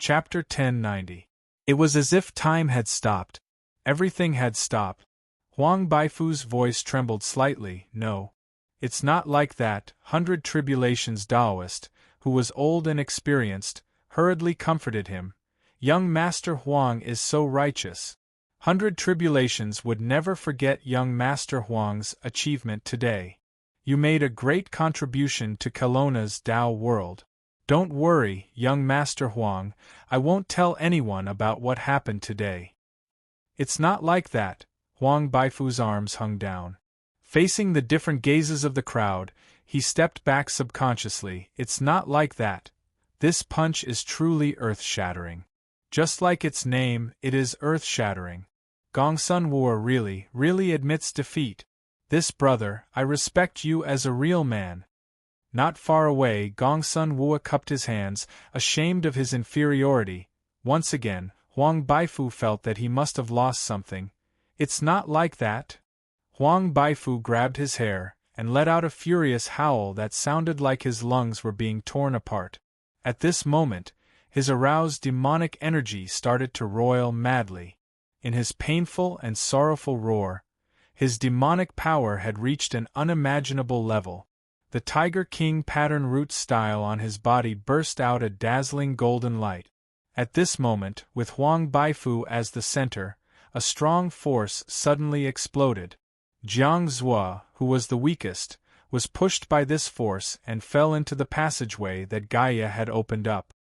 Chapter 1090. It was as if time had stopped. Everything had stopped. Huang Baifu's voice trembled slightly. No. It's not like that. 100 Tribulations Taoist, who was old and experienced, hurriedly comforted him. Young Master Huang is so righteous. 100 Tribulations would never forget young Master Huang's achievement today. You made a great contribution to Kelowna's Tao world. Don't worry, young Master Huang, I won't tell anyone about what happened today. It's not like that. Huang Baifu's arms hung down. Facing the different gazes of the crowd, he stepped back subconsciously. It's not like that. This punch is truly earth-shattering. Just like its name, it is earth-shattering. Gongsun Wu really admits defeat. This brother, I respect you as a real man. Not far away, Gongsun Wu cupped his hands, ashamed of his inferiority. Once again, Huang Baifu felt that he must have lost something. It's not like that. Huang Baifu grabbed his hair, and let out a furious howl that sounded like his lungs were being torn apart. At this moment, his aroused demonic energy started to roil madly. In his painful and sorrowful roar, his demonic power had reached an unimaginable level. The Tiger King pattern root style on his body burst out a dazzling golden light. At this moment, with Huang Baifu as the center, a strong force suddenly exploded. Jiang Zhua, who was the weakest, was pushed by this force and fell into the passageway that Gaia had opened up.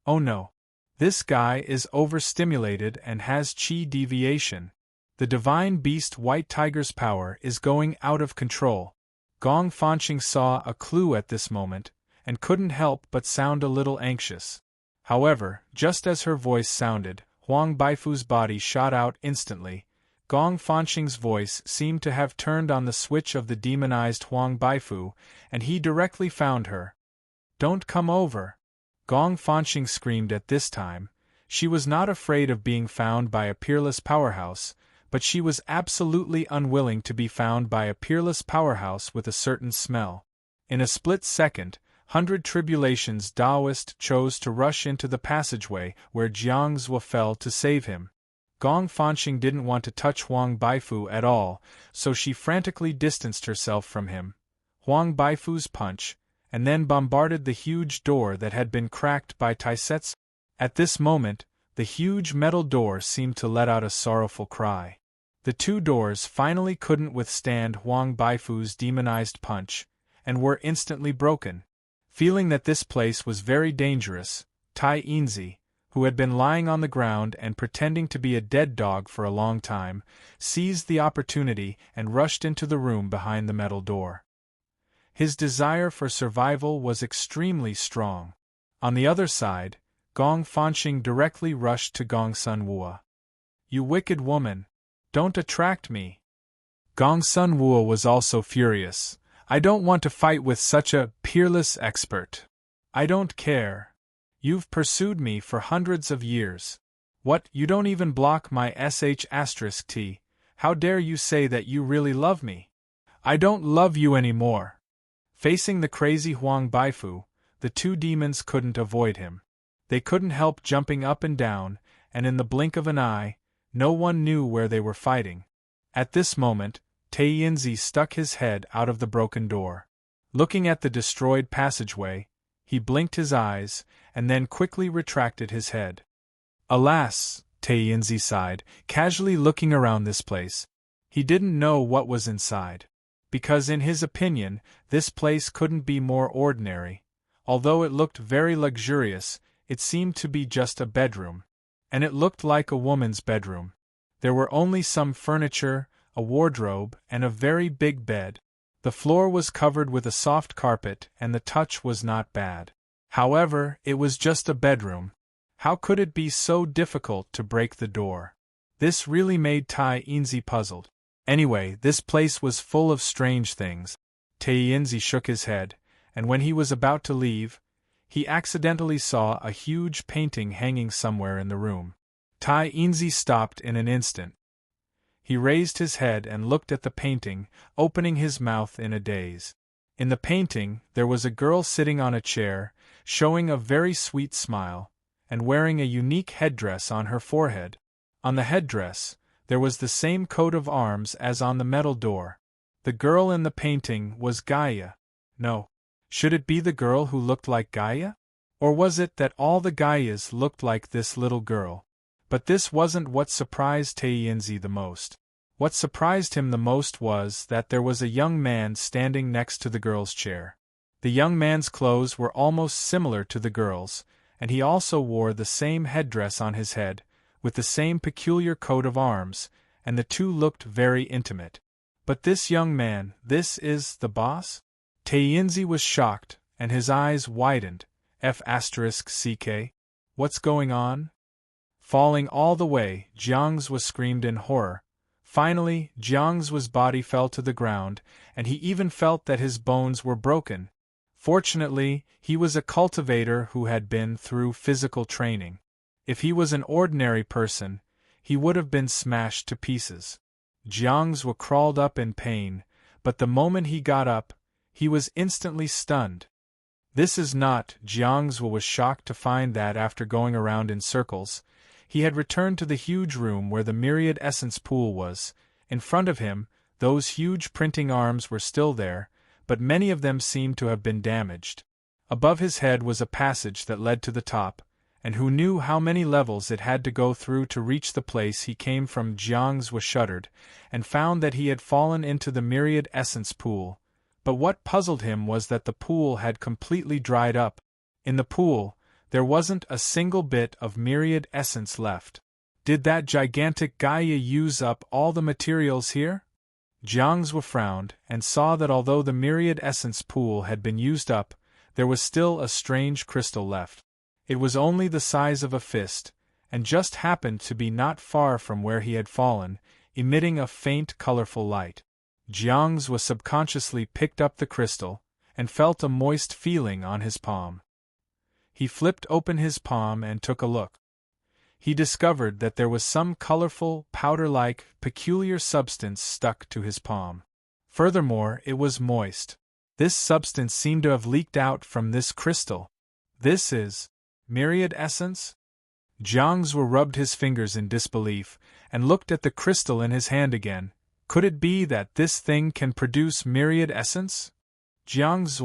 Oh no! This guy is overstimulated and has qi deviation. The divine beast White Tiger's power is going out of control. Gong Fanqing saw a clue at this moment, and couldn't help but sound a little anxious. However, just as her voice sounded, Huang Baifu's body shot out instantly. Gong Fanqing's voice seemed to have turned on the switch of the demonized Huang Baifu, and he directly found her. Don't come over! Gong Fanqing screamed at this time. She was not afraid of being found by a peerless powerhouse, but she was absolutely unwilling to be found by a peerless powerhouse with a certain smell. In a split second, 100 Tribulations Taoist chose to rush into the passageway where Jiang Zhua fell to save him. Gong Fanqing didn't want to touch Huang Baifu at all, so she frantically distanced herself from him. Huang Baifu's punch, and then bombarded the huge door that had been cracked by Taiset's. At this moment, the huge metal door seemed to let out a sorrowful cry. The two doors finally couldn't withstand Huang Baifu's demonized punch, and were instantly broken. Feeling that this place was very dangerous, Tai Yinzi, who had been lying on the ground and pretending to be a dead dog for a long time, seized the opportunity and rushed into the room behind the metal door. His desire for survival was extremely strong. On the other side, Gong Fanqing directly rushed to Gongsun Wu. You wicked woman! Don't attract me! Gongsun Wu was also furious. I don't want to fight with such a peerless expert. I don't care. You've pursued me for hundreds of years. What, you don't even block my sh*t? How dare you say that you really love me? I don't love you anymore. Facing the crazy Huang Baifu, the two demons couldn't avoid him. They couldn't help jumping up and down, and in the blink of an eye, no one knew where they were fighting. At this moment, Tai Yinzi stuck his head out of the broken door. Looking at the destroyed passageway, he blinked his eyes, and then quickly retracted his head. Alas, Tai Yinzi sighed, casually looking around this place. He didn't know what was inside. Because in his opinion, this place couldn't be more ordinary. Although it looked very luxurious, it seemed to be just a bedroom. And it looked like a woman's bedroom. There were only some furniture, a wardrobe, and a very big bed. The floor was covered with a soft carpet, and the touch was not bad. However, it was just a bedroom. How could it be so difficult to break the door? This really made Tai Yinzi puzzled. Anyway, this place was full of strange things. Tai Yinzi shook his head, and when he was about to leave, he accidentally saw a huge painting hanging somewhere in the room. Tai Yinzi stopped in an instant. He raised his head and looked at the painting, opening his mouth in a daze. In the painting, there was a girl sitting on a chair, showing a very sweet smile, and wearing a unique headdress on her forehead. On the headdress, there was the same coat of arms as on the metal door. The girl in the painting was Gaia. No. Should it be the girl who looked like Gaia? Or was it that all the Gaias looked like this little girl? But this wasn't what surprised Taiyinzi the most. What surprised him the most was that there was a young man standing next to the girl's chair. The young man's clothes were almost similar to the girl's, and he also wore the same headdress on his head, with the same peculiar coat of arms, and the two looked very intimate. But this young man, this is the boss? Taiyinzi was shocked, and his eyes widened. F***ck? What's going on? Falling all the way, Jiang's screamed in horror. Finally, Jiang's body fell to the ground, and he even felt that his bones were broken. Fortunately, he was a cultivator who had been through physical training. If he was an ordinary person, he would have been smashed to pieces. Jiang's crawled up in pain, but the moment he got up, he was instantly stunned. This is not, Jiang's was shocked to find that after going around in circles, he had returned to the huge room where the myriad essence pool was. In front of him, those huge printing arms were still there, but many of them seemed to have been damaged. Above his head was a passage that led to the top, and who knew how many levels it had to go through to reach the place he came from. Jiang's shuddered, and found that he had fallen into the myriad essence pool. But what puzzled him was that the pool had completely dried up. In the pool, there wasn't a single bit of myriad essence left. Did that gigantic Gaia use up all the materials here? Jiang's frowned, and saw that although the myriad essence pool had been used up, there was still a strange crystal left. It was only the size of a fist, and just happened to be not far from where he had fallen, emitting a faint colorful light. Jiang's subconsciously picked up the crystal, and felt a moist feeling on his palm. He flipped open his palm and took a look. He discovered that there was some colorful, powder-like, peculiar substance stuck to his palm. Furthermore, it was moist. This substance seemed to have leaked out from this crystal. This is myriad essence? Jiang's rubbed his fingers in disbelief, and looked at the crystal in his hand again. Could it be that this thing can produce myriad essence? Jiang's.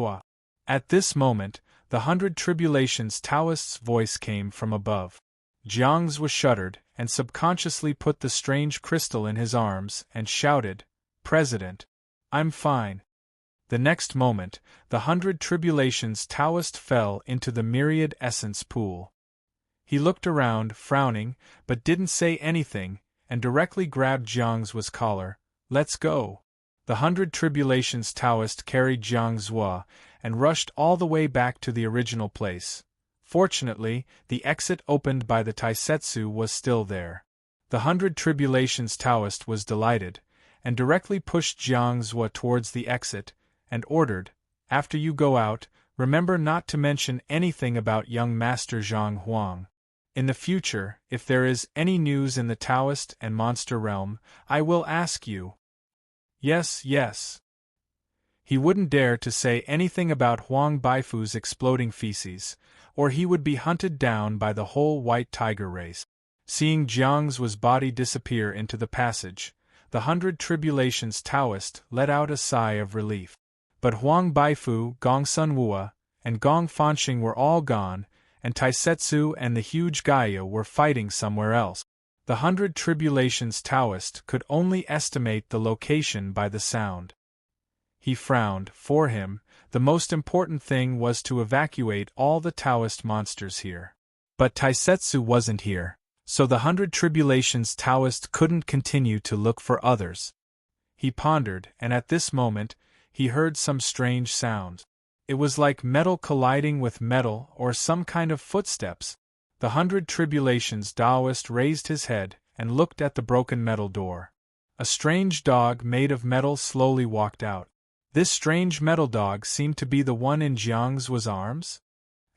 At this moment, the 100 Tribulations Taoist's voice came from above. Jiang's shuddered, and subconsciously put the strange crystal in his arms, and shouted, "President, I'm fine." The next moment, the 100 Tribulations Taoist fell into the myriad essence pool. He looked around, frowning, but didn't say anything, and directly grabbed Jiang's collar. "Let's go." The 100 Tribulations Taoist carried Jiang's and rushed all the way back to the original place. Fortunately, the exit opened by the Taisetsu was still there. The 100 Tribulations Taoist was delighted, and directly pushed Jiang's towards the exit, and ordered, "After you go out, remember not to mention anything about young Master Zhang Huang. In the future, if there is any news in the Taoist and monster realm, I will ask you." Yes, yes. He wouldn't dare to say anything about Huang Baifu's exploding feces, or he would be hunted down by the whole white tiger race. Seeing Jiang's body disappear into the passage, the 100 Tribulations Taoist let out a sigh of relief. But Huang Baifu, Gong Sunhua, and Gong Fanxing were all gone, and Taisetsu and the huge Gaia were fighting somewhere else. The 100 Tribulations Taoist could only estimate the location by the sound. He frowned. For him, the most important thing was to evacuate all the Taoist monsters here. But Taisetsu wasn't here, so the 100 Tribulations Taoist couldn't continue to look for others. He pondered, and at this moment, he heard some strange sound. It was like metal colliding with metal or some kind of footsteps. The 100 Tribulations Taoist raised his head and looked at the broken metal door. A strange dog made of metal slowly walked out. This strange metal dog seemed to be the one in Jiang's arms.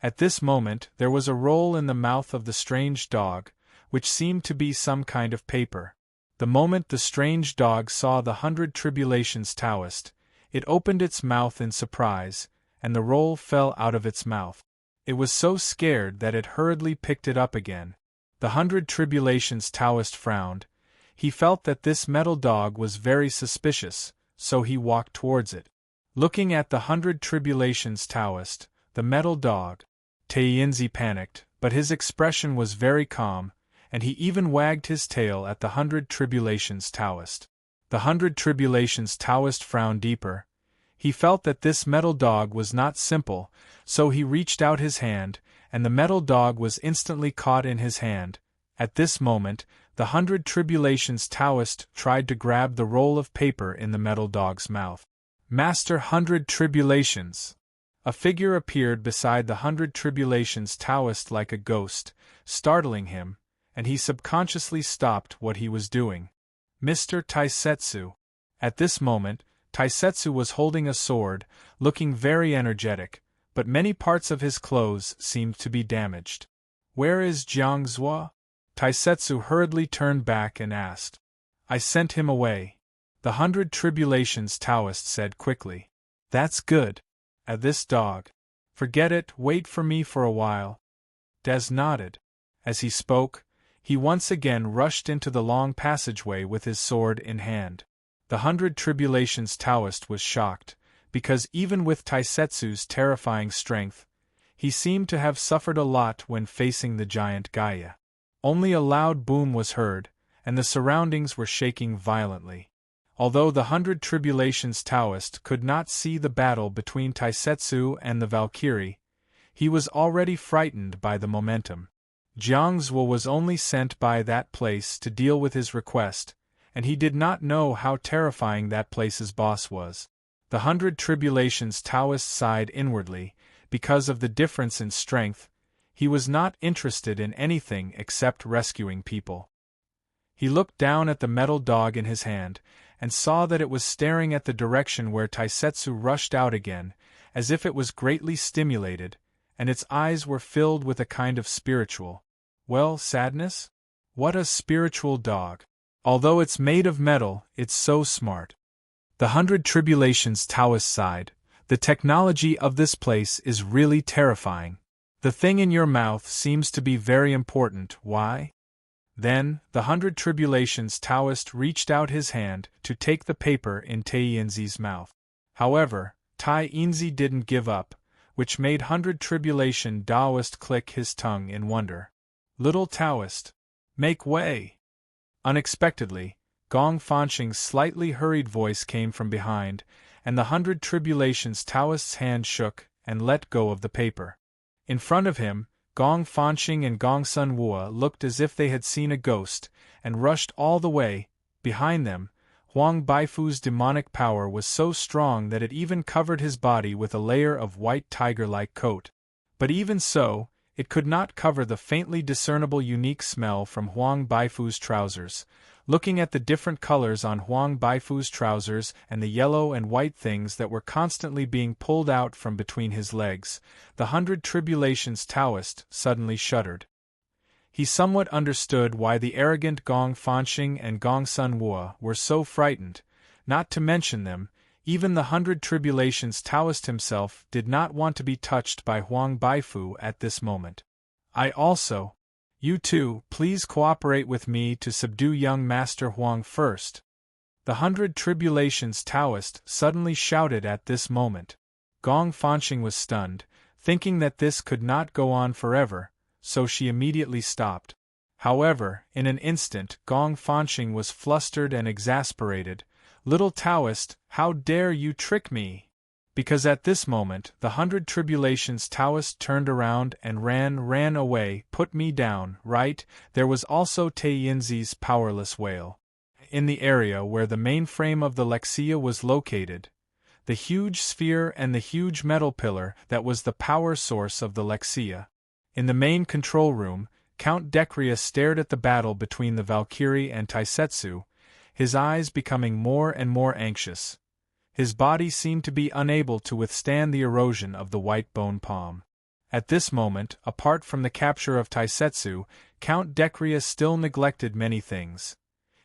At this moment there was a roll in the mouth of the strange dog, which seemed to be some kind of paper. The moment the strange dog saw the 100 Tribulations Taoist, it opened its mouth in surprise, and the roll fell out of its mouth. It was so scared that it hurriedly picked it up again. The 100 Tribulations Taoist frowned. He felt that this metal dog was very suspicious, so he walked towards it. Looking at the 100 Tribulations Taoist, the metal dog, Taiyinzi panicked, but his expression was very calm, and he even wagged his tail at the 100 Tribulations Taoist. The 100 Tribulations Taoist frowned deeper. He felt that this metal dog was not simple, so he reached out his hand, and the metal dog was instantly caught in his hand. At this moment, the 100 Tribulations Taoist tried to grab the roll of paper in the metal dog's mouth. Master 100 Tribulations! A figure appeared beside the 100 Tribulations Taoist like a ghost, startling him, and he subconsciously stopped what he was doing. Mr. Taisetsu. At this moment, Taisetsu was holding a sword, looking very energetic, but many parts of his clothes seemed to be damaged. Where is Jiang Zhua? Taisetsu hurriedly turned back and asked. I sent him away. The 100 Tribulations Taoist said quickly. That's good. At this dog. Forget it, wait for me for a while. Des nodded. As he spoke, he once again rushed into the long passageway with his sword in hand. The 100 Tribulations Taoist was shocked, because even with Taisetsu's terrifying strength, he seemed to have suffered a lot when facing the giant Gaia. Only a loud boom was heard, and the surroundings were shaking violently. Although the 100 Tribulations Taoist could not see the battle between Taisetsu and the Valkyrie, he was already frightened by the momentum. Jiang Zhua was only sent by that place to deal with his request, and he did not know how terrifying that place's boss was. The 100 Tribulations Taoist sighed inwardly. Because of the difference in strength, he was not interested in anything except rescuing people. He looked down at the metal dog in his hand, and saw that it was staring at the direction where Taisetsu rushed out again, as if it was greatly stimulated, and its eyes were filled with a kind of spiritual, sadness? What a spiritual dog! Although it's made of metal, it's so smart. The 100 Tribulations Taoist sighed. The technology of this place is really terrifying. The thing in your mouth seems to be very important, why? Then, the 100 Tribulations Taoist reached out his hand to take the paper in Taiyinzi's mouth. However, Taiyinzi didn't give up, which made 100 Tribulation Taoist click his tongue in wonder. Little Taoist, make way! Unexpectedly, Gong Fanqing's slightly hurried voice came from behind, and the 100 Tribulations Taoist's hand shook and let go of the paper. In front of him, Gong Fanqing and Gong Sun Hua looked as if they had seen a ghost, and rushed all the way. Behind them, Huang Baifu's demonic power was so strong that it even covered his body with a layer of white tiger-like coat. But even so, it could not cover the faintly discernible unique smell from Huang Baifu's trousers. Looking at the different colors on Huang Baifu's trousers and the yellow and white things that were constantly being pulled out from between his legs, the 100 Tribulations Taoist suddenly shuddered. He somewhat understood why the arrogant Gong Fanqing and Gong Sun Hua were so frightened. Not to mention them, even the 100 Tribulations Taoist himself did not want to be touched by Huang Baifu at this moment. I also. You two, please cooperate with me to subdue young Master Huang first. The 100 Tribulations Taoist suddenly shouted at this moment. Gong Fanqing was stunned, thinking that this could not go on forever, so she immediately stopped. However, in an instant Gong Fanqing was flustered and exasperated. Little Taoist, how dare you trick me? Because at this moment the 100 Tribulations Taoist turned around and ran away. Put me down, right? There was also Taiyinzi's powerless wail. In the area where the mainframe of the Lexia was located, the huge sphere and the huge metal pillar that was the power source of the Lexia. In the main control room, Count Decria stared at the battle between the Valkyrie and Taisetsu, his eyes becoming more and more anxious. His body seemed to be unable to withstand the erosion of the white bone palm. At this moment, apart from the capture of Taisetsu, Count Decria still neglected many things.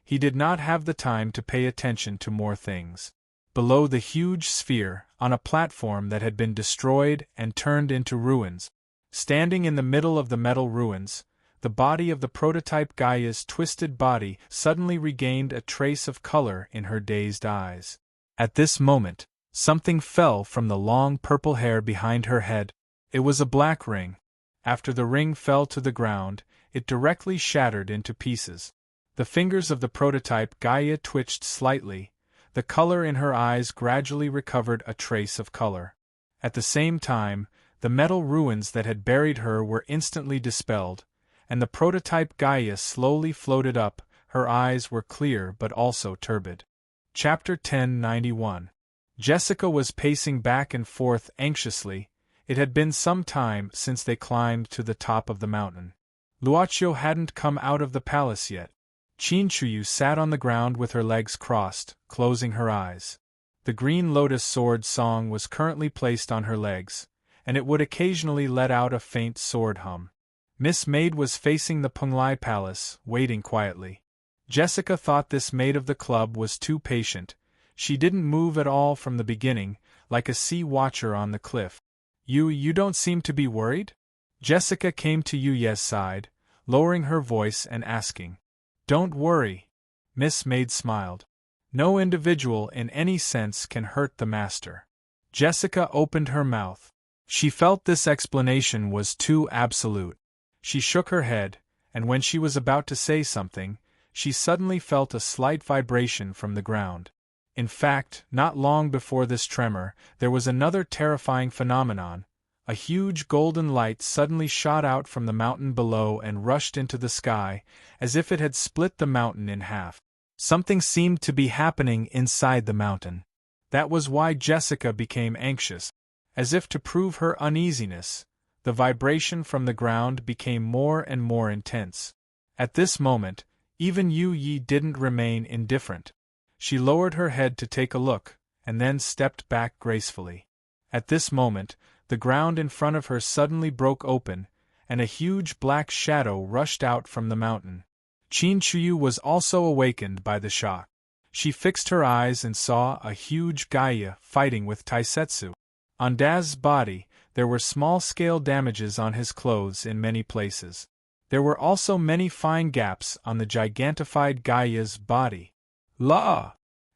He did not have the time to pay attention to more things. Below the huge sphere, on a platform that had been destroyed and turned into ruins, Standing in the middle of the metal ruins, the body of the prototype Gaia's twisted body suddenly regained a trace of color in her dazed eyes. At this moment, something fell from the long purple hair behind her head. It was a black ring. After the ring fell to the ground, it directly shattered into pieces. The fingers of the prototype Gaia twitched slightly. The color in her eyes gradually recovered a trace of color. At the same time, the metal ruins that had buried her were instantly dispelled, and the prototype Gaia slowly floated up. Her eyes were clear but also turbid. Chapter 1091. Jessica was pacing back and forth anxiously. It had been some time since they climbed to the top of the mountain. Luochio hadn't come out of the palace yet. Chinchuyu sat on the ground with her legs crossed, closing her eyes. The Green Lotus sword song was currently placed on her legs, and it would occasionally let out a faint sword hum. Miss Maid was facing the Penglai Palace, waiting quietly. Jessica thought this maid of the club was too patient. She didn't move at all from the beginning, like a sea watcher on the cliff. You don't seem to be worried?" Jessica came to Yuye's side, lowering her voice and asking. "Don't worry." Miss Maid smiled. "No individual in any sense can hurt the master." Jessica opened her mouth. She felt this explanation was too absolute. She shook her head, and when she was about to say something, she suddenly felt a slight vibration from the ground. In fact, not long before this tremor, there was another terrifying phenomenon. A huge golden light suddenly shot out from the mountain below and rushed into the sky, as if it had split the mountain in half. Something seemed to be happening inside the mountain. That was why Jessica became anxious. As if to prove her uneasiness, the vibration from the ground became more and more intense. At this moment, even Yu Yi didn't remain indifferent. She lowered her head to take a look, and then stepped back gracefully. At this moment, the ground in front of her suddenly broke open, and a huge black shadow rushed out from the mountain. Chinchuyu was also awakened by the shock. She fixed her eyes and saw a huge Gaia fighting with Taisetsu. On Daz's body, there were small-scale damages on his clothes in many places. There were also many fine gaps on the gigantified Gaia's body. La!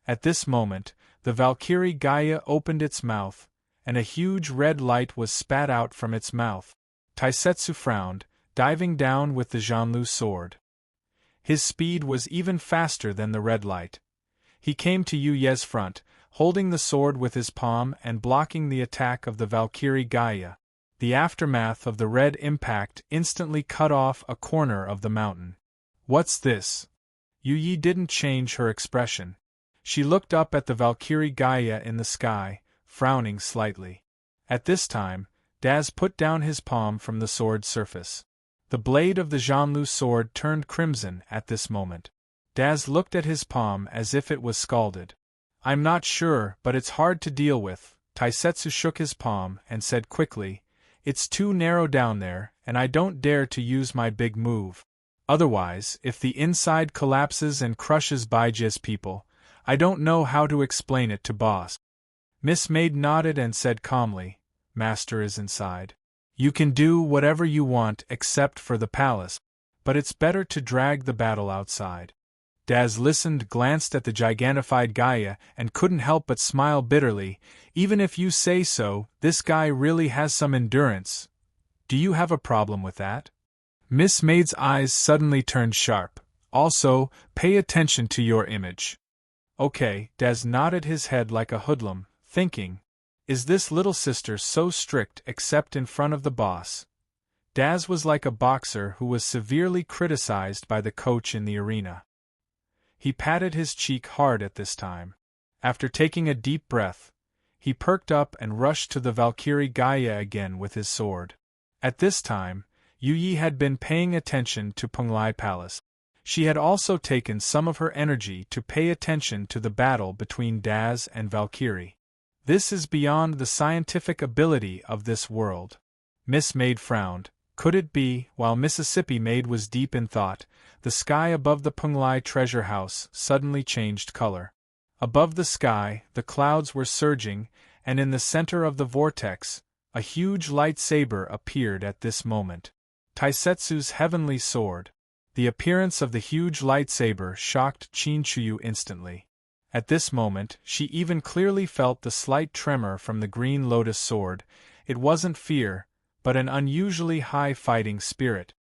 At this moment, the Valkyrie Gaia opened its mouth, and a huge red light was spat out from its mouth. Taisetsu frowned, diving down with the Zhanlu sword. His speed was even faster than the red light. He came to Yuye's front, holding the sword with his palm and blocking the attack of the Valkyrie Gaia. The aftermath of the red impact instantly cut off a corner of the mountain. "What's this?" Yuyi didn't change her expression. She looked up at the Valkyrie Gaia in the sky, frowning slightly. At this time, Daz put down his palm from the sword's surface. The blade of the Zhanlu sword turned crimson at this moment. Daz looked at his palm as if it was scalded. "I'm not sure, but it's hard to deal with." Taisetsu shook his palm and said quickly, "It's too narrow down there, and I don't dare to use my big move. Otherwise, if the inside collapses and crushes Baijia's people, I don't know how to explain it to boss." Miss Maid nodded and said calmly, "Master is inside. You can do whatever you want except for the palace, but it's better to drag the battle outside." Daz listened, glanced at the gigantified Gaia, and couldn't help but smile bitterly. "Even if you say so, this guy really has some endurance. Do you have a problem with that?" Miss Maid's eyes suddenly turned sharp. "Also, pay attention to your image." "Okay." Daz nodded his head like a hoodlum, thinking, "Is this little sister so strict except in front of the boss?" Daz was like a boxer who was severely criticized by the coach in the arena. He patted his cheek hard at this time. After taking a deep breath, he perked up and rushed to the Valkyrie Gaia again with his sword. At this time, Yuyi had been paying attention to Penglai Palace. She had also taken some of her energy to pay attention to the battle between Daz and Valkyrie. This is beyond the scientific ability of this world. Miss Maid frowned. Could it be, while Mississippi Maid was deep in thought, the sky above the Penglai treasure house suddenly changed color. Above the sky, the clouds were surging, and in the center of the vortex, A huge lightsaber appeared at this moment. Taisetsu's heavenly sword. The appearance of the huge lightsaber shocked Chinchuyu instantly. At this moment, she even clearly felt the slight tremor from the green lotus sword. It wasn't fear, but an unusually high fighting spirit.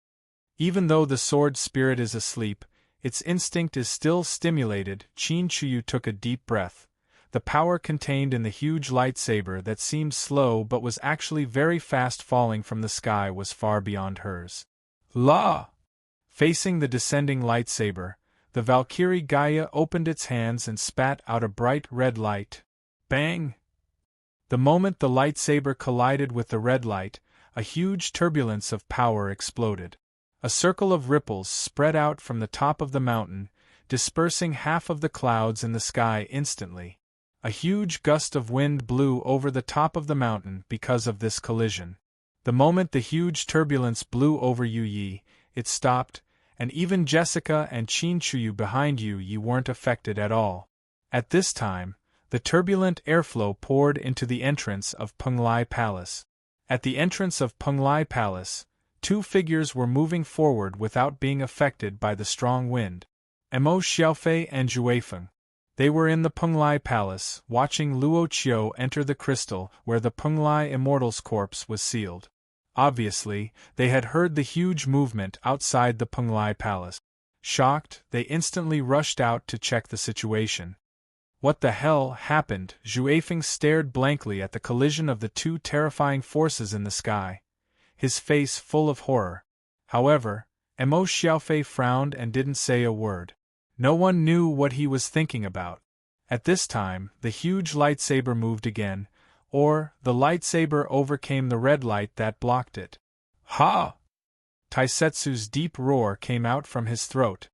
Even though the sword spirit is asleep, its instinct is still stimulated. Chinchuyu took a deep breath. The power contained in the huge lightsaber that seemed slow but was actually very fast falling from the sky was far beyond hers. La! Facing the descending lightsaber, the Valkyrie Gaia opened its hands and spat out a bright red light. Bang! The moment the lightsaber collided with the red light, a huge turbulence of power exploded. A circle of ripples spread out from the top of the mountain, dispersing half of the clouds in the sky instantly. A huge gust of wind blew over the top of the mountain because of this collision. The moment the huge turbulence blew over Yu Yi, it stopped, and even Jessica and Chinchuyu behind Yu Yi weren't affected at all. At this time, the turbulent airflow poured into the entrance of Penglai Palace. At the entrance of Penglai Palace, two figures were moving forward without being affected by the strong wind. Emo Xiaofei and Juefeng. They were in the Penglai Palace, watching Luo Qiu enter the crystal where the Penglai Immortal's corpse was sealed. Obviously, they had heard the huge movement outside the Penglai Palace. Shocked, they instantly rushed out to check the situation. What the hell happened? Juefeng stared blankly at the collision of the two terrifying forces in the sky, his face full of horror. However, Emo Xiaofei frowned and didn't say a word. No one knew what he was thinking about. At this time, the huge lightsaber moved again, or the lightsaber overcame the red light that blocked it. Ha! Taisetsu's deep roar came out from his throat.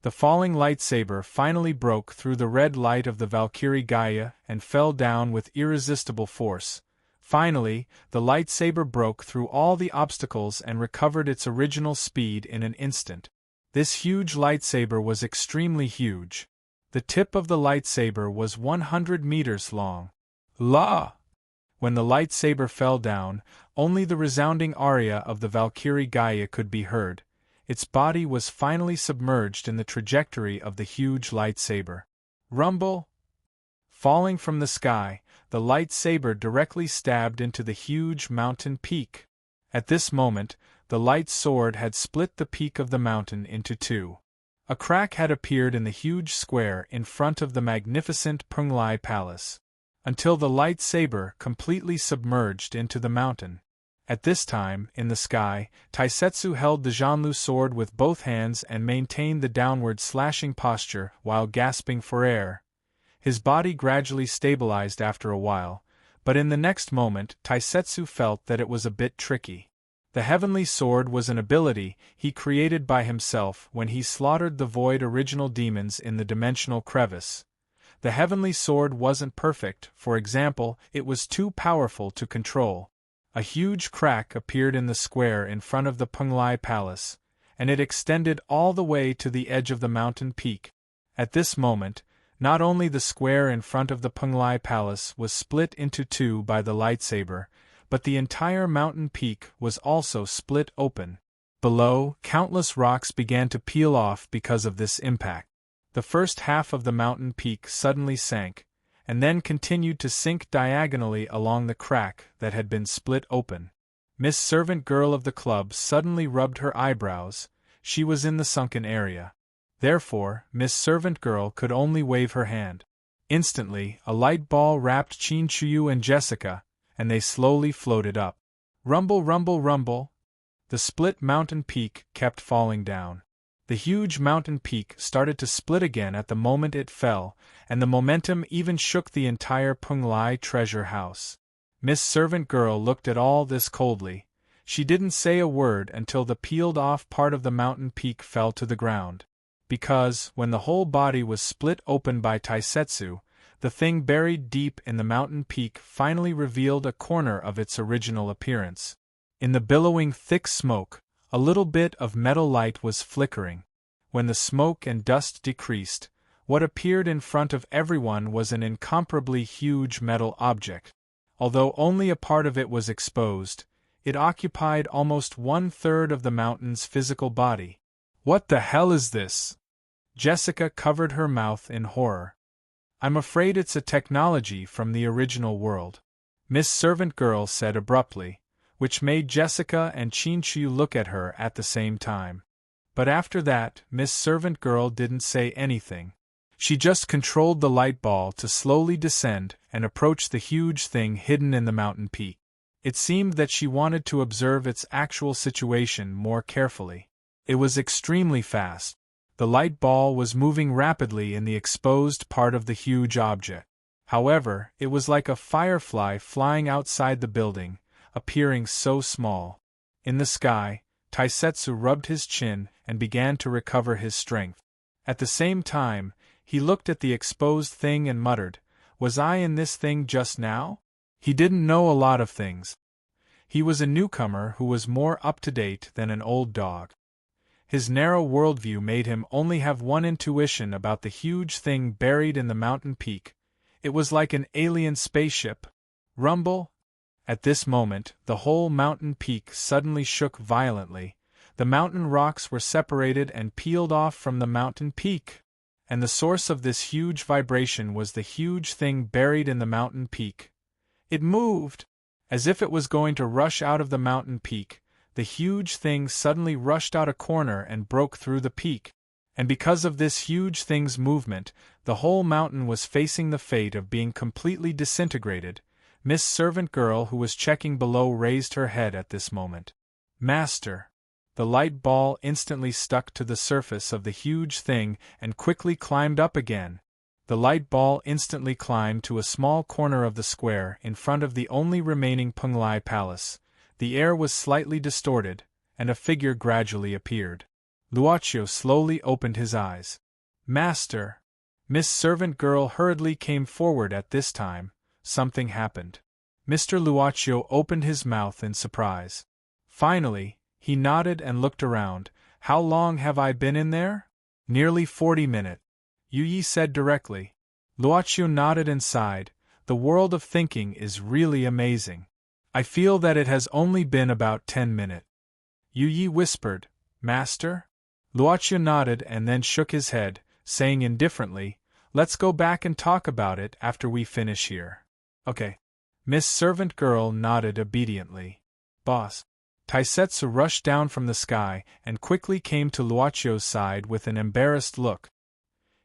The falling lightsaber finally broke through the red light of the Valkyrie Gaia and fell down with irresistible force. Finally, the lightsaber broke through all the obstacles and recovered its original speed in an instant. This huge lightsaber was extremely huge. The tip of the lightsaber was 100 meters long. La! When the lightsaber fell down, only the resounding aria of the Valkyrie Gaia could be heard. Its body was finally submerged in the trajectory of the huge lightsaber. Rumble! Falling from the sky, the lightsaber directly stabbed into the huge mountain peak. At this moment, the light sword had split the peak of the mountain into two. A crack had appeared in the huge square in front of the magnificent Penglai Palace, until the lightsaber completely submerged into the mountain. At this time, in the sky, Taisetsu held the Zhanlu sword with both hands and maintained the downward slashing posture while gasping for air. His body gradually stabilized after a while, but in the next moment Taisetsu felt that it was a bit tricky. The heavenly sword was an ability he created by himself when he slaughtered the void original demons in the dimensional crevice. The heavenly sword wasn't perfect, for example, it was too powerful to control. A huge crack appeared in the square in front of the Penglai Palace, and it extended all the way to the edge of the mountain peak. At this moment, not only the square in front of the Penglai Palace was split into two by the lightsaber, but the entire mountain peak was also split open. Below, countless rocks began to peel off because of this impact. The first half of the mountain peak suddenly sank, and then continued to sink diagonally along the crack that had been split open. Miss Servant Girl of the club suddenly rubbed her eyebrows. She was in the sunken area. Therefore, Miss Servant Girl could only wave her hand. Instantly, a light ball wrapped Chinchuyu and Jessica, and they slowly floated up. Rumble, rumble, rumble. The split mountain peak kept falling down. The huge mountain peak started to split again at the moment it fell, and the momentum even shook the entire Penglai treasure house. Miss Servant Girl looked at all this coldly. She didn't say a word until the peeled-off part of the mountain peak fell to the ground. Because, when the whole body was split open by Taisetsu, the thing buried deep in the mountain peak finally revealed a corner of its original appearance. In the billowing thick smoke, a little bit of metal light was flickering. When the smoke and dust decreased, what appeared in front of everyone was an incomparably huge metal object. Although only a part of it was exposed, it occupied almost 1/3 of the mountain's physical body. "What the hell is this?" Jessica covered her mouth in horror. "I'm afraid it's a technology from the original world," Miss Servant Girl said abruptly, which made Jessica and Chinchu look at her at the same time. But after that, Miss Servant Girl didn't say anything. She just controlled the light ball to slowly descend and approach the huge thing hidden in the mountain peak. It seemed that she wanted to observe its actual situation more carefully. It was extremely fast. The light ball was moving rapidly in the exposed part of the huge object. However, it was like a firefly flying outside the building, appearing so small. In the sky, Taisetsu rubbed his chin and began to recover his strength. At the same time, he looked at the exposed thing and muttered, "Was I in this thing just now?" He didn't know a lot of things. He was a newcomer who was more up-to-date than an old dog. His narrow worldview made him only have one intuition about the huge thing buried in the mountain peak. It was like an alien spaceship. Rumble! At this moment, the whole mountain peak suddenly shook violently. The mountain rocks were separated and peeled off from the mountain peak. And the source of this huge vibration was the huge thing buried in the mountain peak. It moved! As if it was going to rush out of the mountain peak, the huge thing suddenly rushed out a corner and broke through the peak. And because of this huge thing's movement, the whole mountain was facing the fate of being completely disintegrated. Miss Servant Girl, who was checking below, raised her head at this moment. "Master!" The light ball instantly stuck to the surface of the huge thing and quickly climbed up again. The light ball instantly climbed to a small corner of the square in front of the only remaining Penglai Palace. The air was slightly distorted, and a figure gradually appeared. Luochio slowly opened his eyes. "Master!" Miss Servant Girl hurriedly came forward at this time. Something happened. Mr. Luochio opened his mouth in surprise. Finally, he nodded and looked around. "How long have I been in there?" "Nearly 40 minutes," Yu Yi said directly. Luochio nodded and sighed. "The world of thinking is really amazing. I feel that it has only been about 10 minutes. Yu Yi whispered, "Master?" Luochio nodded and then shook his head, saying indifferently, "Let's go back and talk about it after we finish here." "Okay." Miss Servant Girl nodded obediently. "Boss." Taisetsu rushed down from the sky and quickly came to Luochio's side with an embarrassed look.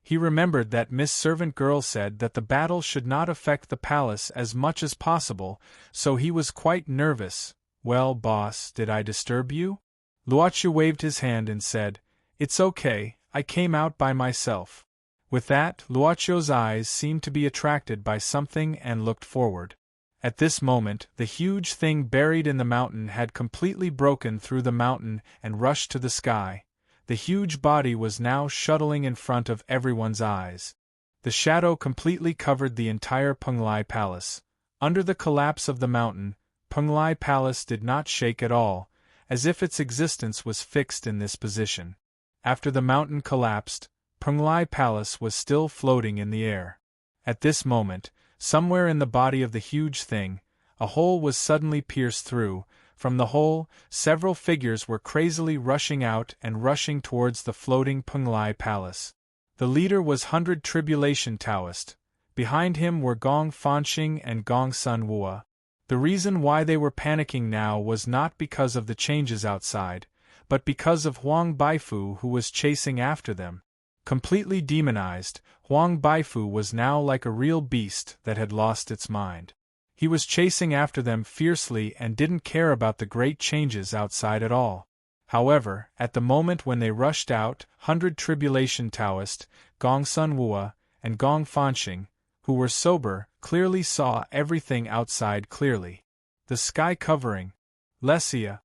He remembered that Miss Servant Girl said that the battle should not affect the palace as much as possible, so he was quite nervous. "Well, boss, did I disturb you?" Luochio waved his hand and said, "It's okay, I came out by myself." With that, Luochio's eyes seemed to be attracted by something and looked forward. At this moment, the huge thing buried in the mountain had completely broken through the mountain and rushed to the sky. The huge body was now shuttling in front of everyone's eyes. The shadow completely covered the entire Penglai Palace. Under the collapse of the mountain, Penglai Palace did not shake at all, as if its existence was fixed in this position. After the mountain collapsed, Penglai Palace was still floating in the air. At this moment, somewhere in the body of the huge thing, a hole was suddenly pierced through. From the hole, several figures were crazily rushing out and rushing towards the floating Penglai Palace. The leader was 100 Tribulation Taoist. Behind him were Gong Fanxing and Gong Sun Wua. The reason why they were panicking now was not because of the changes outside, but because of Huang Baifu, who was chasing after them. Completely demonized, Huang Baifu was now like a real beast that had lost its mind. He was chasing after them fiercely and didn't care about the great changes outside at all. However, at the moment when they rushed out, 100 Tribulation Taoist, Gong Sun Wua, and Gong Fanxing, who were sober, clearly saw everything outside clearly. The sky covering. Lesia.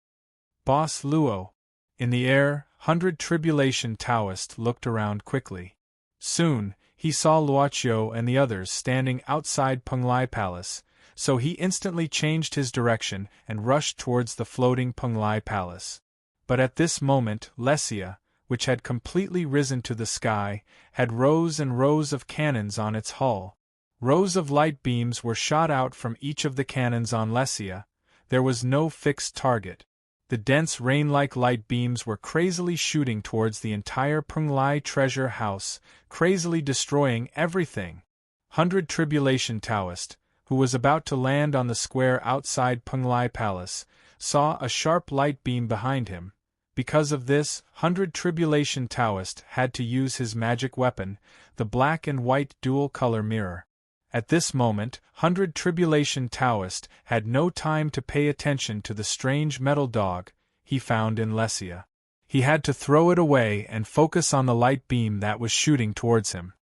Boss Luo. In the air, 100 Tribulation Taoist looked around quickly. Soon, he saw Luochio and the others standing outside Penglai Palace, so he instantly changed his direction and rushed towards the floating Penglai Palace. But at this moment, Lesia, which had completely risen to the sky, had rows and rows of cannons on its hull. Rows of light beams were shot out from each of the cannons on Lesia. There was no fixed target. The dense rain-like light beams were crazily shooting towards the entire Penglai treasure house, crazily destroying everything. 100 Tribulation Taoist, who was about to land on the square outside Penglai Palace, saw a sharp light beam behind him. Because of this, 100 Tribulation Taoist had to use his magic weapon, the black and white dual-color mirror. At this moment, 100 Tribulation Taoist had no time to pay attention to the strange metal dog he found in Lesia. He had to throw it away and focus on the light beam that was shooting towards him.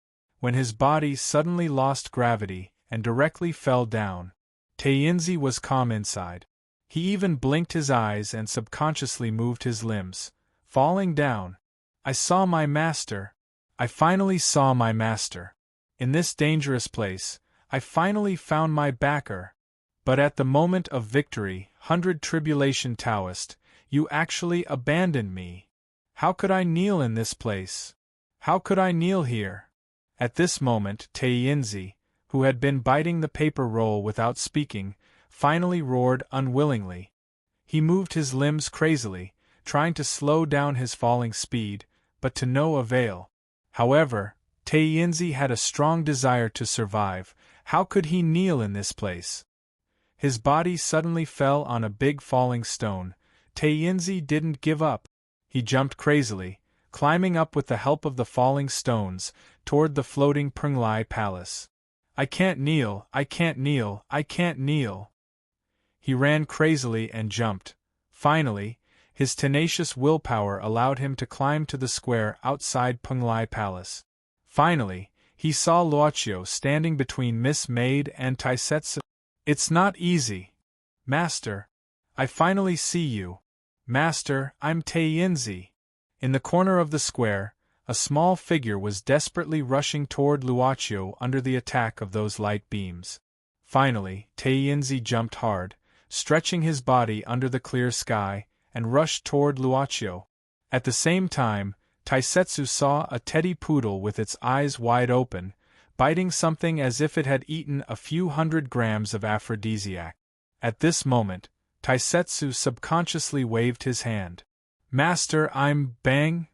When his body suddenly lost gravity and directly fell down, Taiyinzi was calm inside. He even blinked his eyes and subconsciously moved his limbs, falling down. I saw my master. I finally saw my master. In this dangerous place, I finally found my backer. But at the moment of victory, 100 Tribulation Taoist, you actually abandoned me. How could I kneel in this place? How could I kneel here? At this moment, Taiyinzi, who had been biting the paper roll without speaking, finally roared unwillingly. He moved his limbs crazily, trying to slow down his falling speed, but to no avail. However, Taiyinzi had a strong desire to survive. How could he kneel in this place? His body suddenly fell on a big falling stone. Taiyinzi didn't give up. He jumped crazily, climbing up with the help of the falling stones, toward the floating Penglai Palace. I can't kneel, I can't kneel, I can't kneel. He ran crazily and jumped. Finally, his tenacious willpower allowed him to climb to the square outside Penglai Palace. Finally, he saw Luochio standing between Miss Maid and Taisetsu. It's not easy. Master. I finally see you. Master, I'm Taiyinzi. In the corner of the square, a small figure was desperately rushing toward Luochio under the attack of those light beams. Finally, Taiyinzi jumped hard, stretching his body under the clear sky, and rushed toward Luochio. At the same time, Taisetsu saw a teddy poodle with its eyes wide open, biting something as if it had eaten a few 100 grams of aphrodisiac. At this moment, Taisetsu subconsciously waved his hand. Master, I'm bang!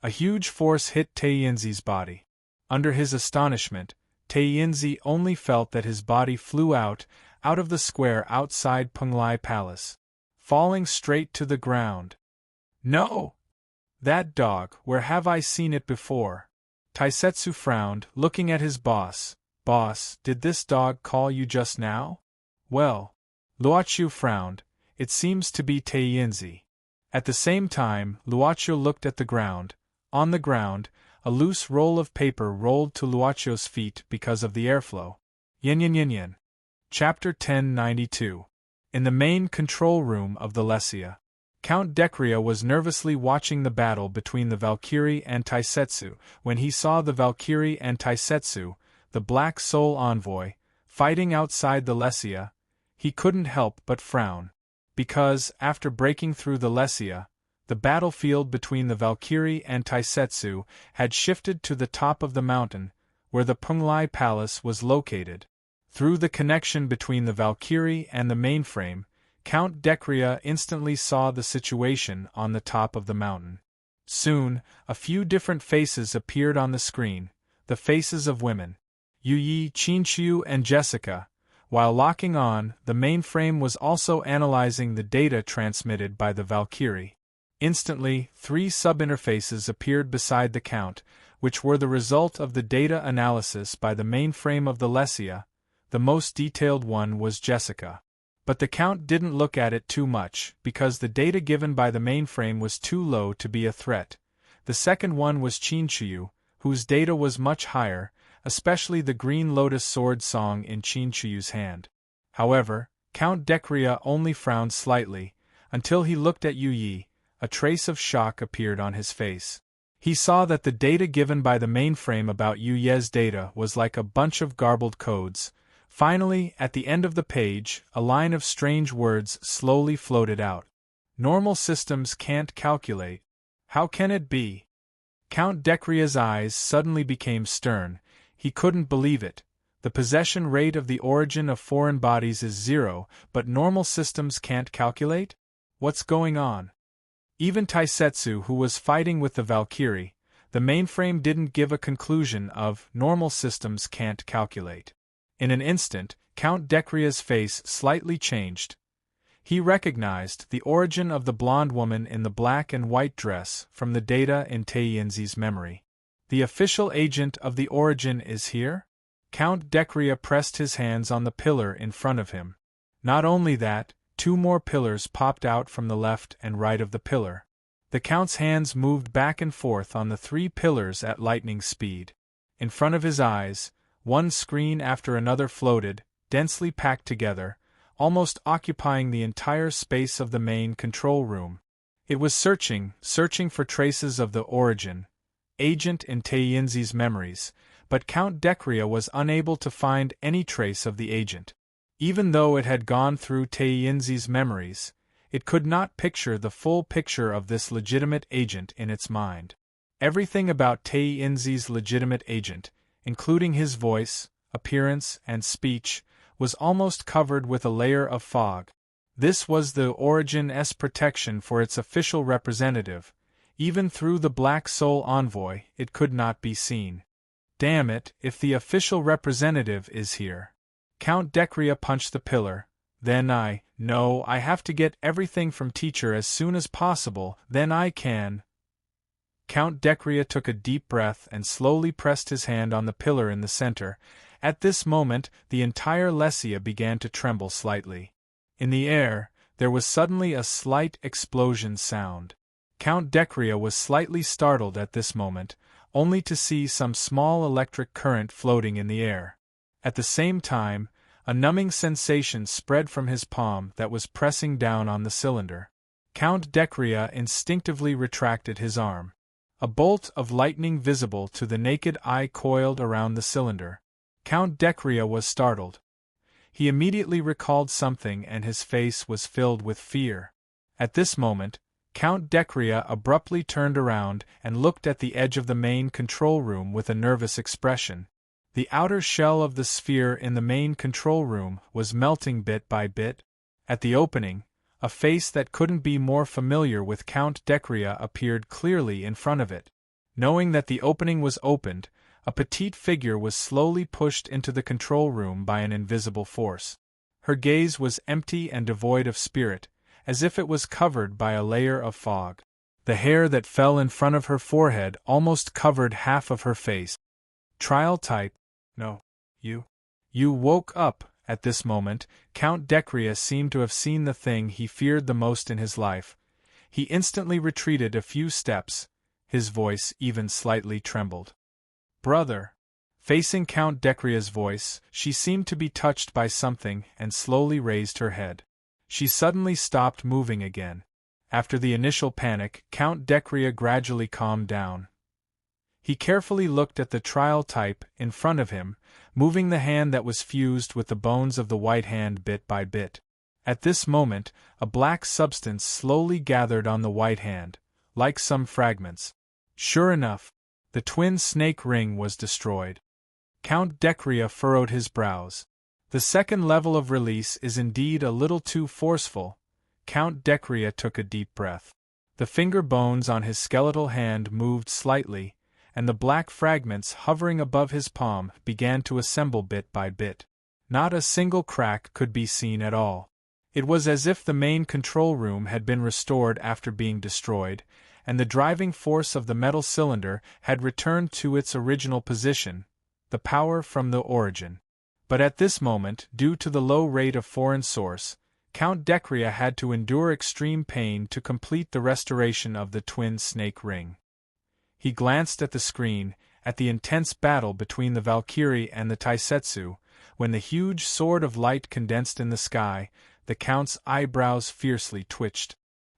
A huge force hit Taiyinzi's body. Under his astonishment, Taiyinzi only felt that his body flew out of the square outside Penglai Palace, falling straight to the ground. No! That dog, where have I seen it before? Taisetsu frowned, looking at his boss. Boss, did this dog call you just now? Well. Luochio frowned. It seems to be Taiyinzi. At the same time, Luochio looked at the ground. On the ground, a loose roll of paper rolled to Luochio's feet because of the airflow. Yin yin yin yin. Chapter 1092. In the main control room of the Lesia, Count Dekria was nervously watching the battle between the Valkyrie and Taisetsu. When he saw the Valkyrie and Taisetsu, the Black Soul Envoy, fighting outside the Lesia, he couldn't help but frown. Because, after breaking through the Lesia, the battlefield between the Valkyrie and Taisetsu had shifted to the top of the mountain, where the Penglai Palace was located. Through the connection between the Valkyrie and the mainframe, Count Dekria instantly saw the situation on the top of the mountain. Soon, a few different faces appeared on the screen, the faces of women. Yuyi, Qinqiu and Jessica. While locking on, the mainframe was also analyzing the data transmitted by the Valkyrie. Instantly, 3 subinterfaces appeared beside the Count, which were the result of the data analysis by the mainframe of the Lesia. The most detailed one was Jessica. But the Count didn't look at it too much, because the data given by the mainframe was too low to be a threat. The second one was Qinqiu, whose data was much higher, especially the Green Lotus sword song in Qinqiu's hand. However, Count Dekria only frowned slightly, until he looked at Yuyi. A trace of shock appeared on his face. He saw that the data given by the mainframe about Yuyi's data was like a bunch of garbled codes. Finally, at the end of the page, a line of strange words slowly floated out. Normal systems can't calculate. How can it be? Count Dekria's eyes suddenly became stern. He couldn't believe it. The possession rate of the origin of foreign bodies is 0, but normal systems can't calculate? What's going on? Even Taisetsu, who was fighting with the Valkyrie, the mainframe didn't give a conclusion of normal systems can't calculate. In an instant, Count Dekria's face slightly changed. He recognized the origin of the blonde woman in the black and white dress from the data in Taiyinzi's memory. The official agent of the origin is here? Count Dekria pressed his hands on the pillar in front of him. Not only that, 2 more pillars popped out from the left and right of the pillar. The Count's hands moved back and forth on the 3 pillars at lightning speed. In front of his eyes, one screen after another floated, densely packed together, almost occupying the entire space of the main control room. It was searching for traces of the origin, agent in Taiyinzi's memories, but Count Dekria was unable to find any trace of the agent. Even though it had gone through Taiyinzi's memories, it could not picture the full picture of this legitimate agent in its mind. Everything about Taiyinzi's legitimate agent, including his voice, appearance, and speech, was almost covered with a layer of fog. This was the Origin's protection for its official representative. Even through the Black Soul Envoy, it could not be seen. Damn it, if the official representative is here. Count Dekria punched the pillar. Then I have to get everything from teacher as soon as possible, then I can. Count Dekria took a deep breath and slowly pressed his hand on the pillar in the center. At this moment, the entire Lesia began to tremble slightly. In the air, there was suddenly a slight explosion sound. Count Dekria was slightly startled at this moment, only to see some small electric current floating in the air. At the same time, a numbing sensation spread from his palm that was pressing down on the cylinder. Count Dekria instinctively retracted his arm. A bolt of lightning visible to the naked eye coiled around the cylinder. Count Dekria was startled. He immediately recalled something and his face was filled with fear. At this moment, Count Dekria abruptly turned around and looked at the edge of the main control room with a nervous expression. The outer shell of the sphere in the main control room was melting bit by bit. At the opening, a face that couldn't be more familiar with Count Dekria appeared clearly in front of it. Knowing that the opening was opened, a petite figure was slowly pushed into the control room by an invisible force. Her gaze was empty and devoid of spirit, as if it was covered by a layer of fog. The hair that fell in front of her forehead almost covered half of her face. Trial type. No. You woke up. At this moment, Count Dekria seemed to have seen the thing he feared the most in his life. He instantly retreated a few steps. His voice even slightly trembled. Brother. Facing Count Dekria's voice, she seemed to be touched by something and slowly raised her head. She suddenly stopped moving again. After the initial panic, Count Dekria gradually calmed down. He carefully looked at the trial type in front of him, moving the hand that was fused with the bones of the white hand bit by bit. At this moment, a black substance slowly gathered on the white hand, like some fragments. Sure enough, the twin snake ring was destroyed. Count Dekria furrowed his brows. The second level of release is indeed a little too forceful. Count Dekria took a deep breath. The finger bones on his skeletal hand moved slightly, and the black fragments hovering above his palm began to assemble bit by bit. Not a single crack could be seen at all. It was as if the main control room had been restored after being destroyed, and the driving force of the metal cylinder had returned to its original position, the power from the origin. But at this moment, due to the low rate of foreign source, Count Dekria had to endure extreme pain to complete the restoration of the twin snake ring. He glanced at the screen, at the intense battle between the Valkyrie and the Taisetsu. When the huge sword of light condensed in the sky, the Count's eyebrows fiercely twitched.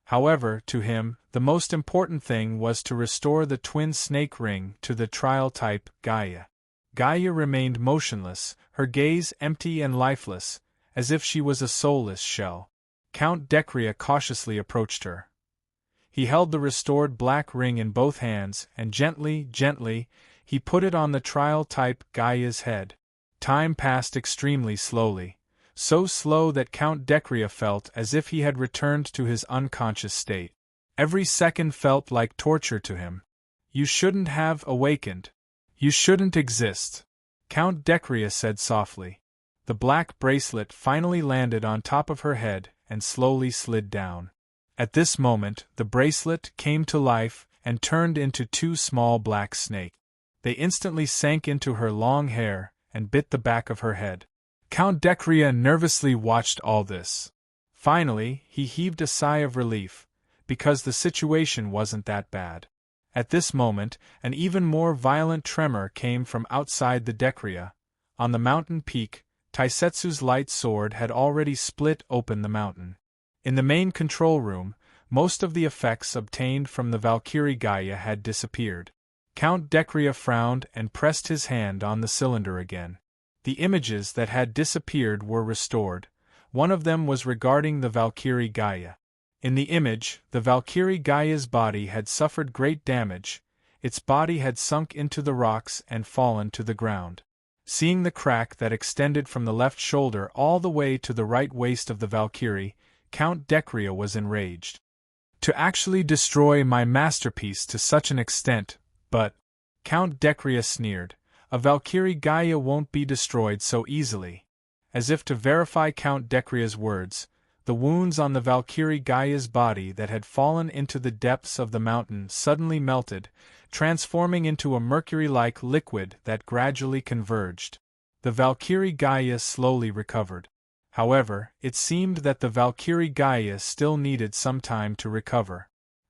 However, to him, the most important thing was to restore the twin snake ring to the trial type Gaia. Gaia remained motionless, her gaze empty and lifeless, as if she was a soulless shell. Count Dekria cautiously approached her. He held the restored black ring in both hands, and gently, he put it on the trial type Gaia's head. Time passed extremely slowly, so slow that Count Decria felt as if he had returned to his unconscious state. Every second felt like torture to him. You shouldn't have awakened. You shouldn't exist, Count Decria said softly. The black bracelet finally landed on top of her head and slowly slid down. At this moment, the bracelet came to life and turned into two small black snakes. They instantly sank into her long hair and bit the back of her head. Count Decria nervously watched all this. Finally, he heaved a sigh of relief, because the situation wasn't that bad. At this moment, an even more violent tremor came from outside the Decria. On the mountain peak, Taisetsu's light sword had already split open the mountain. In the main control room, most of the effects obtained from the Valkyrie Gaia had disappeared. Count Decria frowned and pressed his hand on the cylinder again. The images that had disappeared were restored. One of them was regarding the Valkyrie Gaia. In the image, the Valkyrie Gaia's body had suffered great damage. Its body had sunk into the rocks and fallen to the ground. Seeing the crack that extended from the left shoulder all the way to the right waist of the Valkyrie, Count Decria was enraged. To actually destroy my masterpiece to such an extent, but, Count Decria sneered, a Valkyrie Gaia won't be destroyed so easily. As if to verify Count Decria's words, the wounds on the Valkyrie Gaia's body that had fallen into the depths of the mountain suddenly melted, transforming into a mercury-like liquid that gradually converged. The Valkyrie Gaia slowly recovered. However, it seemed that the Valkyrie Gaia still needed some time to recover.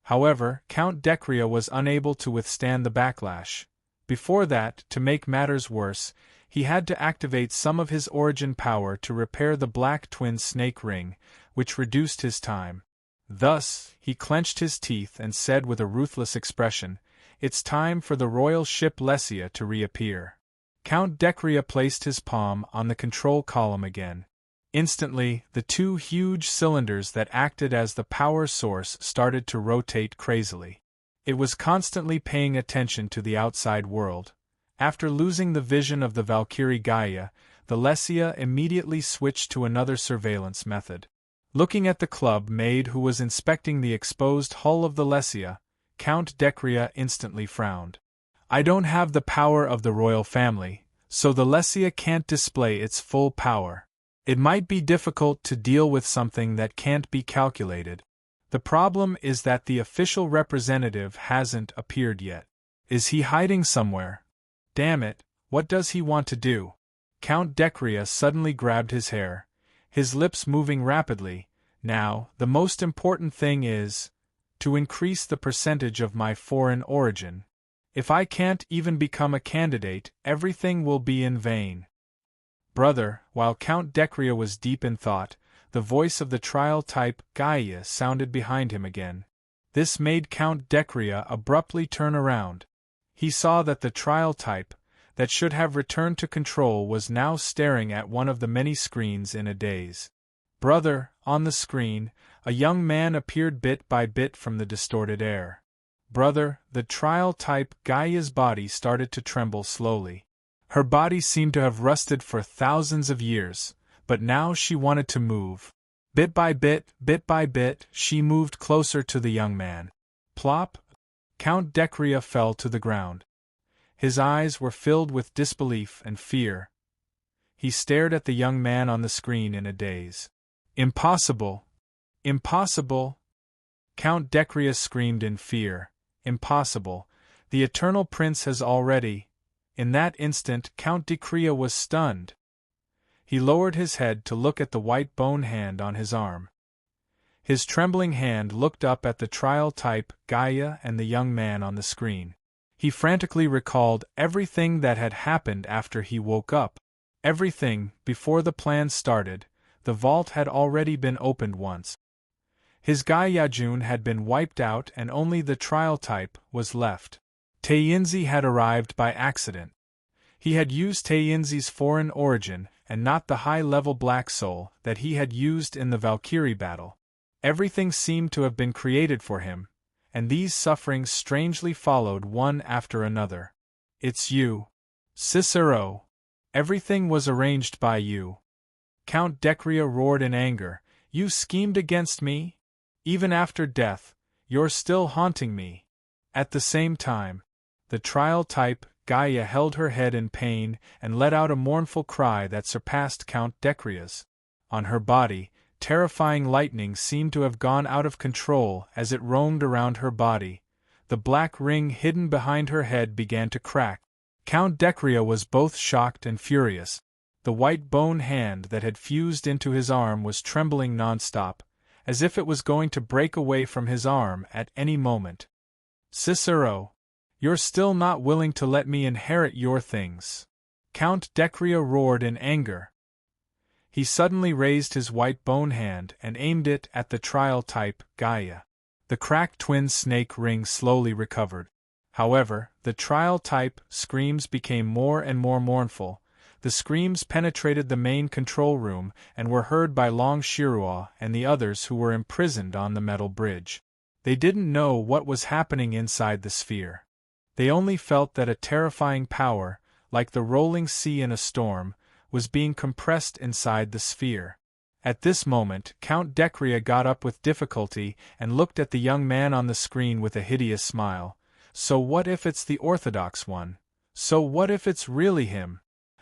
However, Count Decria was unable to withstand the backlash. Before that, to make matters worse, he had to activate some of his origin power to repair the Black Twin Snake Ring, which reduced his time. Thus, he clenched his teeth and said with a ruthless expression, "It's time for the royal ship Lesia to reappear." Count Decria placed his palm on the control column again. Instantly, the two huge cylinders that acted as the power source started to rotate crazily. It was constantly paying attention to the outside world. After losing the vision of the Valkyrie Gaia, the Lesia immediately switched to another surveillance method. Looking at the club maid who was inspecting the exposed hull of the Lesia, Count Decria instantly frowned. "I don't have the power of the royal family, so the Lesia can't display its full power. It might be difficult to deal with something that can't be calculated. The problem is that the official representative hasn't appeared yet. Is he hiding somewhere? Damn it, what does he want to do?" Count Decria suddenly grabbed his hair, his lips moving rapidly. "Now, the most important thing is to increase the percentage of my foreign origin. If I can't even become a candidate, everything will be in vain." "Brother," while Count Decria was deep in thought, the voice of the trial-type Gaia sounded behind him again. This made Count Decria abruptly turn around. He saw that the trial-type, that should have returned to control, was now staring at one of the many screens in a daze. "Brother," on the screen, a young man appeared bit by bit from the distorted air. "Brother," the trial-type Gaia's body started to tremble slowly. Her body seemed to have rusted for thousands of years, but now she wanted to move. Bit by bit, she moved closer to the young man. Plop! Count Decria fell to the ground. His eyes were filled with disbelief and fear. He stared at the young man on the screen in a daze. "Impossible! Impossible!" Count Decria screamed in fear. "Impossible! The Eternal Prince has already—" In that instant, Count Decria was stunned. He lowered his head to look at the white bone hand on his arm. His trembling hand looked up at the trial-type Gaia and the young man on the screen. He frantically recalled everything that had happened after he woke up. Everything, before the plan started. The vault had already been opened once. His Gaia-jun had been wiped out and only the trial-type was left. Taiyinzi had arrived by accident. He had used Taiyinzi's foreign origin, and not the high-level Black Soul that he had used in the Valkyrie battle. Everything seemed to have been created for him, and these sufferings strangely followed one after another. "It's you, Cicero!" Everything was arranged by you. Count Decria roared in anger. You schemed against me? Even after death, you're still haunting me. At the same time, the trial type, Gaia, held her head in pain and let out a mournful cry that surpassed Count Decria's. On her body, terrifying lightning seemed to have gone out of control as it roamed around her body. The black ring hidden behind her head began to crack. Count Decria was both shocked and furious. The white bone hand that had fused into his arm was trembling nonstop, as if it was going to break away from his arm at any moment. Cicero, you're still not willing to let me inherit your things. Count Decria roared in anger. He suddenly raised his white bone hand and aimed it at the trial type, Gaia. The cracked twin snake ring slowly recovered. However, the trial type screams became more and more mournful. The screams penetrated the main control room and were heard by Long Shirua and the others who were imprisoned on the metal bridge. They didn't know what was happening inside the sphere. They only felt that a terrifying power, like the rolling sea in a storm, was being compressed inside the sphere. At this moment, Count Decria got up with difficulty and looked at the young man on the screen with a hideous smile. So what if it's the Orthodox one? So what if it's really him?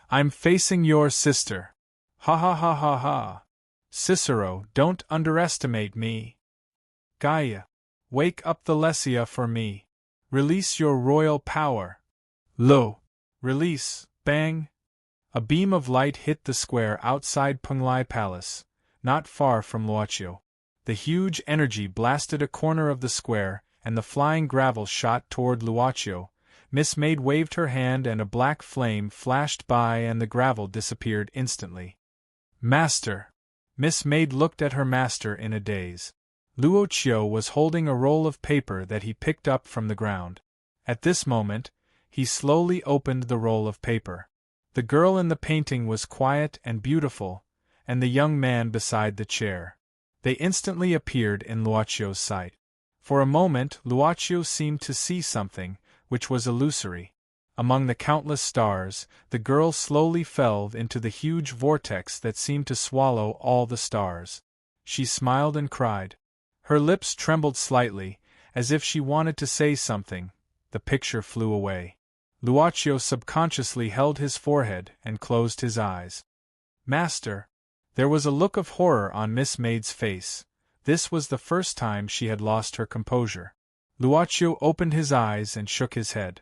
I'm facing your sister. Ha ha ha ha ha. Cicero, don't underestimate me. Gaia, wake up the Lesia for me. Release your royal power. Lo! Release, bang! A beam of light hit the square outside Penglai Palace, not far from Luocio. The huge energy blasted a corner of the square, and the flying gravel shot toward Luocio. Miss Maid waved her hand and a black flame flashed by and the gravel disappeared instantly. Master! Miss Maid looked at her master in a daze. Luocio was holding a roll of paper that he picked up from the ground. At this moment, he slowly opened the roll of paper. The girl in the painting was quiet and beautiful, and the young man beside the chair. They instantly appeared in Luocio's sight. For a moment Luocio seemed to see something, which was illusory. Among the countless stars, the girl slowly fell into the huge vortex that seemed to swallow all the stars. She smiled and cried. Her lips trembled slightly, as if she wanted to say something. The picture flew away. Luocio subconsciously held his forehead and closed his eyes. Master! There was a look of horror on Miss Maid's face. This was the first time she had lost her composure. Luocio opened his eyes and shook his head.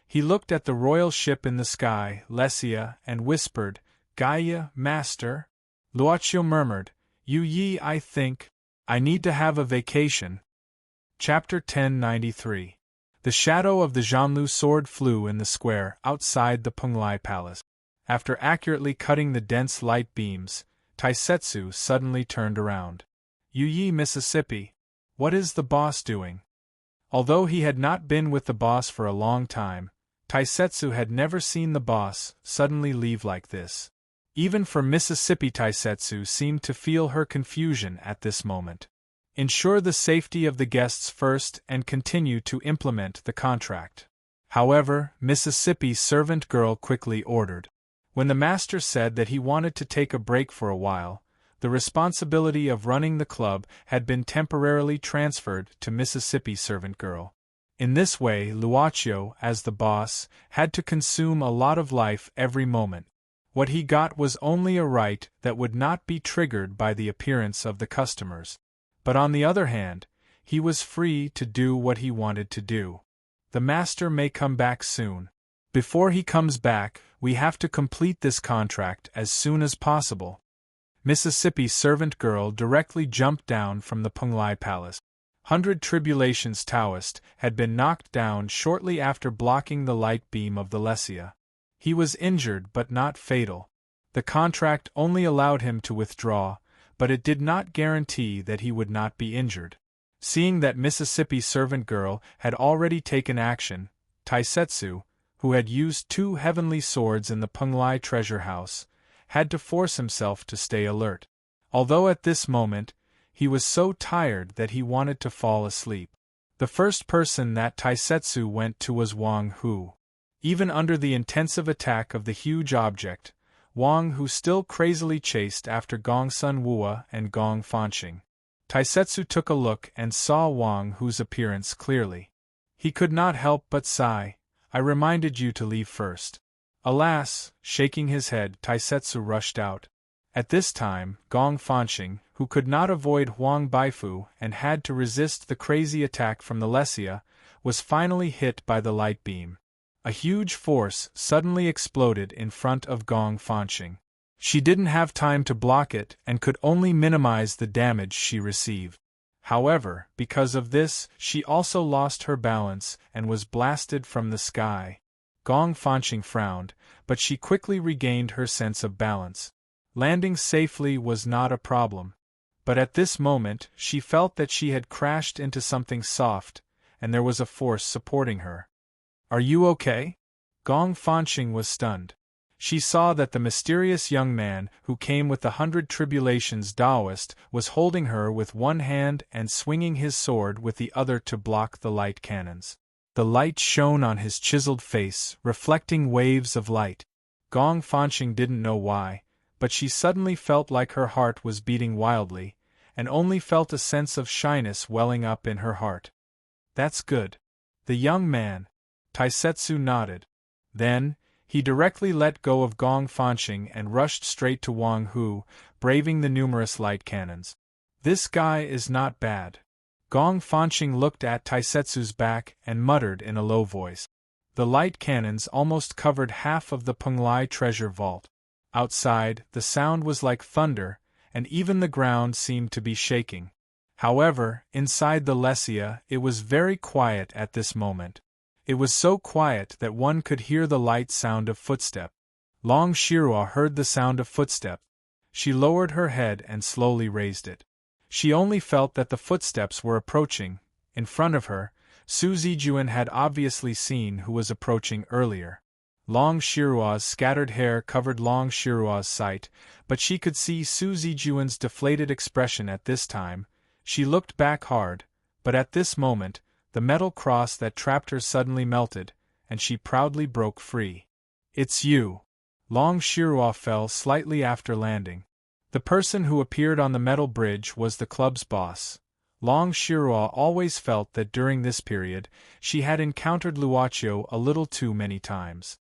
He looked at the royal ship in the sky, Lesia, and whispered, Gaia, master? Luocio murmured, Yi, I think I need to have a vacation. Chapter 1093. The shadow of the Zhanlu sword flew in the square outside the Penglai Palace. After accurately cutting the dense light beams, Taisetsu suddenly turned around. Yi, Mississippi, what is the boss doing? Although he had not been with the boss for a long time, Taisetsu had never seen the boss suddenly leave like this. Even for Mississippi, Taisetsu seemed to feel her confusion at this moment. Ensure the safety of the guests first and continue to implement the contract. However, Mississippi's servant girl quickly ordered. When the master said that he wanted to take a break for a while, the responsibility of running the club had been temporarily transferred to Mississippi's servant girl. In this way, Luocio, as the boss, had to consume a lot of life every moment. What he got was only a right that would not be triggered by the appearance of the customers. But on the other hand, he was free to do what he wanted to do. The master may come back soon. Before he comes back, we have to complete this contract as soon as possible. Mississippi's servant girl directly jumped down from the Penglai Palace. 100 Tribulations Taoist had been knocked down shortly after blocking the light beam of the Lesia. He was injured but not fatal. The contract only allowed him to withdraw, but it did not guarantee that he would not be injured. Seeing that Mississippi's servant girl had already taken action, Taisetsu, who had used 2 heavenly swords in the Penglai treasure house, had to force himself to stay alert. Although at this moment, he was so tired that he wanted to fall asleep. The first person that Taisetsu went to was Wang Hu. Even under the intensive attack of the huge object, Wang Hu still crazily chased after Gong Sun Wua and Gong Fanqing. Taisetsu took a look and saw Wang Hu's appearance clearly. He could not help but sigh. I reminded you to leave first. Alas, shaking his head, Taisetsu rushed out. At this time, Gong Fanqing, who could not avoid Huang Baifu and had to resist the crazy attack from the Lesia, was finally hit by the light beam. A huge force suddenly exploded in front of Gong Fanqing. She didn't have time to block it and could only minimize the damage she received. However, because of this, she also lost her balance and was blasted from the sky. Gong Fanqing frowned, but she quickly regained her sense of balance. Landing safely was not a problem. But at this moment, she felt that she had crashed into something soft, and there was a force supporting her. Are you okay? Gong Fanqing was stunned. She saw that the mysterious young man who came with the 100 Tribulations Taoist was holding her with one hand and swinging his sword with the other to block the light cannons. The light shone on his chiseled face, reflecting waves of light. Gong Fanqing didn't know why, but she suddenly felt like her heart was beating wildly, and only felt a sense of shyness welling up in her heart. That's good. The young man. Taisetsu nodded. Then, he directly let go of Gong Fanqing and rushed straight to Wang Hu, braving the numerous light cannons. This guy is not bad. Gong Fanqing looked at Taisetsu's back and muttered in a low voice. The light cannons almost covered half of the Penglai treasure vault. Outside, the sound was like thunder, and even the ground seemed to be shaking. However, inside the Lesia, it was very quiet at this moment. It was so quiet that one could hear the light sound of footstep. Long Shirua heard the sound of footstep. She lowered her head and slowly raised it. She only felt that the footsteps were approaching. In front of her, Su Zijuan had obviously seen who was approaching earlier. Long Shirua's scattered hair covered Long Shirua's sight, but she could see Su Zijuan's deflated expression at this time. She looked back hard, but at this moment, the metal cross that trapped her suddenly melted, and she proudly broke free. It's you. Long Shirua fell slightly after landing. The person who appeared on the metal bridge was the club's boss. Long Shirua always felt that during this period, she had encountered Luochio a little too many times.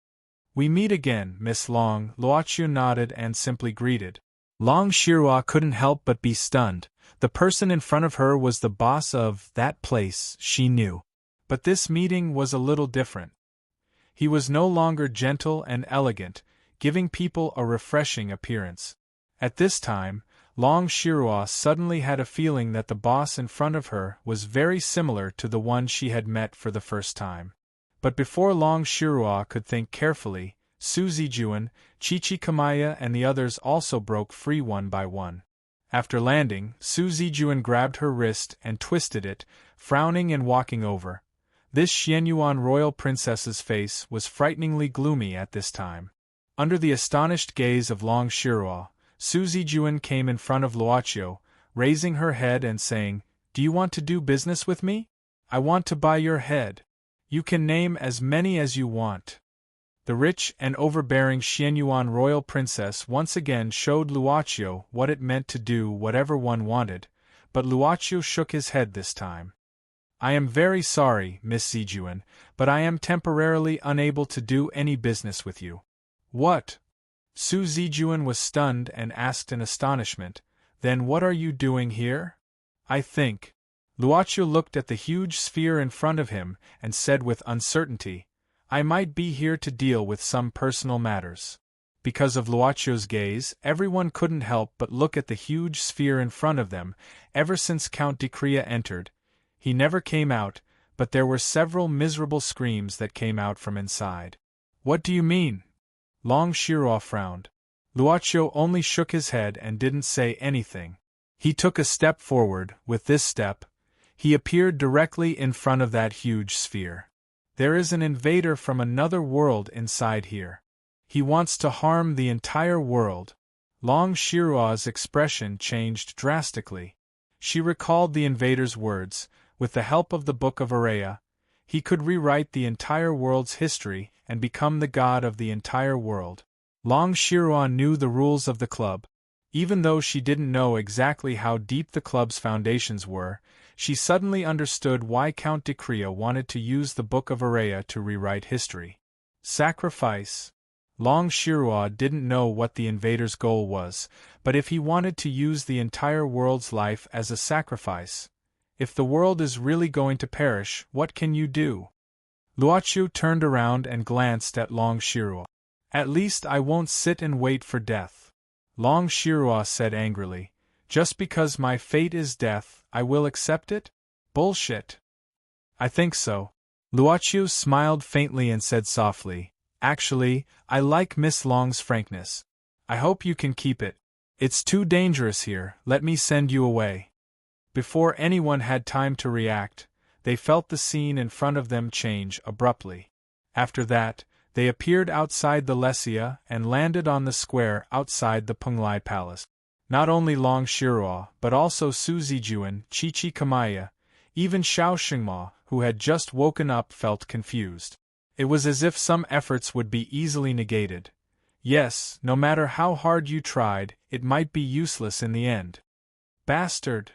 We meet again, Miss Long, Luochio nodded and simply greeted. Long Shirua couldn't help but be stunned. The person in front of her was the boss of that place she knew. But this meeting was a little different. He was no longer gentle and elegant, giving people a refreshing appearance. At this time, Long Shirua suddenly had a feeling that the boss in front of her was very similar to the one she had met for the first time. But before Long Shirua could think carefully, Su Zijuan, Chichikamaya and the others also broke free one by one. After landing, Su Zijuan grabbed her wrist and twisted it, frowning and walking over. This Xianyuan royal princess's face was frighteningly gloomy at this time. Under the astonished gaze of Long Shirua, Su Zijuan came in front of Luochio, raising her head and saying, "Do you want to do business with me? I want to buy your head. You can name as many as you want." The rich and overbearing Xianyuan royal princess once again showed Luochio what it meant to do whatever one wanted, but Luochio shook his head this time. "I am very sorry, Miss Zijuan, but I am temporarily unable to do any business with you." "What?" Su Zijuan was stunned and asked in astonishment, "Then what are you doing here?" "I think." Luochio looked at the huge sphere in front of him and said with uncertainty, "I might be here to deal with some personal matters." Because of Luochio's gaze, everyone couldn't help but look at the huge sphere in front of them. Ever since Count Decrea entered, he never came out, but there were several miserable screams that came out from inside. "What do you mean?" Long Shirua frowned. Luochio only shook his head and didn't say anything. He took a step forward. With this step, he appeared directly in front of that huge sphere. "There is an invader from another world inside here. He wants to harm the entire world." Long Shirua's expression changed drastically. She recalled the invader's words. With the help of the Book of Araya, He could rewrite the entire world's history and become the god of the entire world. Long Shiruo knew the rules of the club. Even though she didn't know exactly how deep the club's foundations were, she suddenly understood why Count Decrea wanted to use the Book of Araya to rewrite history. Sacrifice. Long Shiruo didn't know what the invader's goal was, but if he wanted to use the entire world's life as a sacrifice, if the world is really going to perish, what can you do? Luochu turned around and glanced at Long Shiruo. At least I won't sit and wait for death. Long Shiruo said angrily. Just because my fate is death, I will accept it? Bullshit. I think so. Luochu smiled faintly and said softly, Actually, I like Miss Long's frankness. I hope you can keep it. It's too dangerous here, let me send you away. Before anyone had time to react, they felt the scene in front of them change abruptly. After that, they appeared outside the Lesia and landed on the square outside the Penglai Palace. Not only Long Shiruo, but also Su Zijuan, Chi Kamaya, even Xiao Xingma, who had just woken up, felt confused. It was as if some efforts would be easily negated. Yes, no matter how hard you tried, it might be useless in the end. Bastard!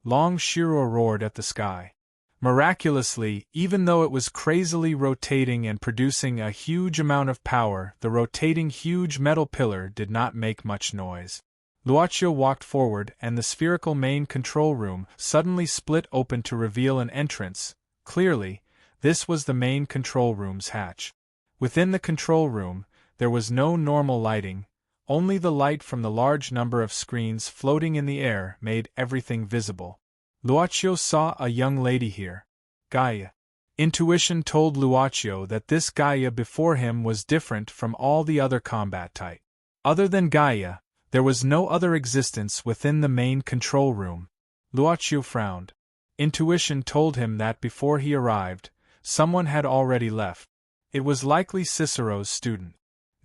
Long Shiruo roared at the sky. Miraculously, even though it was crazily rotating and producing a huge amount of power, the rotating huge metal pillar did not make much noise. Luochu walked forward and the spherical main control room suddenly split open to reveal an entrance. Clearly, this was the main control room's hatch. Within the control room, there was no normal lighting, only the light from the large number of screens floating in the air made everything visible. Luochu saw a young lady here. Gaia. Intuition told Luochu that this Gaia before him was different from all the other combat type. Other than Gaia, there was no other existence within the main control room. Luochu frowned. Intuition told him that before he arrived, someone had already left. It was likely Cicero's student.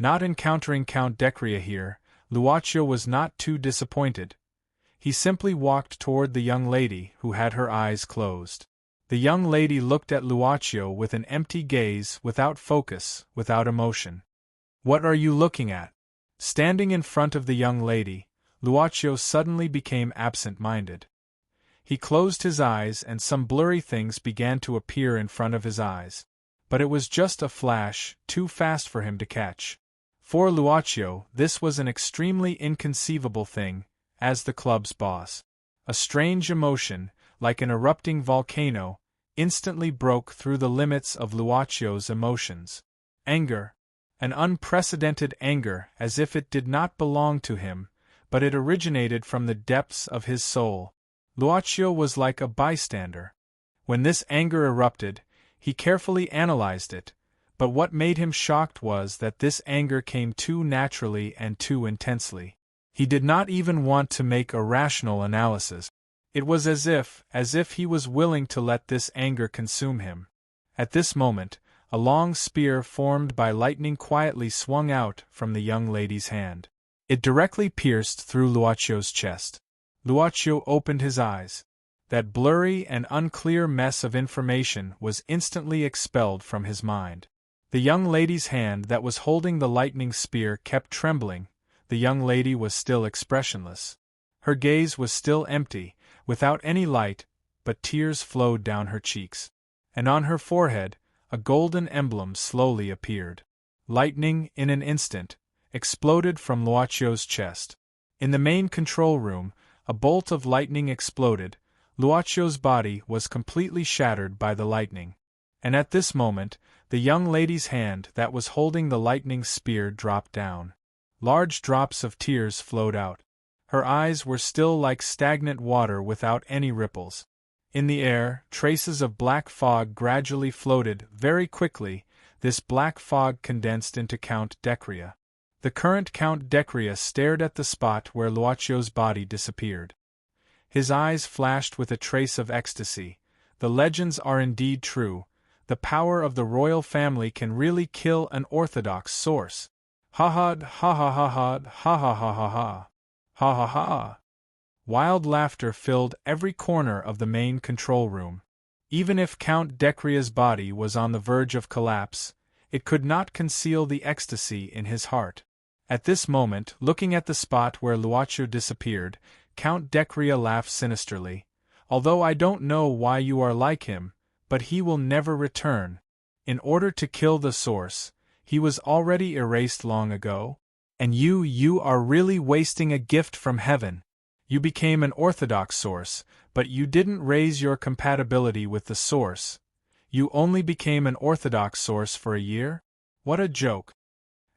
Not encountering Count Decrea here, Luochu was not too disappointed. He simply walked toward the young lady who had her eyes closed. The young lady looked at Luochu with an empty gaze, without focus, without emotion. What are you looking at? Standing in front of the young lady, Luochu suddenly became absent-minded. He closed his eyes and some blurry things began to appear in front of his eyes. But it was just a flash, too fast for him to catch. For Luochu, this was an extremely inconceivable thing, as the club's boss. A strange emotion, like an erupting volcano, instantly broke through the limits of Luochu's emotions. Anger. An unprecedented anger, as if it did not belong to him, but it originated from the depths of his soul. Luochu was like a bystander. When this anger erupted, he carefully analyzed it, but what made him shocked was that this anger came too naturally and too intensely. He did not even want to make a rational analysis. It was as if he was willing to let this anger consume him. At this moment, a long spear formed by lightning quietly swung out from the young lady's hand. It directly pierced through Luochu's chest. Luochu opened his eyes. That blurry and unclear mess of information was instantly expelled from his mind. The young lady's hand that was holding the lightning spear kept trembling. The young lady was still expressionless. Her gaze was still empty, without any light, but tears flowed down her cheeks. And on her forehead, a golden emblem slowly appeared. Lightning, in an instant, exploded from Luochu's chest. In the main control room, a bolt of lightning exploded. Luochu's body was completely shattered by the lightning. And at this moment, the young lady's hand that was holding the lightning spear dropped down. Large drops of tears flowed out. Her eyes were still like stagnant water without any ripples. In the air, traces of black fog gradually floated. Very quickly, this black fog condensed into Count Decrea. The current Count Decrea stared at the spot where Luochu's body disappeared. His eyes flashed with a trace of ecstasy. The legends are indeed true. The power of the royal family can really kill an orthodox source. Ha ha ha ha ha ha ha ha ha ha ha. Ha ha ha. Wild laughter filled every corner of the main control room. Even if Count Decria's body was on the verge of collapse, it could not conceal the ecstasy in his heart. At this moment, looking at the spot where Luaccio disappeared, Count Decria laughed sinisterly. Although I don't know why you are like him, but he will never return. In order to kill the source, he was already erased long ago. And you are really wasting a gift from heaven. You became an orthodox source, but you didn't raise your compatibility with the source. You only became an orthodox source for a year? What a joke.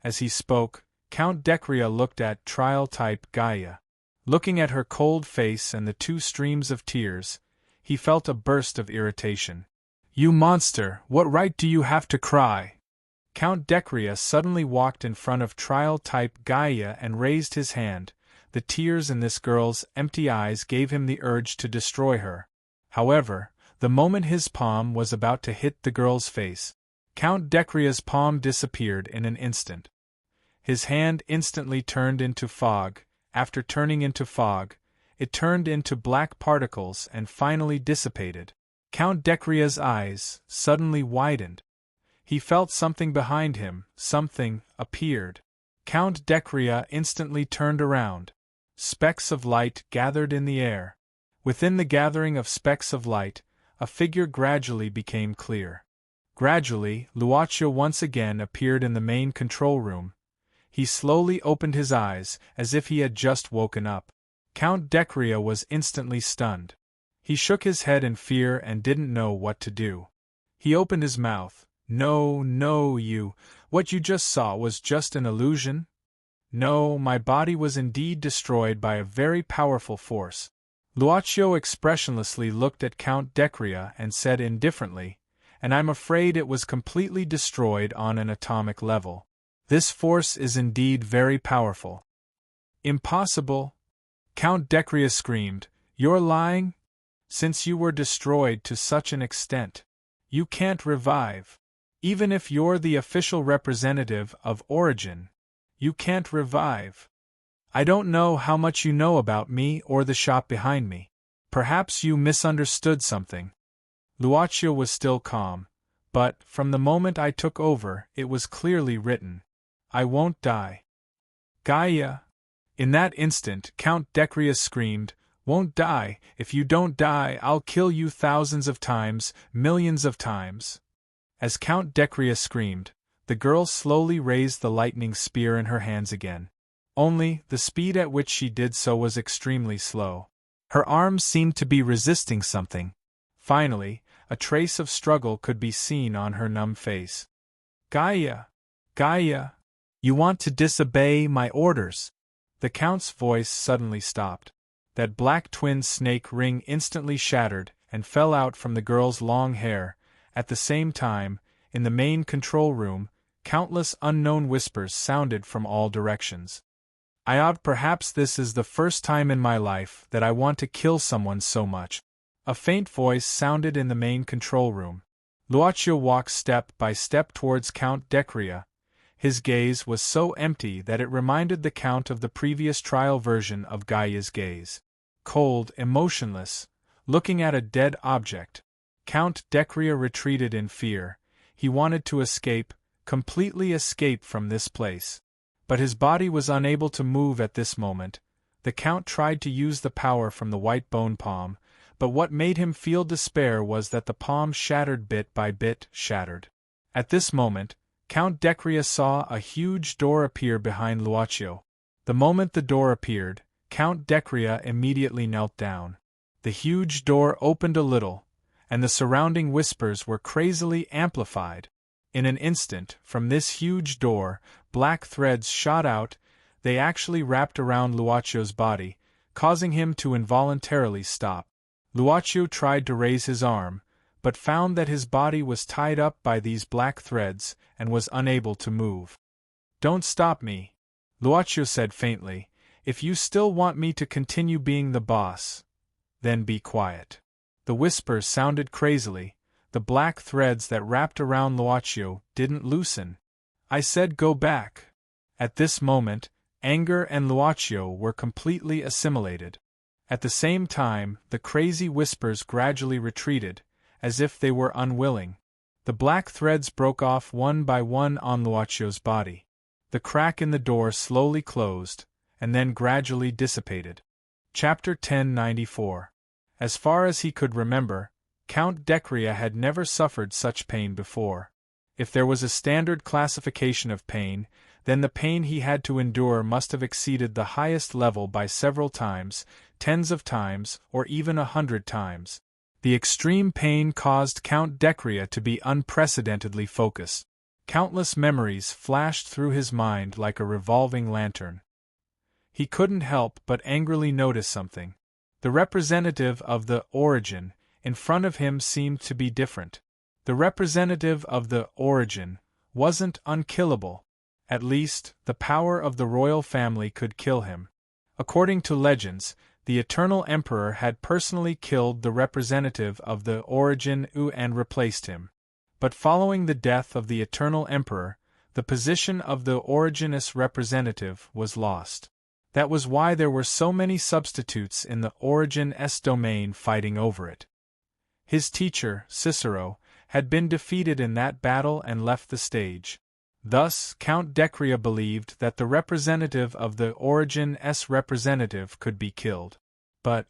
As he spoke, Count Decria looked at trial-type Gaia. Looking at her cold face and the two streams of tears, he felt a burst of irritation. You monster, what right do you have to cry? Count Decria suddenly walked in front of trial-type Gaia and raised his hand. The tears in this girl's empty eyes gave him the urge to destroy her. However, the moment his palm was about to hit the girl's face, Count Decria's palm disappeared in an instant. His hand instantly turned into fog. After turning into fog, it turned into black particles and finally dissipated. Count Decria's eyes suddenly widened. He felt something behind him, something appeared. Count Decria instantly turned around. Specks of light gathered in the air. Within the gathering of specks of light, a figure gradually became clear. Gradually, Luaccio once again appeared in the main control room. He slowly opened his eyes, as if he had just woken up. Count Decria was instantly stunned. He shook his head in fear and didn't know what to do. He opened his mouth. No, what you just saw was just an illusion? No, my body was indeed destroyed by a very powerful force. Luaccio expressionlessly looked at Count Decria and said indifferently, and I'm afraid it was completely destroyed on an atomic level. This force is indeed very powerful. Impossible! Count Decria screamed. You're lying? Since you were destroyed to such an extent, you can't revive. Even if you're the official representative of Origin, you can't revive. I don't know how much you know about me or the shop behind me. Perhaps you misunderstood something. Luaccio was still calm, but, from the moment I took over, it was clearly written. I won't die. Gaia! In that instant, Count Decria screamed, Won't die, if you don't die, I'll kill you thousands of times, millions of times. As Count Decria screamed, the girl slowly raised the lightning spear in her hands again. Only, the speed at which she did so was extremely slow. Her arms seemed to be resisting something. Finally, a trace of struggle could be seen on her numb face. Gaia! Gaia! You want to disobey my orders? The Count's voice suddenly stopped. That black twin snake ring instantly shattered and fell out from the girl's long hair. At the same time, in the main control room, countless unknown whispers sounded from all directions. Perhaps this is the first time in my life that I want to kill someone so much. A faint voice sounded in the main control room. Luaccio walked step by step towards Count Decria. His gaze was so empty that it reminded the Count of the previous trial version of Gaia's gaze. Cold, emotionless, looking at a dead object. Count Decria retreated in fear. He wanted to escape, completely escape from this place. But his body was unable to move at this moment. The Count tried to use the power from the white bone palm, but what made him feel despair was that the palm shattered bit by bit, shattered. At this moment, Count Decria saw a huge door appear behind Luaccio. The moment the door appeared, Count Decria immediately knelt down. The huge door opened a little, and the surrounding whispers were crazily amplified. In an instant, from this huge door, black threads shot out. They actually wrapped around Luaccio's body, causing him to involuntarily stop. Luaccio tried to raise his arm, but found that his body was tied up by these black threads and was unable to move. Don't stop me, Luaccio said faintly. If you still want me to continue being the boss, then be quiet. The whispers sounded crazily. The black threads that wrapped around Luaccio didn't loosen. I said go back. At this moment, anger and Luaccio were completely assimilated. At the same time, the crazy whispers gradually retreated, as if they were unwilling. The black threads broke off one by one on Luacio's body. The crack in the door slowly closed, and then gradually dissipated. Chapter 1094. As far as he could remember, Count Decria had never suffered such pain before. If there was a standard classification of pain, then the pain he had to endure must have exceeded the highest level by several times, tens of times, or even 100 times. The extreme pain caused Count Decria to be unprecedentedly focused. Countless memories flashed through his mind like a revolving lantern. He couldn't help but angrily notice something. The representative of the origin in front of him seemed to be different. The representative of the origin wasn't unkillable. At least, the power of the royal family could kill him. According to legends, the Eternal Emperor had personally killed the representative of the origin and replaced him. But following the death of the Eternal Emperor, the position of the originous representative was lost. That was why there were so many substitutes in the Origin's domain fighting over it. His teacher, Cicero, had been defeated in that battle and left the stage. Thus, Count Decria believed that the representative of the Origin's representative could be killed. But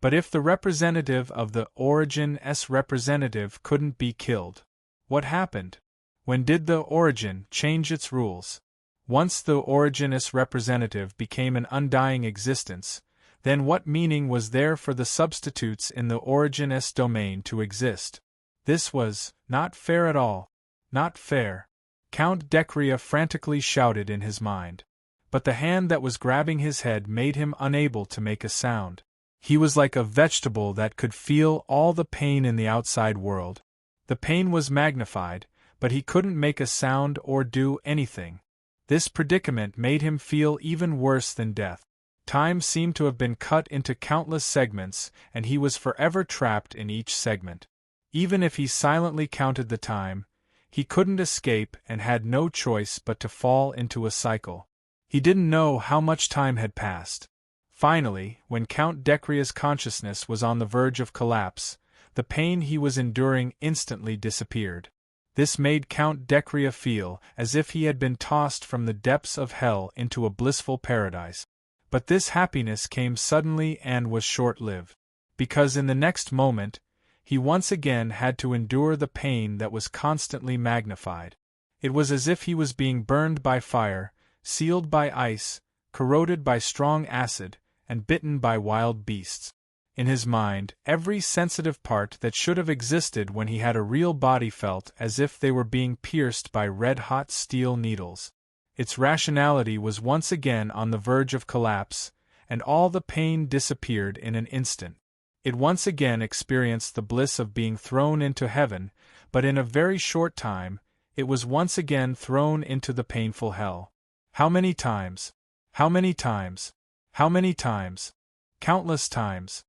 if the representative of the Origin's representative couldn't be killed, what happened? When did the origin change its rules? Once the Origin's representative became an undying existence, then what meaning was there for the substitutes in the Origin's domain to exist? This was not fair at all. Not fair. Count Decria frantically shouted in his mind. But the hand that was grabbing his head made him unable to make a sound. He was like a vegetable that could feel all the pain in the outside world. The pain was magnified, but he couldn't make a sound or do anything. This predicament made him feel even worse than death. Time seemed to have been cut into countless segments, and he was forever trapped in each segment. Even if he silently counted the time, he couldn't escape and had no choice but to fall into a cycle. He didn't know how much time had passed. Finally, when Count Decria's consciousness was on the verge of collapse, the pain he was enduring instantly disappeared. This made Count Decria feel as if he had been tossed from the depths of hell into a blissful paradise. But this happiness came suddenly and was short-lived, because in the next moment, he once again had to endure the pain that was constantly magnified. It was as if he was being burned by fire, sealed by ice, corroded by strong acid, and bitten by wild beasts. In his mind, every sensitive part that should have existed when he had a real body felt as if they were being pierced by red-hot steel needles. Its rationality was once again on the verge of collapse, and all the pain disappeared in an instant. It once again experienced the bliss of being thrown into heaven, but in a very short time, it was once again thrown into the painful hell. How many times? How many times? How many times? Countless times.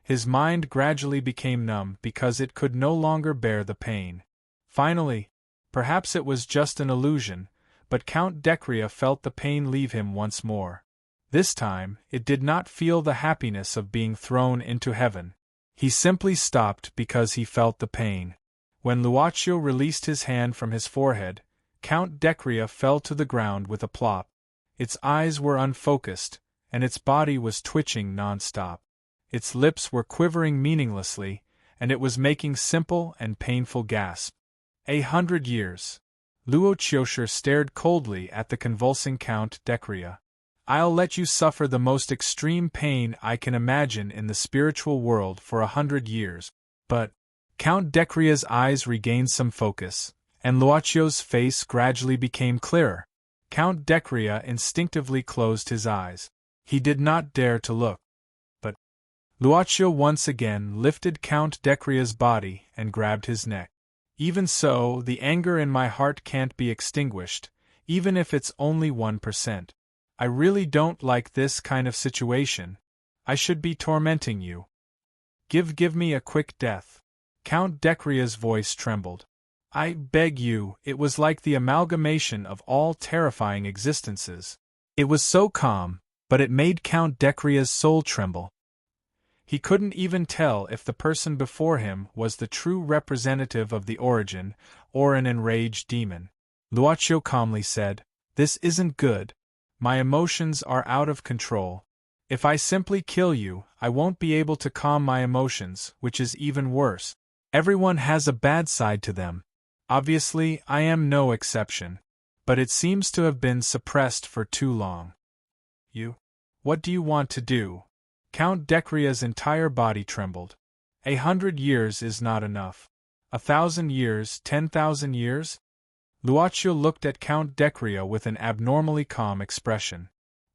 His mind gradually became numb because it could no longer bear the pain. Finally, perhaps it was just an illusion, but Count Decria felt the pain leave him once more. This time, it did not feel the happiness of being thrown into heaven. He simply stopped because he felt the pain. When Luacio released his hand from his forehead, Count Decria fell to the ground with a plop. Its eyes were unfocused, and its body was twitching non-stop. Its lips were quivering meaninglessly, and it was making simple and painful gasps. 100 years. Luocio stared coldly at the convulsing Count Decria. I'll let you suffer the most extreme pain I can imagine in the spiritual world for 100 years. But Count Decria's eyes regained some focus, and Luacio's face gradually became clearer. Count Decria instinctively closed his eyes. He did not dare to look. But Luacio once again lifted Count Decria's body and grabbed his neck. Even so, the anger in my heart can't be extinguished, even if it's only 1%. I really don't like this kind of situation. I should be tormenting you. Give me a quick death. Count Decria's voice trembled. I beg you. It was like the amalgamation of all terrifying existences. It was so calm, but it made Count Decria's soul tremble. He couldn't even tell if the person before him was the true representative of the origin, or an enraged demon. Luocio calmly said, "This isn't good. My emotions are out of control. If I simply kill you, I won't be able to calm my emotions, which is even worse. Everyone has a bad side to them. Obviously, I am no exception. But it seems to have been suppressed for too long." What do you want to do? Count Dekria's entire body trembled. 100 years is not enough. 1,000 years, 10,000 years? Luocio looked at Count Dekria with an abnormally calm expression.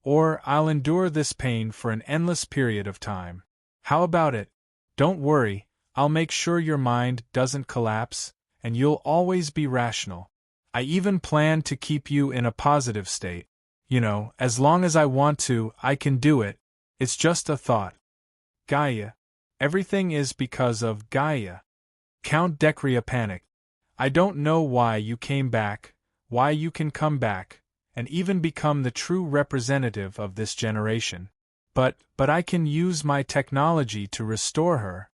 Or, I'll endure this pain for an endless period of time. How about it? Don't worry, I'll make sure your mind doesn't collapse, and you'll always be rational. I even plan to keep you in a positive state. As long as I want to, I can do it. It's just a thought. Gaia. Everything is because of Gaia. Count Dekria panicked. I don't know why you came back, why you can come back, and even become the true representative of this generation. But I can use my technology to restore her.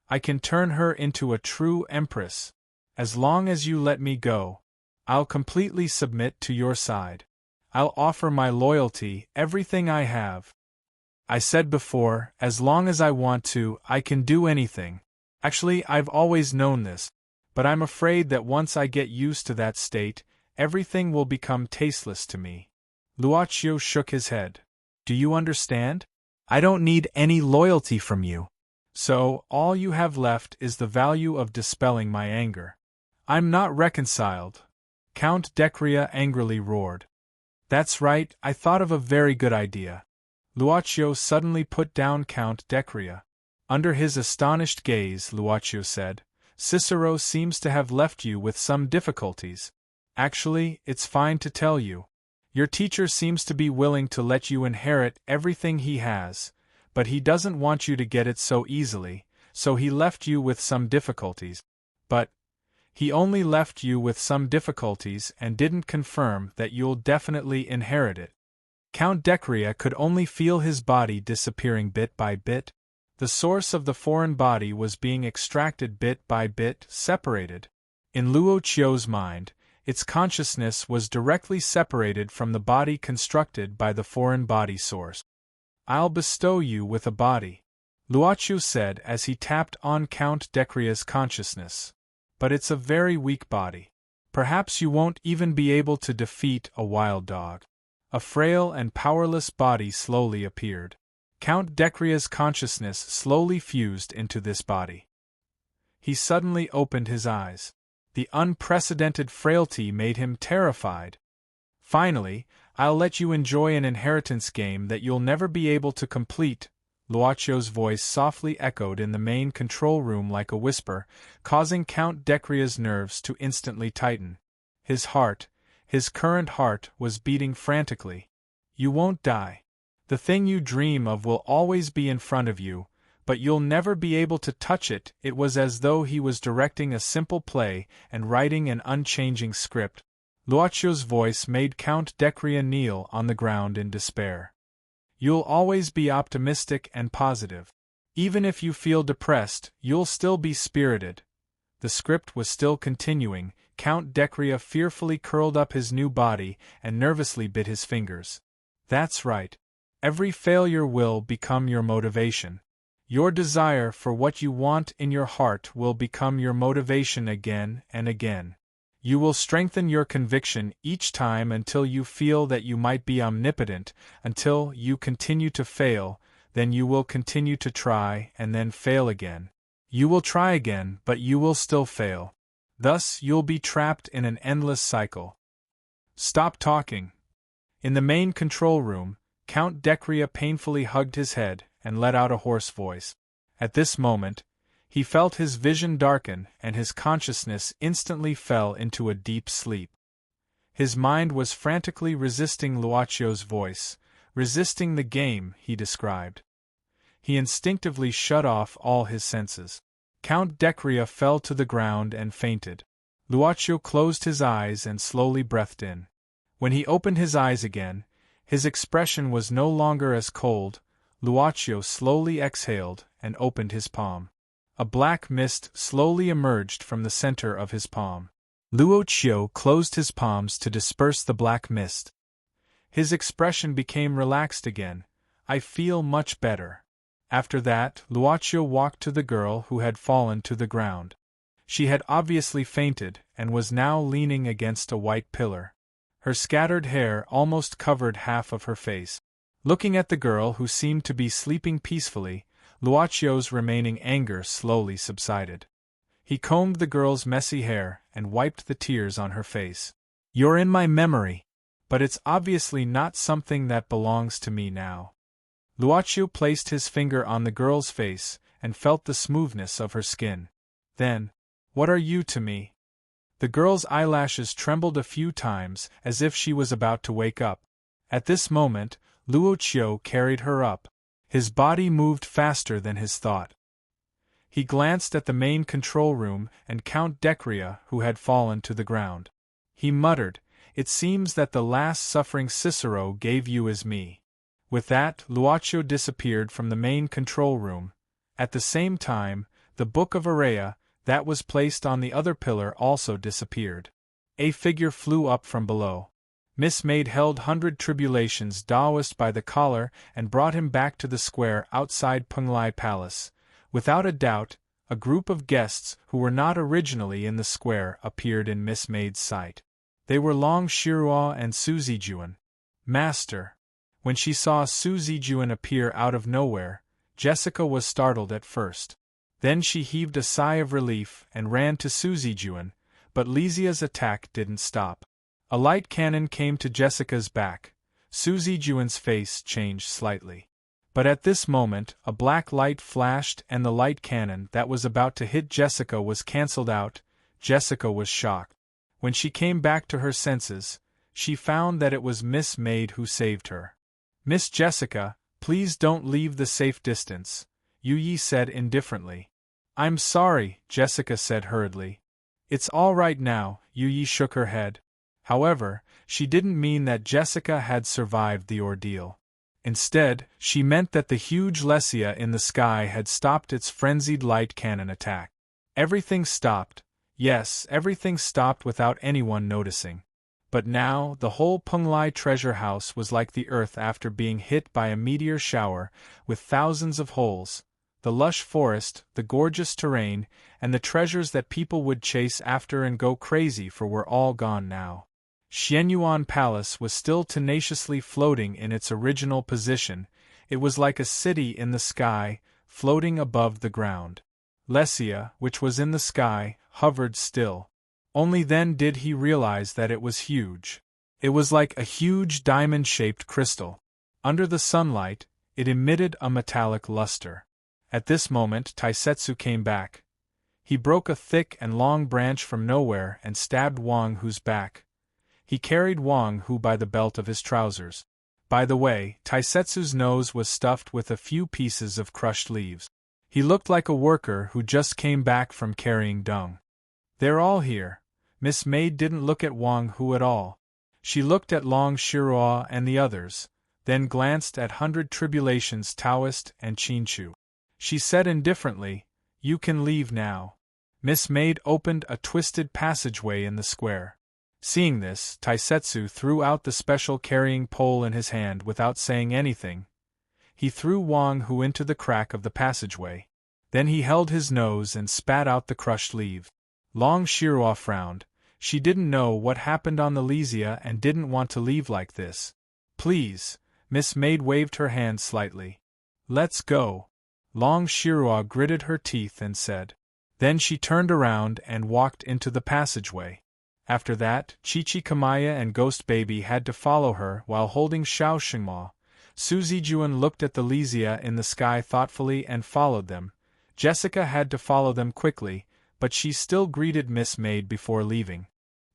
I can turn her into a true empress. As long as you let me go, I'll completely submit to your side. I'll offer my loyalty, everything I have. I said before, as long as I want to, I can do anything. Actually, I've always known this. But I'm afraid that once I get used to that state, everything will become tasteless to me. Luocio shook his head. Do you understand? I don't need any loyalty from you. So, all you have left is the value of dispelling my anger. I'm not reconciled. Count Dekria angrily roared. That's right, I thought of a very good idea. Luocio suddenly put down Count Dekria. Under his astonished gaze, Luocio said, Cicero seems to have left you with some difficulties. Actually, it's fine to tell you. Your teacher seems to be willing to let you inherit everything he has, but he doesn't want you to get it so easily, so he left you with some difficulties. But he only left you with some difficulties and didn't confirm that you'll definitely inherit it. Count Dekria could only feel his body disappearing bit by bit. The source of the foreign body was being extracted bit by bit, separated. In Luocio's mind, its consciousness was directly separated from the body constructed by the foreign body source. I'll bestow you with a body, Luocio said as he tapped on Count Dekria's consciousness. But it's a very weak body. Perhaps you won't even be able to defeat a wild dog. A frail and powerless body slowly appeared. Count Dekria's consciousness slowly fused into this body. He suddenly opened his eyes. The unprecedented frailty made him terrified. Finally, I'll let you enjoy an inheritance game that you'll never be able to complete. Luocio's voice softly echoed in the main control room like a whisper, causing Count Dekria's nerves to instantly tighten. His current heart, was beating frantically. You won't die. The thing you dream of will always be in front of you, but you'll never be able to touch it. It was as though he was directing a simple play and writing an unchanging script. Luocio's voice made Count Dekria kneel on the ground in despair. You'll always be optimistic and positive. Even if you feel depressed, you'll still be spirited. The script was still continuing. Count Dekria fearfully curled up his new body and nervously bit his fingers. That's right. Every failure will become your motivation. Your desire for what you want in your heart will become your motivation again and again. You will strengthen your conviction each time until you feel that you might be omnipotent, until you continue to fail, then you will continue to try and then fail again. You will try again, but you will still fail. Thus, you'll be trapped in an endless cycle. Stop talking. In the main control room, Count Dekria painfully hugged his head and let out a hoarse voice. At this moment, he felt his vision darken and his consciousness instantly fell into a deep sleep. His mind was frantically resisting Luocio's voice, resisting the game he described. He instinctively shut off all his senses. Count Dekria fell to the ground and fainted. Luocio closed his eyes and slowly breathed in. When he opened his eyes again, his expression was no longer as cold, Luocio slowly exhaled and opened his palm. A black mist slowly emerged from the center of his palm. Luocio closed his palms to disperse the black mist. His expression became relaxed again. I feel much better. After that, Luocio walked to the girl who had fallen to the ground. She had obviously fainted and was now leaning against a white pillar. Her scattered hair almost covered half of her face. Looking at the girl who seemed to be sleeping peacefully, Luocio's remaining anger slowly subsided. He combed the girl's messy hair and wiped the tears on her face. You're in my memory, but it's obviously not something that belongs to me now. Luocio placed his finger on the girl's face and felt the smoothness of her skin. Then, what are you to me? The girl's eyelashes trembled a few times as if she was about to wake up. At this moment, Luocio carried her up. His body moved faster than his thought. He glanced at the main control room and Count Decria, who had fallen to the ground. He muttered, "It seems that the last suffering Cicero gave you as me." With that, Luocio disappeared from the main control room. At the same time, the Book of Area, that was placed on the other pillar, also disappeared. A figure flew up from below. Miss Maid held 100 Tribulations Taoist by the collar and brought him back to the square outside Penglai Palace. Without a doubt, a group of guests who were not originally in the square appeared in Miss Maid's sight. They were Long Shirua and Su Zijuan. Master. When she saw Su Zijuan appear out of nowhere, Jessica was startled at first. Then she heaved a sigh of relief and ran to Su Zijuan, but Lysia's attack didn't stop. A light cannon came to Jessica's back. Su Zijuan's face changed slightly. But at this moment, a black light flashed and the light cannon that was about to hit Jessica was cancelled out. Jessica was shocked. When she came back to her senses, she found that it was Miss Maid who saved her. "Miss Jessica, please don't leave the safe distance," Yu Yi said indifferently. "I'm sorry," Jessica said hurriedly. "It's all right now," Yu Yi shook her head. However, she didn't mean that Jessica had survived the ordeal. Instead, she meant that the huge Lesia in the sky had stopped its frenzied light cannon attack. Everything stopped. Yes, everything stopped without anyone noticing. But now, the whole Penglai treasure house was like the earth after being hit by a meteor shower, with thousands of holes. The lush forest, the gorgeous terrain, and the treasures that people would chase after and go crazy for were all gone now. Xianyuan Palace was still tenaciously floating in its original position. It was like a city in the sky, floating above the ground. Lesia, which was in the sky, hovered still. Only then did he realize that it was huge. It was like a huge diamond-shaped crystal. Under the sunlight, it emitted a metallic luster. At this moment, Taisetsu came back. He broke a thick and long branch from nowhere and stabbed Wang Hu's back. He carried Wang Hu by the belt of his trousers. By the way, Taisetsu's nose was stuffed with a few pieces of crushed leaves. He looked like a worker who just came back from carrying dung. "They're all here." Miss Maid didn't look at Wang Hu at all. She looked at Long Shirua and the others, then glanced at 100 Tribulations Taoist and Chinchu. She said indifferently, "You can leave now." Miss Maid opened a twisted passageway in the square. Seeing this, Taisetsu threw out the special carrying pole in his hand without saying anything. He threw Wang Hu into the crack of the passageway. Then he held his nose and spat out the crushed leaf. Long Shirua frowned. She didn't know what happened on the Lesia and didn't want to leave like this. "Please," Miss Maid waved her hand slightly. "Let's go." Long Shirua gritted her teeth and said. Then she turned around and walked into the passageway. After that, Chichi Kamaya and Ghost Baby had to follow her while holding Xiao Xingma. Su Zijuan looked at the Lesia in the sky thoughtfully and followed them. Jessica had to follow them quickly, but she still greeted Miss Maid before leaving.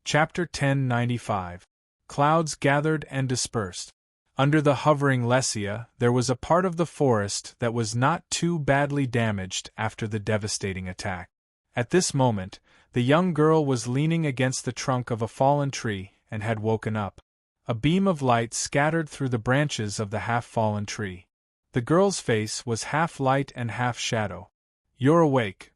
Chapter 1095. Clouds gathered and dispersed. Under the hovering Lesia, there was a part of the forest that was not too badly damaged after the devastating attack. At this moment, the young girl was leaning against the trunk of a fallen tree and had woken up. A beam of light scattered through the branches of the half-fallen tree. The girl's face was half light and half shadow. You're awake.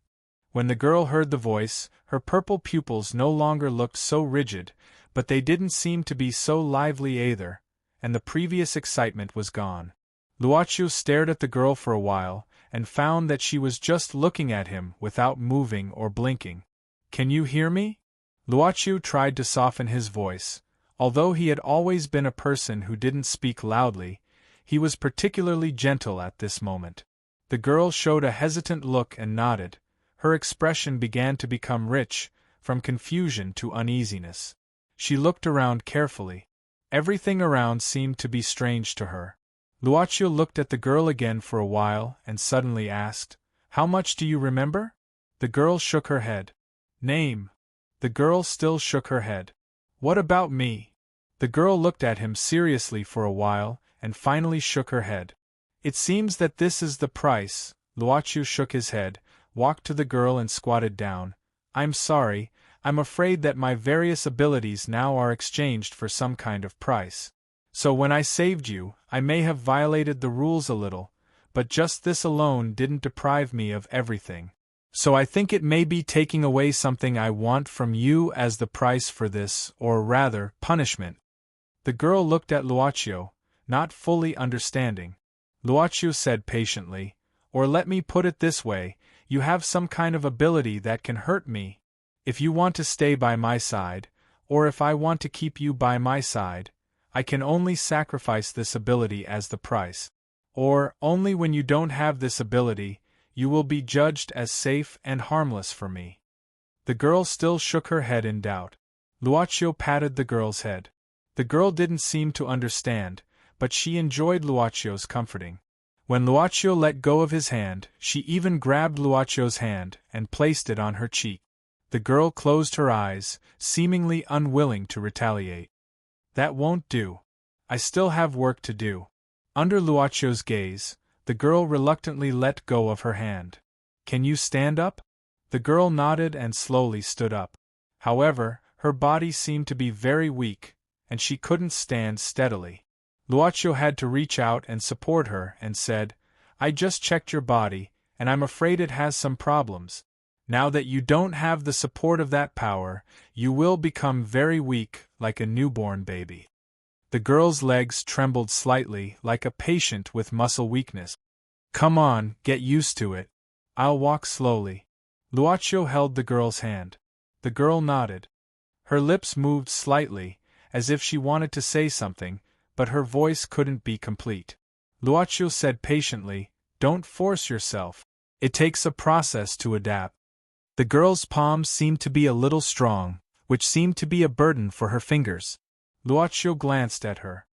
When the girl heard the voice, her purple pupils no longer looked so rigid, but they didn't seem to be so lively either, and the previous excitement was gone. Luochu stared at the girl for a while, and found that she was just looking at him without moving or blinking. Can you hear me? Luochu tried to soften his voice. Although he had always been a person who didn't speak loudly, he was particularly gentle at this moment. The girl showed a hesitant look and nodded. Her expression began to become rich, from confusion to uneasiness. She looked around carefully. Everything around seemed to be strange to her. Luochu looked at the girl again for a while and suddenly asked, "How much do you remember?" The girl shook her head. "Name?" The girl still shook her head. "What about me?" The girl looked at him seriously for a while and finally shook her head. "It seems that this is the price." Luochu shook his head, walked to the girl and squatted down. "I'm sorry, I'm afraid that my various abilities now are exchanged for some kind of price. So when I saved you, I may have violated the rules a little, but just this alone didn't deprive me of everything. So I think it may be taking away something I want from you as the price for this, or rather, punishment." The girl looked at Luochu, not fully understanding. Luochu said patiently, "Or let me put it this way, you have some kind of ability that can hurt me. If you want to stay by my side, or if I want to keep you by my side, I can only sacrifice this ability as the price. Or, only when you don't have this ability, you will be judged as safe and harmless for me." The girl still shook her head in doubt. Luochu patted the girl's head. The girl didn't seem to understand, but she enjoyed Luochu's comforting. When Luochu let go of his hand, she even grabbed Luochu's hand and placed it on her cheek. The girl closed her eyes, seemingly unwilling to retaliate. "That won't do. I still have work to do." Under Luochu's gaze, the girl reluctantly let go of her hand. "Can you stand up?" The girl nodded and slowly stood up. However, her body seemed to be very weak, and she couldn't stand steadily. Luochu had to reach out and support her and said, "I just checked your body, and I'm afraid it has some problems. Now that you don't have the support of that power, you will become very weak, like a newborn baby." The girl's legs trembled slightly, like a patient with muscle weakness. "Come on, get used to it. I'll walk slowly." Luochu held the girl's hand. The girl nodded. Her lips moved slightly, as if she wanted to say something, but her voice couldn't be complete. Luochu said patiently, "Don't force yourself. It takes a process to adapt." The girl's palms seemed to be a little strong, which seemed to be a burden for her fingers. Luochu glanced at her.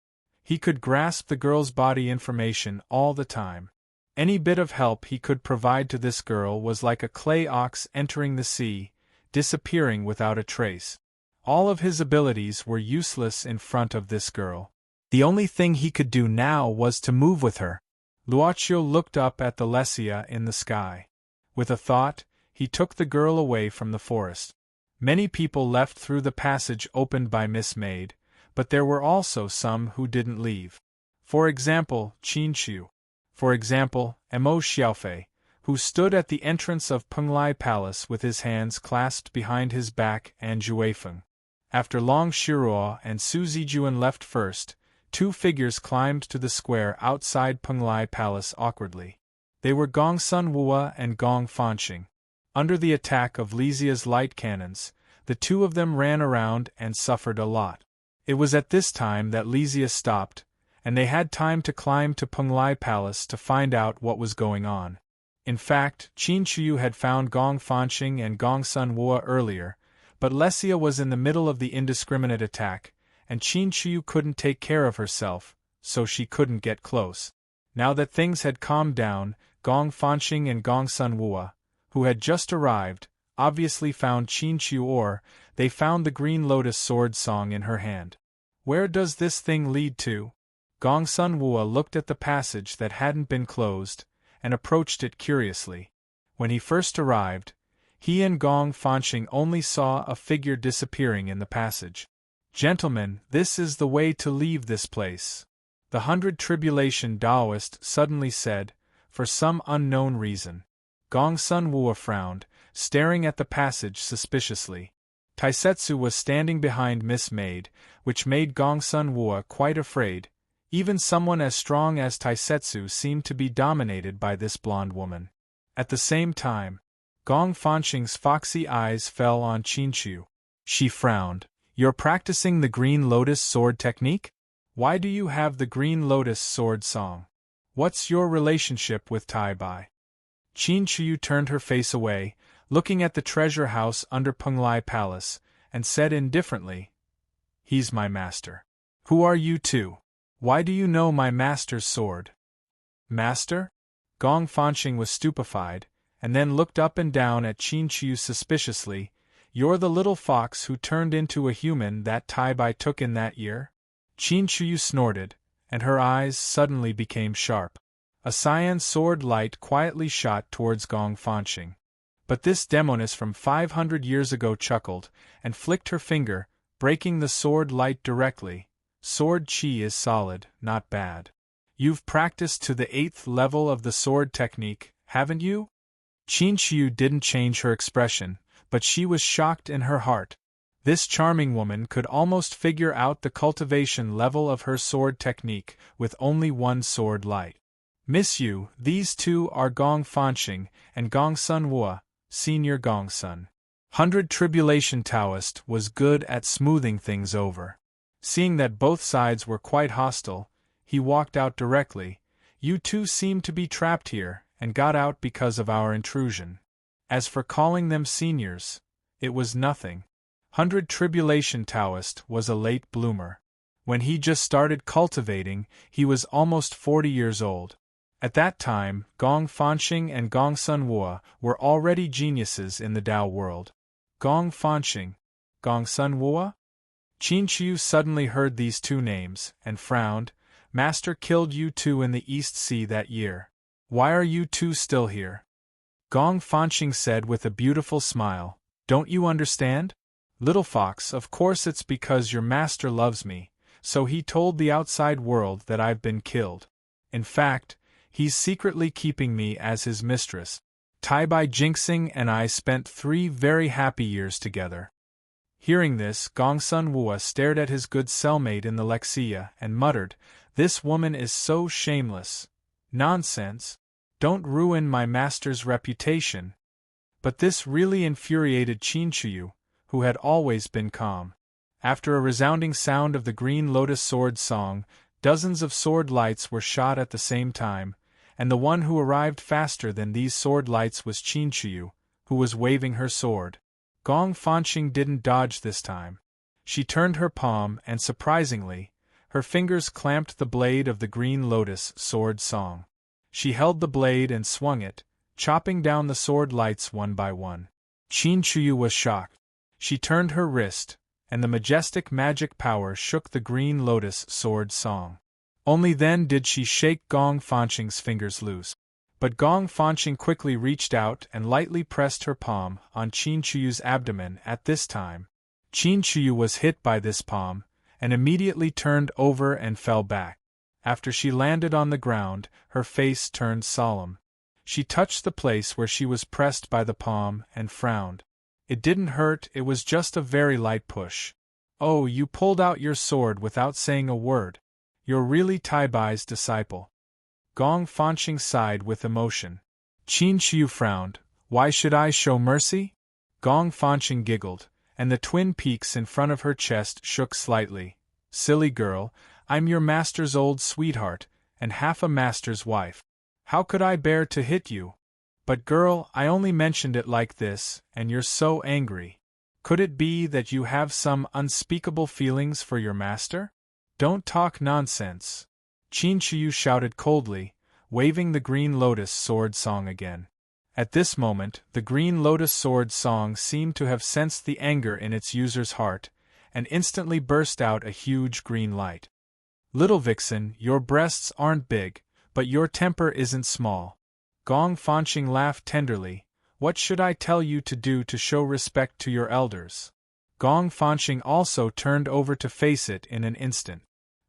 He could grasp the girl's body information all the time. Any bit of help he could provide to this girl was like a clay ox entering the sea, disappearing without a trace. All of his abilities were useless in front of this girl. The only thing he could do now was to move with her. Luochu looked up at the Lesia in the sky. With a thought, he took the girl away from the forest. Many people left through the passage opened by Miss Maid, but there were also some who didn't leave. For example, Qin Shu. For example, Mo Xiaofei, who stood at the entrance of Penglai Palace with his hands clasped behind his back, and Juefeng. After Long Shiruo and Su Zijuan left first, two figures climbed to the square outside Penglai Palace awkwardly. They were Gong Sun Wua and Gong Fanxing. Under the attack of Lizia's light cannons, the two of them ran around and suffered a lot. It was at this time that Lizia stopped, and they had time to climb to Penglai Palace to find out what was going on. In fact, Qin Shu had found Gong Fanxing and Gong Sun Wua earlier, but Lesia was in the middle of the indiscriminate attack, and Qin Shu couldn't take care of herself, so she couldn't get close. Now that things had calmed down, Gong Fanxing and Gong Sun Wua, who had just arrived, obviously found Qin Shu, or they found the Green Lotus sword song in her hand. Where does this thing lead to? Gong Sun Wua looked at the passage that hadn't been closed, and approached it curiously. When he first arrived, he and Gong Fanxing only saw a figure disappearing in the passage. "Gentlemen, this is the way to leave this place." The Hundred Tribulation Taoist suddenly said, for some unknown reason. Gong Sun Wua frowned, staring at the passage suspiciously. Taisetsu was standing behind Miss Maid, which made Gong Sun Wua quite afraid. Even someone as strong as Taisetsu seemed to be dominated by this blonde woman. At the same time, Gong Fanqing's foxy eyes fell on Qinqiu. She frowned. You're practicing the Green Lotus sword technique? Why do you have the Green Lotus sword song? What's your relationship with Tai Bai? Qinqiu turned her face away, looking at the treasure house under Penglai Palace, and said indifferently, He's my master. Who are you two? Why do you know my master's sword? Master? Gong Fanqing was stupefied, and then looked up and down at Qinqiu suspiciously. You're the little fox who turned into a human that Tai Bai took in that year? Qinqiu snorted, and her eyes suddenly became sharp. A cyan sword light quietly shot towards Gong Fanqing. But this demoness from 500 years ago chuckled, and flicked her finger, breaking the sword light directly. Sword chi is solid, not bad. You've practiced to the 8th level of the sword technique, haven't you? Qinqiu didn't change her expression, but she was shocked in her heart. This charming woman could almost figure out the cultivation level of her sword technique with only one sword light. Miss Yu, these two are Gong Fanqing and Gong Sun Wua, Senior Gong Sun. Hundred Tribulation Taoist was good at smoothing things over. Seeing that both sides were quite hostile, he walked out directly. You two seem to be trapped here, and got out because of our intrusion. As for calling them seniors, it was nothing. Hundred Tribulation Taoist was a late bloomer. When he just started cultivating, he was almost 40 years old. At that time, Gong Fanqing and Gong Sun Wua were already geniuses in the Tao world. Gong Fanqing, Gong Sun Wua? Qinqiu suddenly heard these two names, and frowned. Master killed you two in the East Sea that year. Why are you two still here? Gong Fanqing said with a beautiful smile, Don't you understand? Little fox, of course it's because your master loves me, so he told the outside world that I've been killed. In fact, he's secretly keeping me as his mistress. Tai Bai Jinxing and I spent 3 very happy years together. Hearing this, Gong Sun Wua stared at his good cellmate in the Lexia and muttered, This woman is so shameless. Nonsense. Don't ruin my master's reputation. But this really infuriated Qinqiu, who had always been calm. After a resounding sound of the Green Lotus sword song, dozens of sword lights were shot at the same time, and the one who arrived faster than these sword lights was Qinqiu, who was waving her sword. Gong Fanqing didn't dodge this time. She turned her palm and, surprisingly, her fingers clamped the blade of the Green Lotus sword song. She held the blade and swung it, chopping down the sword lights one by one. Qinqiu was shocked. She turned her wrist, and the majestic magic power shook the Green Lotus sword song. Only then did she shake Gong Fanqing's fingers loose. But Gong Fanqing quickly reached out and lightly pressed her palm on Qinqiu's abdomen at this time. Qinqiu was hit by this palm, and immediately turned over and fell back. After she landed on the ground, her face turned solemn. She touched the place where she was pressed by the palm and frowned. It didn't hurt, it was just a very light push. Oh, you pulled out your sword without saying a word. You're really Tai Bai's disciple. Gong Fanqing sighed with emotion. Qinqiu frowned. Why should I show mercy? Gong Fanqing giggled, and the twin peaks in front of her chest shook slightly. Silly girl, I'm your master's old sweetheart, and half a master's wife. How could I bear to hit you? But girl, I only mentioned it like this, and you're so angry. Could it be that you have some unspeakable feelings for your master? Don't talk nonsense. Qinqiu shouted coldly, waving the Green Lotus sword song again. At this moment, the Green Lotus sword song seemed to have sensed the anger in its user's heart, and instantly burst out a huge green light. Little vixen, your breasts aren't big, but your temper isn't small. Gong Fanqing laughed tenderly. What should I tell you to do to show respect to your elders? Gong Fanqing also turned over to face it in an instant.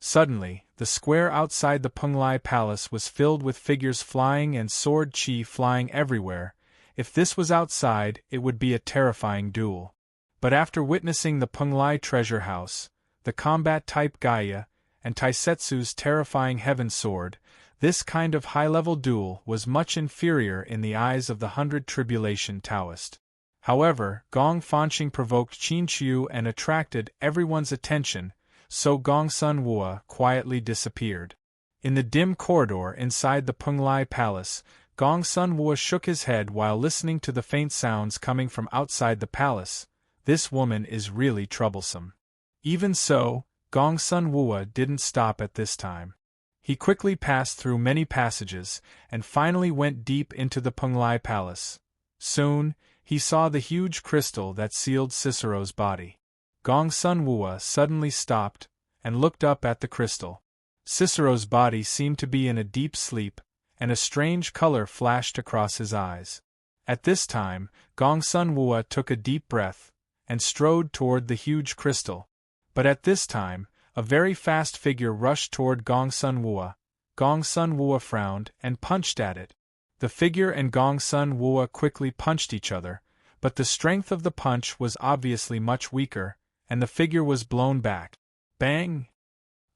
Suddenly, the square outside the Penglai Palace was filled with figures flying and sword chi flying everywhere. If this was outside, it would be a terrifying duel. But after witnessing the Penglai treasure house, the combat-type Gaia, and Taisetsu's terrifying Heaven Sword, this kind of high-level duel was much inferior in the eyes of the 100 Tribulation Taoist. However, Gong Fanqing provoked Qin Qiu and attracted everyone's attention, so Gong Sun Wua quietly disappeared. In the dim corridor inside the Penglai Palace, Gong Sun Wua shook his head while listening to the faint sounds coming from outside the palace. This woman is really troublesome. Even so, Gong Sun Wua didn't stop at this time. He quickly passed through many passages, and finally went deep into the Penglai Palace. Soon, he saw the huge crystal that sealed Cicero's body. Gong Sun Wua suddenly stopped, and looked up at the crystal. Cicero's body seemed to be in a deep sleep, and a strange color flashed across his eyes. At this time, Gong Sun Wua took a deep breath, and strode toward the huge crystal. But at this time, a very fast figure rushed toward Gong Sun Wua. Gong Sun Wua frowned and punched at it. The figure and Gong Sun Wua quickly punched each other, but the strength of the punch was obviously much weaker, and the figure was blown back. Bang!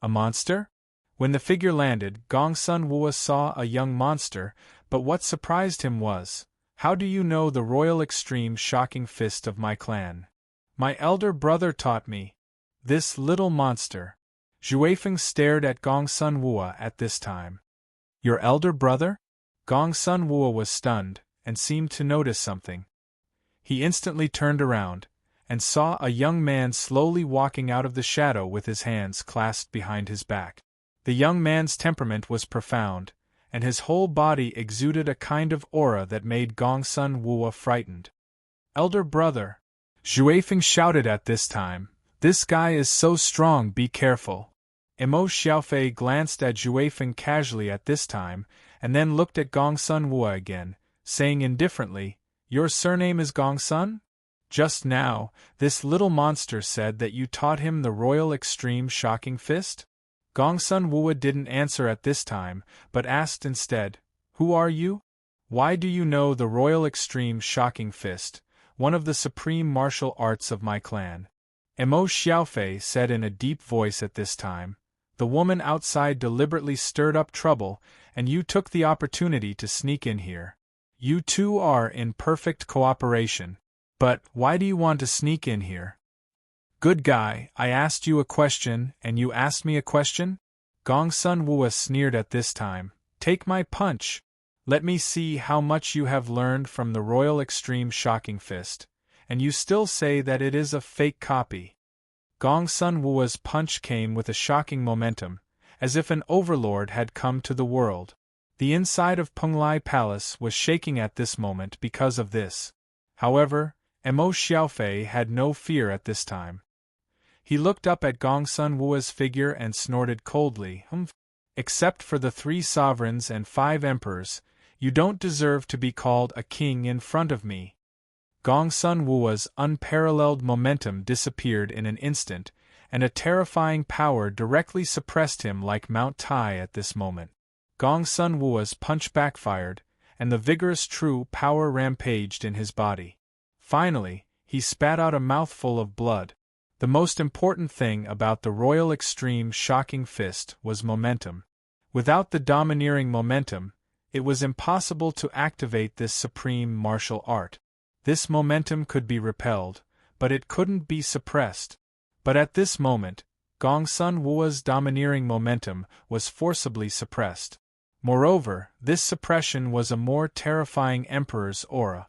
A monster? When the figure landed, Gong Sun Wua saw a young monster, but what surprised him was, "How do you know the royal extreme shocking fist of my clan? My elder brother taught me. This little monster." Zhuefeng stared at Gong Sun Wua at this time. "Your elder brother?" Gong Sun Wua was stunned, and seemed to notice something. He instantly turned around, and saw a young man slowly walking out of the shadow with his hands clasped behind his back. The young man's temperament was profound, and his whole body exuded a kind of aura that made Gong Sun Wua frightened. "Elder brother!" Zhuefeng shouted at this time. "This guy is so strong, be careful." Emo Xiaofei glanced at Zhuefeng casually at this time, and then looked at Gong Sun Wua again, saying indifferently, "Your surname is Gong Sun? Just now, this little monster said that you taught him the royal extreme shocking fist?" Gong Sun Wua didn't answer at this time, but asked instead, "Who are you? Why do you know the royal extreme shocking fist, one of the supreme martial arts of my clan?" Emo Xiaofei said in a deep voice at this time, "The woman outside deliberately stirred up trouble, and you took the opportunity to sneak in here. You two are in perfect cooperation. But why do you want to sneak in here?" "Good guy, I asked you a question, and you asked me a question?" Gong Sun Wua sneered at this time. "Take my punch. Let me see how much you have learned from the royal extreme shocking fist, and you still say that it is a fake copy." Gong Sun Wua's punch came with a shocking momentum, as if an overlord had come to the world. The inside of Penglai Palace was shaking at this moment because of this. However, Emo Xiaofei had no fear at this time. He looked up at Gong Sun Wua's figure and snorted coldly, "Except for the 3 sovereigns and 5 emperors, you don't deserve to be called a king in front of me." Gong Sun Wua's unparalleled momentum disappeared in an instant, and a terrifying power directly suppressed him like Mount Tai at this moment. Gong Sun Wua's punch backfired, and the vigorous true power rampaged in his body. Finally, he spat out a mouthful of blood. The most important thing about the royal extreme shocking fist was momentum. Without the domineering momentum, it was impossible to activate this supreme martial art. This momentum could be repelled, but it couldn't be suppressed. But at this moment, Gong Sun Wua's domineering momentum was forcibly suppressed. Moreover, this suppression was a more terrifying emperor's aura.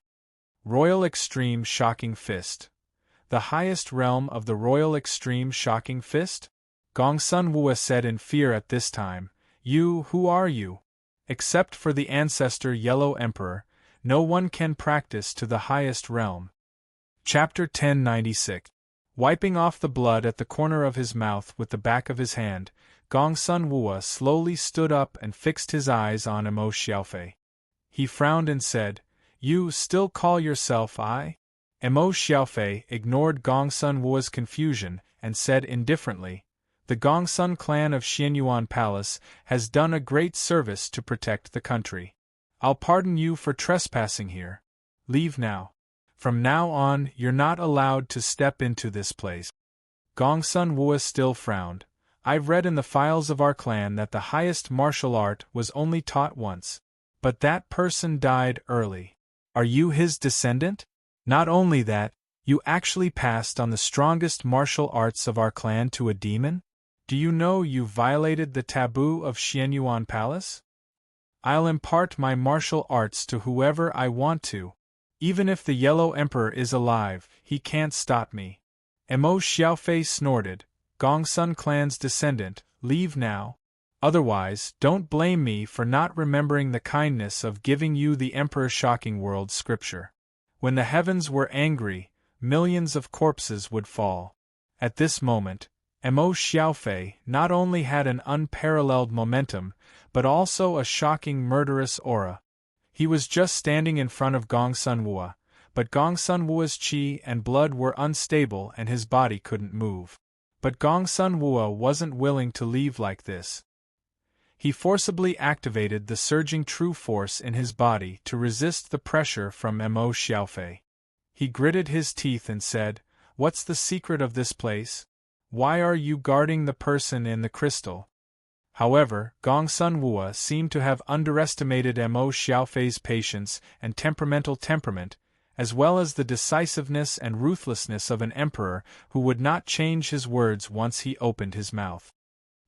Royal Extreme Shocking Fist. The highest realm of the Royal Extreme Shocking Fist? Gong Sun Wua said in fear at this time, Who are you? Except for the ancestor Yellow Emperor, no one can practice to the highest realm." Chapter 1096. Wiping off the blood at the corner of his mouth with the back of his hand, Gong Sun Wua slowly stood up and fixed his eyes on Emo Xiaofei. He frowned and said, "You still call yourself I?" Emo Xiaofei ignored Gong Sun Wua's confusion and said indifferently, The Gongsun clan of Xianyuan Palace has done a great service to protect the country. I'll pardon you for trespassing here. Leave now. From now on, you're not allowed to step into this place. Gongsun Wua still frowned. I've read in the files of our clan that the highest martial art was only taught once. But that person died early. Are you his descendant? Not only that, you actually passed on the strongest martial arts of our clan to a demon? Do you know you violated the taboo of Xianyuan Palace? I'll impart my martial arts to whoever I want to. Even if the Yellow Emperor is alive, he can't stop me. Mo Xiaofei snorted. Gongsun clan's descendant, leave now. Otherwise, don't blame me for not remembering the kindness of giving you the Emperor's shocking world scripture. When the heavens were angry, millions of corpses would fall. At this moment, Mo Xiaofei not only had an unparalleled momentum, but also a shocking murderous aura. He was just standing in front of Gongsun Wua, but Gongsun Wua's qi and blood were unstable and his body couldn't move. But Gongsun Wua wasn't willing to leave like this. He forcibly activated the surging true force in his body to resist the pressure from Mo Xiaofei. He gritted his teeth and said, "What's the secret of this place? Why are you guarding the person in the crystal?" However, Gongsun Wua seemed to have underestimated Mo Xiaofei's patience and temperament, as well as the decisiveness and ruthlessness of an emperor who would not change his words once he opened his mouth.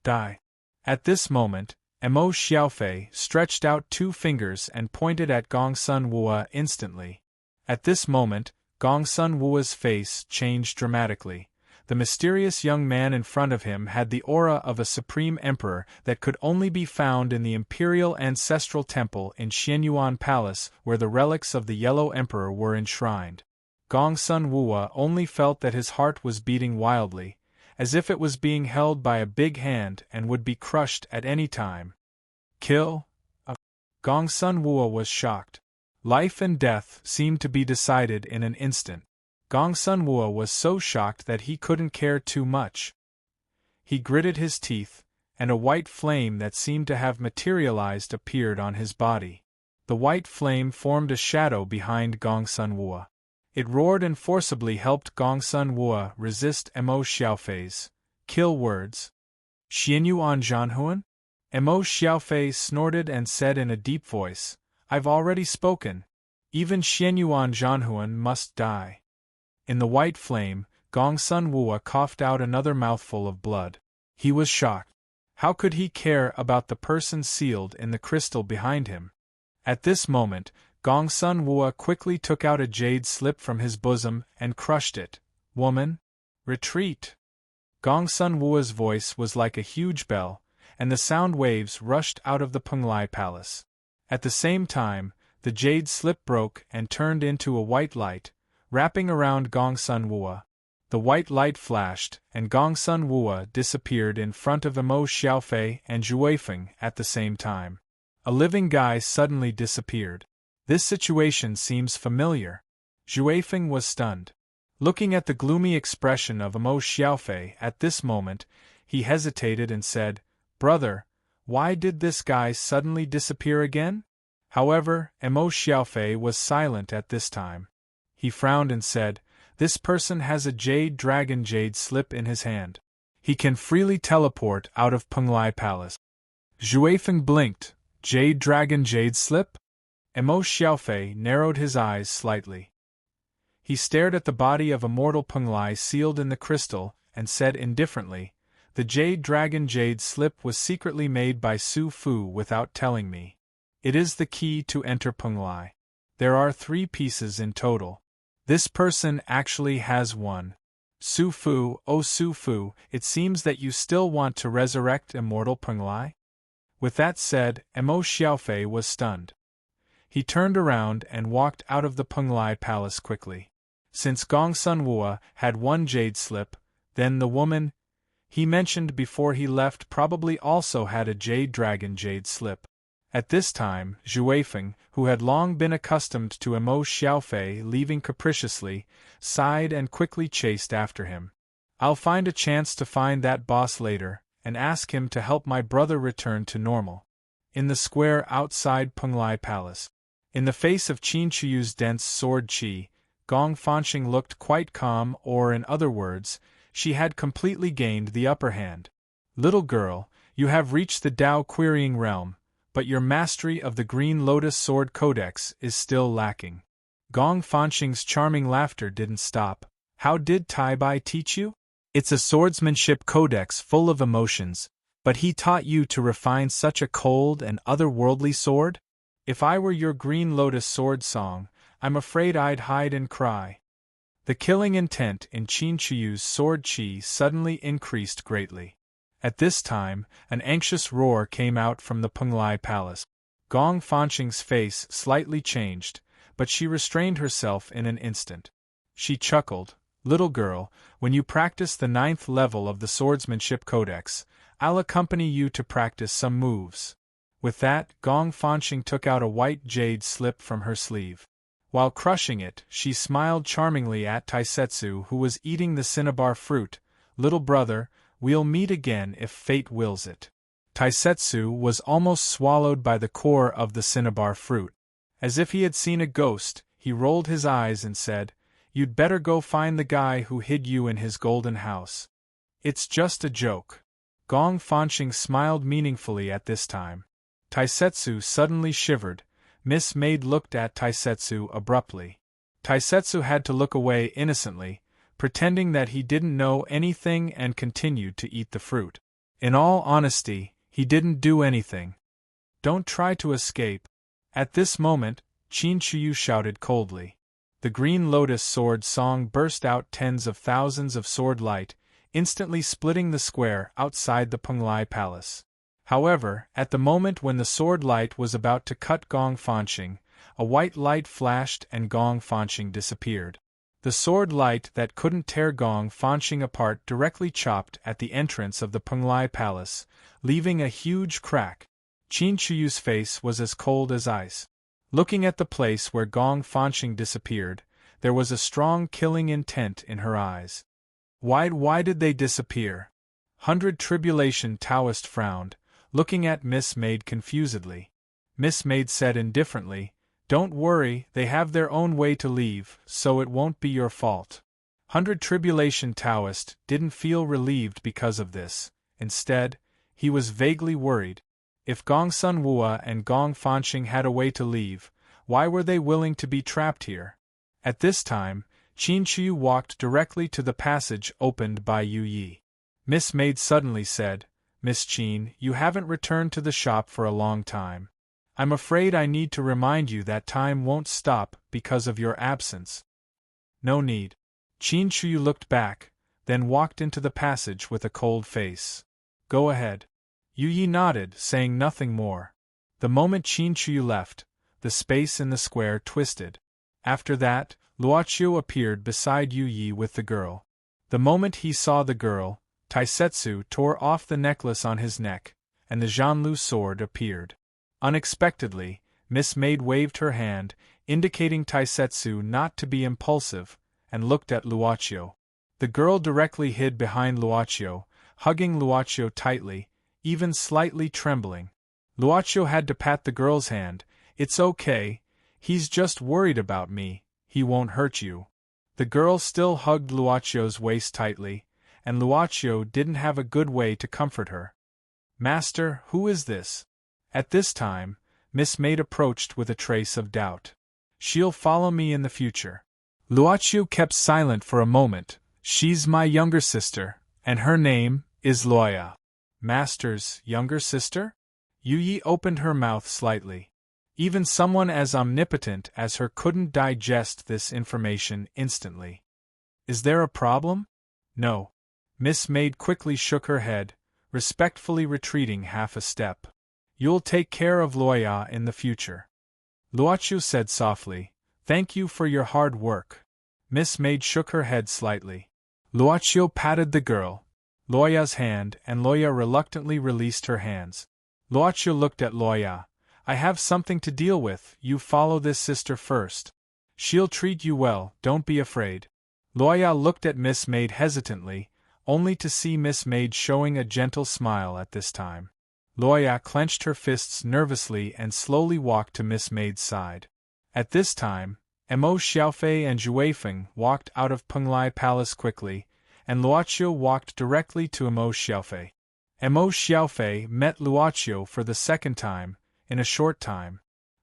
Die. At this moment, Mo Xiaofei stretched out 2 fingers and pointed at Gongsun Wua instantly. At this moment, Gongsun Wua's face changed dramatically. The mysterious young man in front of him had the aura of a supreme emperor that could only be found in the imperial ancestral temple in Xianyuan Palace where the relics of the Yellow Emperor were enshrined. Gongsun Wua only felt that his heart was beating wildly, as if it was being held by a big hand and would be crushed at any time. Kill? Gongsun Wua was shocked. Life and death seemed to be decided in an instant. Gongsun Wua was so shocked that he couldn't care too much. He gritted his teeth, and a white flame that seemed to have materialized appeared on his body. The white flame formed a shadow behind Gongsun Wua. It roared and forcibly helped Gongsun Wua resist Mo Xiaofei's kill words. "Xianyuan Zhanhuan?" Mo Xiaofei snorted and said in a deep voice, "I've already spoken. Even Xianyuan Zhanhuan must die." In the white flame, Gongsun Wua coughed out another mouthful of blood. He was shocked. How could he care about the person sealed in the crystal behind him? At this moment, Gongsun Wua quickly took out a jade slip from his bosom and crushed it. "Woman, retreat!" Gongsun Wua's voice was like a huge bell, and the sound waves rushed out of the Penglai Palace. At the same time, the jade slip broke and turned into a white light, wrapping around Gongsun Wua. The white light flashed, and Gongsun Wua disappeared in front of Mo Xiaofei and Zhuifeng at the same time. A living guy suddenly disappeared. This situation seems familiar. Zhuifeng was stunned. Looking at the gloomy expression of Mo Xiaofei at this moment, he hesitated and said, "Brother, why did this guy suddenly disappear again?" However, Mo Xiaofei was silent at this time. He frowned and said, "This person has a jade dragon jade slip in his hand. He can freely teleport out of Penglai Palace." Zhuifeng blinked. "Jade dragon jade slip?" Mo Xiaofei narrowed his eyes slightly. He stared at the body of immortal Penglai sealed in the crystal, and said indifferently, "The jade dragon jade slip was secretly made by Su Fu without telling me. It is the key to enter Penglai. There are 3 pieces in total. This person actually has one. Su Fu, oh Su Fu, it seems that you still want to resurrect immortal Penglai?" With that said, Mo Xiaofei was stunned. He turned around and walked out of the Penglai Palace quickly. Since Gongsun Wua had one jade slip, then the woman he mentioned before he left probably also had a jade dragon jade slip. At this time, Zhuifeng, who had long been accustomed to Mo Xiaofei leaving capriciously, sighed and quickly chased after him. I'll find a chance to find that boss later, and ask him to help my brother return to normal. In the square outside Penglai Palace. In the face of Qin Shiyu's dense sword qi, Gong Fanqing looked quite calm, or in other words, she had completely gained the upper hand. Little girl, you have reached the Dao querying realm, but your mastery of the Green Lotus Sword Codex is still lacking. Gong Fanqing's charming laughter didn't stop. How did Tai Bai teach you? It's a swordsmanship codex full of emotions, but he taught you to refine such a cold and otherworldly sword? If I were your Green Lotus Sword Song, I'm afraid I'd hide and cry. The killing intent in Qin Shiyu's sword qi suddenly increased greatly. At this time, an anxious roar came out from the Penglai Palace. Gong Fanqing's face slightly changed, but she restrained herself in an instant. She chuckled, "Little girl, when you practice the 9th level of the Swordsmanship Codex, I'll accompany you to practice some moves." With that, Gong Fanqing took out a white jade slip from her sleeve. While crushing it, she smiled charmingly at Taisetsu, who was eating the cinnabar fruit. "Little brother, we'll meet again if fate wills it." Taisetsu was almost swallowed by the core of the cinnabar fruit. As if he had seen a ghost, he rolled his eyes and said, "You'd better go find the guy who hid you in his golden house. It's just a joke." Gong Fanqing smiled meaningfully at this time. Taisetsu suddenly shivered. Miss Maid looked at Taisetsu abruptly. Taisetsu had to look away innocently, pretending that he didn't know anything, and continued to eat the fruit. In all honesty, he didn't do anything. "Don't try to escape." At this moment, Qin Shiyu shouted coldly. The Green Lotus Sword Song burst out tens of thousands of sword light, instantly splitting the square outside the Penglai Palace. However, at the moment when the sword light was about to cut Gong Fanqing, a white light flashed and Gong Fanqing disappeared. The sword light that couldn't tear Gong Fanqing apart directly chopped at the entrance of the Penglai Palace, leaving a huge crack. Qin Shiyu's face was as cold as ice. Looking at the place where Gong Fanqing disappeared, there was a strong killing intent in her eyes. Why did they disappear? 100 Tribulation Taoist frowned, looking at Miss Maid confusedly. Miss Maid said indifferently, "Don't worry, they have their own way to leave, so it won't be your fault." 100 Tribulation Taoist didn't feel relieved because of this. Instead, he was vaguely worried. If Gong Sun Wua and Gong Fanqing had a way to leave, why were they willing to be trapped here? At this time, Qin Shiyu walked directly to the passage opened by Yu Yi. Miss Maid suddenly said, "Miss Qin, you haven't returned to the shop for a long time. I'm afraid I need to remind you that time won't stop because of your absence." "No need." Qin Shiyu looked back, then walked into the passage with a cold face. "Go ahead." Yu Yi nodded, saying nothing more. The moment Qin Shiyu left, the space in the square twisted. After that, Luoqiu appeared beside Yu Yi with the girl. The moment he saw the girl, Taisetsu tore off the necklace on his neck, and the Zhanlu sword appeared. Unexpectedly, Miss Maid waved her hand, indicating Taisetsu not to be impulsive, and looked at Luoqiu. The girl directly hid behind Luoqiu, hugging Luoqiu tightly, even slightly trembling. Luoqiu had to pat the girl's hand. "It's okay, he's just worried about me, he won't hurt you." The girl still hugged Luoqiu's waist tightly, and Luoqiu didn't have a good way to comfort her. "Master, who is this?" At this time, Miss Maid approached with a trace of doubt. "She'll follow me in the future." Luoqiu kept silent for a moment. "She's my younger sister, and her name is Loya." "Master's younger sister?" Yu Yi opened her mouth slightly. Even someone as omnipotent as her couldn't digest this information instantly. "Is there a problem?" "No." Miss Maid quickly shook her head, respectfully retreating half a step. "You'll take care of Loya in the future." Luoqiu said softly, "Thank you for your hard work." Miss Maid shook her head slightly. Luoqiu patted the girl, Loya's hand, and Loya reluctantly released her hands. Luoqiu looked at Loya. "I have something to deal with, you follow this sister first. She'll treat you well, don't be afraid." Loya looked at Miss Maid hesitantly, only to see Miss Maid showing a gentle smile at this time. Luoya clenched her fists nervously and slowly walked to Miss Maid's side. At this time, Mo Xiaofei and Juefeng walked out of Penglai Palace quickly, and Luoqiu walked directly to Mo Xiaofei. Mo Xiaofei met Luoqiu for the second time, in a short time.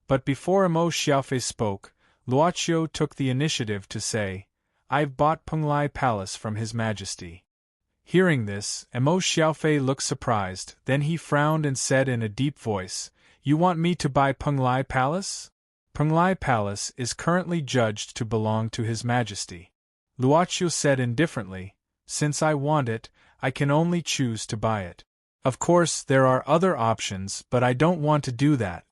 But before Mo Xiaofei spoke, Luoqiu took the initiative to say, "I've bought Penglai Palace from His Majesty." Hearing this, Mo Xiaofei looked surprised, then he frowned and said in a deep voice, "You want me to buy Penglai Palace? Penglai Palace is currently judged to belong to His Majesty." Luoqiu said indifferently, "Since I want it, I can only choose to buy it. Of course there are other options, but I don't want to do that.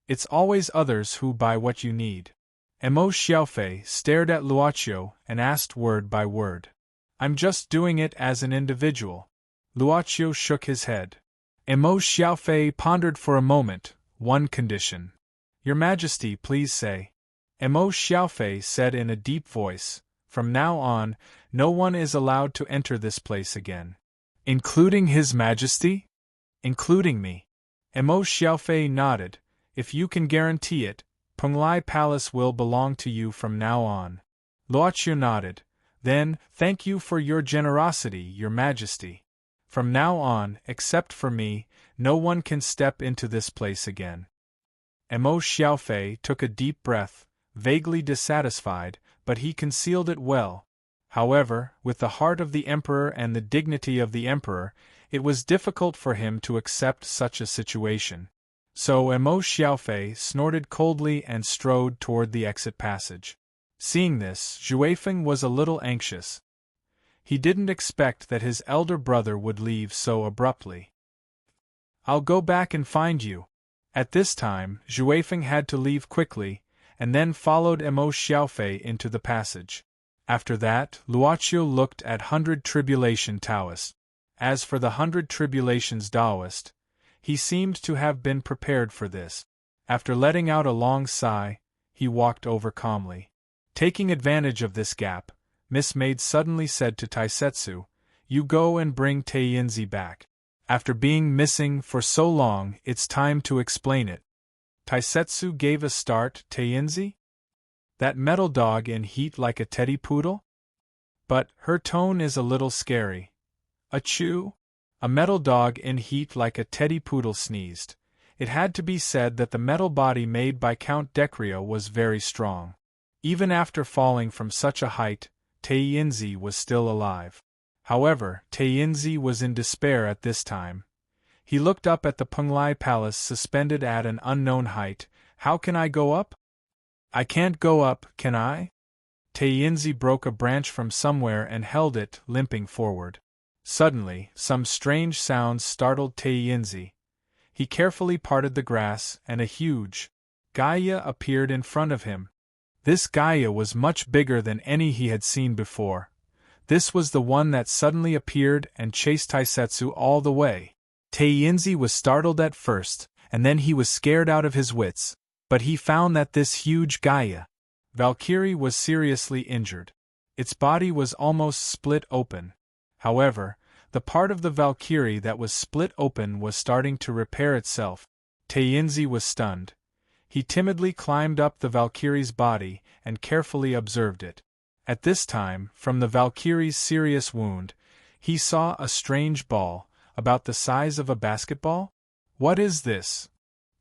It's always others who buy what you need." Mo Xiaofei stared at Luoqiu and asked word by word, "I'm just doing it as an individual." Luoqiu shook his head. Mo Xiaofei pondered for a moment. "One condition." "Your Majesty, please say." Mo Xiaofei said in a deep voice, "From now on, no one is allowed to enter this place again." "Including His Majesty?" "Including me." Mo Xiaofei nodded. "If you can guarantee it, Penglai Palace will belong to you from now on." Luoqiu nodded. "Then, thank you for your generosity, Your Majesty. From now on, except for me, no one can step into this place again." Mo Xiaofei took a deep breath, vaguely dissatisfied, but he concealed it well. However, with the heart of the Emperor and the dignity of the Emperor, it was difficult for him to accept such a situation. So Mo Xiaofei snorted coldly and strode toward the exit passage. Seeing this, Juefeng was a little anxious. He didn't expect that his elder brother would leave so abruptly. "I'll go back and find you." At this time, Juefeng had to leave quickly, and then followed Mo Xiaofei into the passage. After that, Luoqiu looked at 100 Tribulation Taoist. As for the 100 Tribulations Taoist, he seemed to have been prepared for this. After letting out a long sigh, he walked over calmly. Taking advantage of this gap, Miss Maid suddenly said to Taisetsu, "You go and bring Taiyinzi back. After being missing for so long, it's time to explain it." Taisetsu gave a start. "Taiyinzi? That metal dog in heat like a teddy poodle?" But her tone is a little scary. "Achoo!" A metal dog in heat like a teddy poodle sneezed. It had to be said that the metal body made by Count Decrio was very strong. Even after falling from such a height, Taiyinzi was still alive. However, Taiyinzi was in despair at this time. He looked up at the Penglai Palace suspended at an unknown height. "How can I go up? I can't go up, can I?" Taiyinzi broke a branch from somewhere and held it, limping forward. Suddenly, some strange sounds startled Taiyinzi. He carefully parted the grass, and a huge Gaia appeared in front of him. This Gaia was much bigger than any he had seen before. This was the one that suddenly appeared and chased Taisetsu all the way. Taiyinzi was startled at first, and then he was scared out of his wits, but he found that this huge Gaia Valkyrie was seriously injured. Its body was almost split open. However, the part of the Valkyrie that was split open was starting to repair itself. Taiyinzi was stunned. He timidly climbed up the Valkyrie's body and carefully observed it. At this time, from the Valkyrie's serious wound, he saw a strange ball, about the size of a basketball. "What is this?"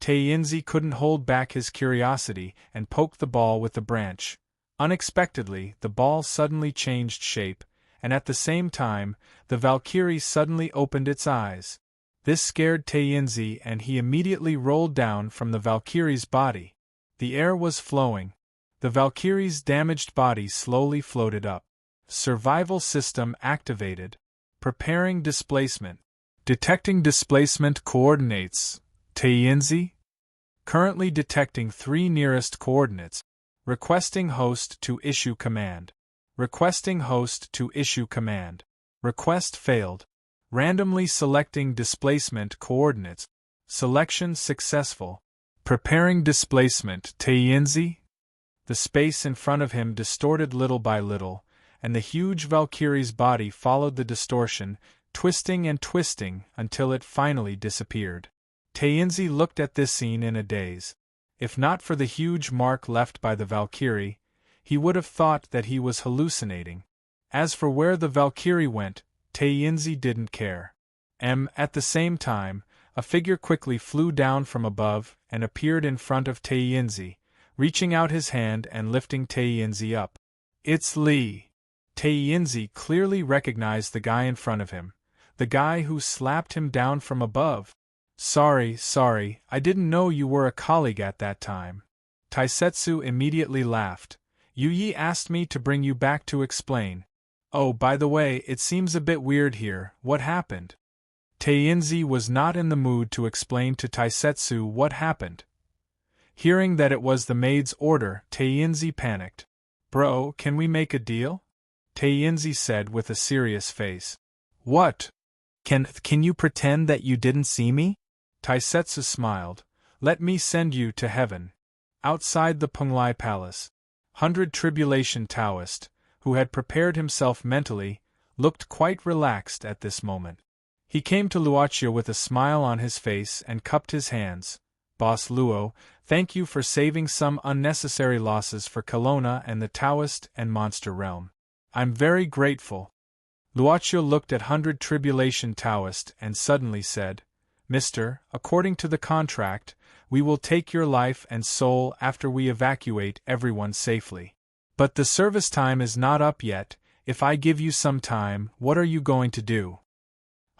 Taiyinzi couldn't hold back his curiosity and poked the ball with the branch. Unexpectedly, the ball suddenly changed shape, and at the same time, the Valkyrie suddenly opened its eyes. This scared Taiyinzi and he immediately rolled down from the Valkyrie's body. The air was flowing. The Valkyrie's damaged body slowly floated up. Survival system activated. Preparing displacement. Detecting displacement coordinates. Taiyinzi? Currently detecting 3 nearest coordinates. Requesting host to issue command. Requesting host to issue command. Request failed. Randomly selecting displacement coordinates. Selection successful. Preparing displacement. Taiyinzi? The space in front of him distorted little by little, and the huge Valkyrie's body followed the distortion, twisting and twisting until it finally disappeared. Tainzi looked at this scene in a daze. If not for the huge mark left by the Valkyrie, he would have thought that he was hallucinating. As for where the Valkyrie went, Tainzi didn't care. At the same time, a figure quickly flew down from above and appeared in front of Tainzi, reaching out his hand and lifting Tainzi up. It's Li. Tainzi clearly recognized the guy in front of him, the guy who slapped him down from above. Sorry, I didn't know you were a colleague at that time. Taisetsu immediately laughed. Yuyi asked me to bring you back to explain. Oh, by the way, it seems a bit weird here. What happened? Tainzi was not in the mood to explain to Taisetsu what happened. Hearing that it was the maid's order, Tainzi panicked. Bro, can we make a deal? Tainzi said with a serious face. What? Can you pretend that you didn't see me? Taisetsu smiled. Let me send you to heaven. Outside the Penglai Palace, 100 Tribulation Taoist, who had prepared himself mentally, looked quite relaxed at this moment. He came to Luochio with a smile on his face and cupped his hands. Boss Luo, thank you for saving some unnecessary losses for Kelowna and the Taoist and Monster Realm. I'm very grateful. Luochio looked at 100 Tribulation Taoist and suddenly said, Mister, according to the contract, we will take your life and soul after we evacuate everyone safely. But the service time is not up yet. If I give you some time, what are you going to do?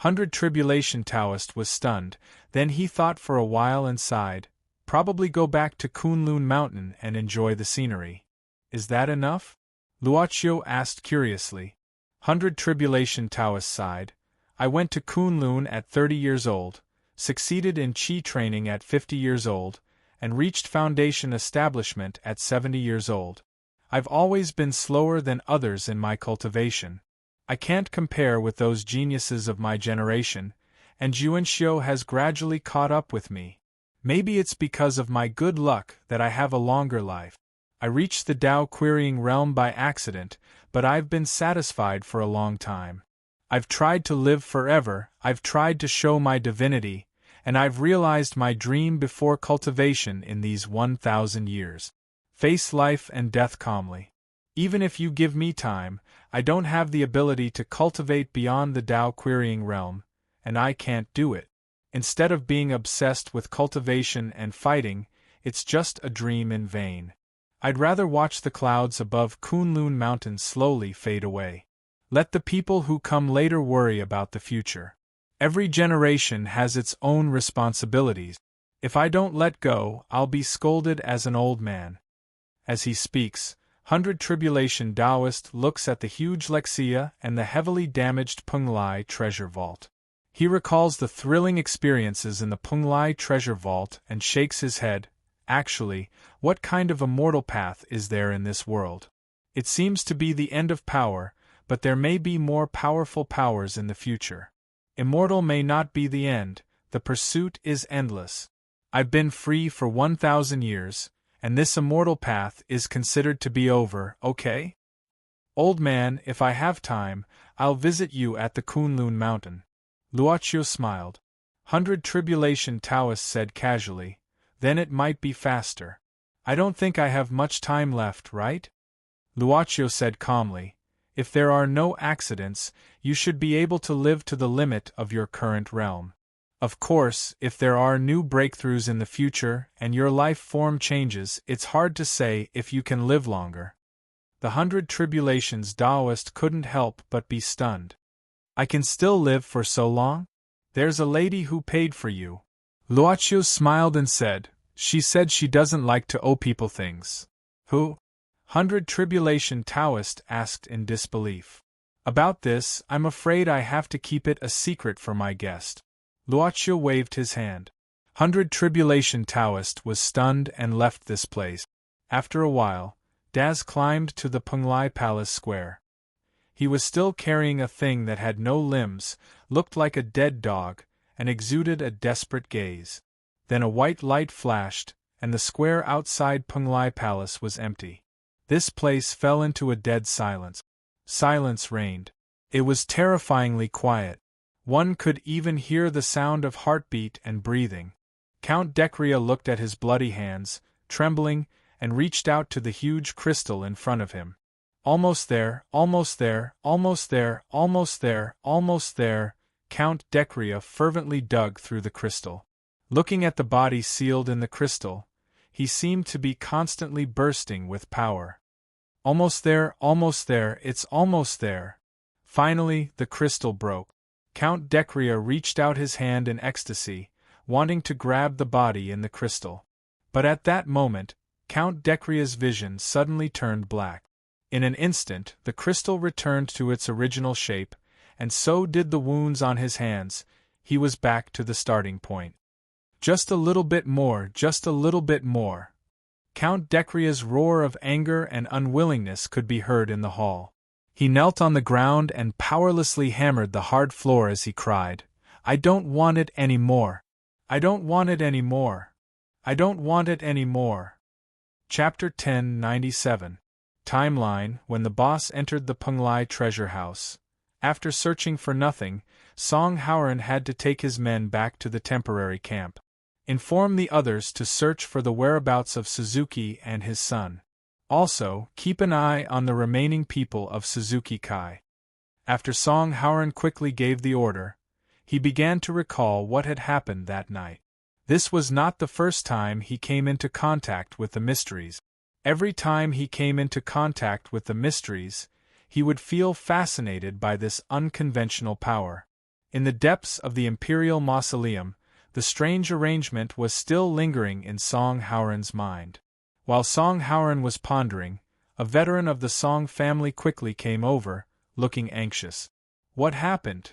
100 Tribulation Taoist was stunned, then he thought for a while and sighed. Probably go back to Kunlun Mountain and enjoy the scenery. Is that enough? Luochio asked curiously. 100 Tribulation Taoist sighed. I went to Kunlun at 30 years old, succeeded in Qi training at 50 years old, and reached Foundation establishment at 70 years old. I've always been slower than others in my cultivation. I can't compare with those geniuses of my generation, and Juanxiu has gradually caught up with me. Maybe it's because of my good luck that I have a longer life. I reached the Tao querying realm by accident, but I've been satisfied for a long time. I've tried to live forever, I've tried to show my divinity, and I've realized my dream before cultivation in these 1,000 years. Face life and death calmly. Even if you give me time, I don't have the ability to cultivate beyond the Tao querying realm, and I can't do it. Instead of being obsessed with cultivation and fighting, it's just a dream in vain. I'd rather watch the clouds above Kunlun Mountain slowly fade away. Let the people who come later worry about the future. Every generation has its own responsibilities. If I don't let go, I'll be scolded as an old man. As he speaks, 100 Tribulation Taoist looks at the huge Lexia and the heavily damaged Penglai treasure vault. He recalls the thrilling experiences in the Penglai treasure vault and shakes his head. Actually, what kind of immortal path is there in this world? It seems to be the end of power, but there may be more powerful powers in the future. Immortal may not be the end, the pursuit is endless. I've been free for 1,000 years, and this immortal path is considered to be over, okay? Old man, if I have time, I'll visit you at the Kunlun Mountain. Luochio smiled. 100 Tribulation Taoist said casually, then it might be faster. I don't think I have much time left, right? Luochio said calmly, if there are no accidents, you should be able to live to the limit of your current realm. Of course, if there are new breakthroughs in the future and your life form changes, it's hard to say if you can live longer. The 100 Tribulations Taoist couldn't help but be stunned. I can still live for so long? There's a lady who paid for you. Luochio smiled and said, she said she doesn't like to owe people things. Who? 100 Tribulation Taoist asked in disbelief. About this, I'm afraid I have to keep it a secret for my guest. Luochio waved his hand. 100 Tribulation Taoist was stunned and left this place. After a while, Daz climbed to the Penglai Palace Square. He was still carrying a thing that had no limbs, looked like a dead dog, and exuded a desperate gaze. Then a white light flashed, and the square outside Penglai Palace was empty. This place fell into a dead silence. Silence reigned. It was terrifyingly quiet. One could even hear the sound of heartbeat and breathing. Count Decria looked at his bloody hands, trembling, and reached out to the huge crystal in front of him. Almost there, almost there, almost there, almost there, almost there. Count Decria fervently dug through the crystal. Looking at the body sealed in the crystal, he seemed to be constantly bursting with power. Almost there, it's almost there. Finally, the crystal broke. Count Decria reached out his hand in ecstasy, wanting to grab the body in the crystal. But at that moment, Count Decria's vision suddenly turned black. In an instant, the crystal returned to its original shape, and so did the wounds on his hands. He was back to the starting point. Just a little bit more, just a little bit more. Count Decria's roar of anger and unwillingness could be heard in the hall. He knelt on the ground and powerlessly hammered the hard floor as he cried, "I don't want it any more! I don't want it any more! I don't want it any more!" Chapter 1097. Timeline. When the boss entered the Penglai treasure house, after searching for nothing, Song Hauran had to take his men back to the temporary camp. Inform the others to search for the whereabouts of Suzuki and his son. Also, keep an eye on the remaining people of Suzuki Kai. After Song Hauran quickly gave the order, he began to recall what had happened that night. This was not the first time he came into contact with the mysteries. Every time he came into contact with the mysteries, he would feel fascinated by this unconventional power. In the depths of the Imperial Mausoleum, the strange arrangement was still lingering in Song Hauran's mind. While Song Hauran was pondering, a veteran of the Song family quickly came over, looking anxious. "What happened?"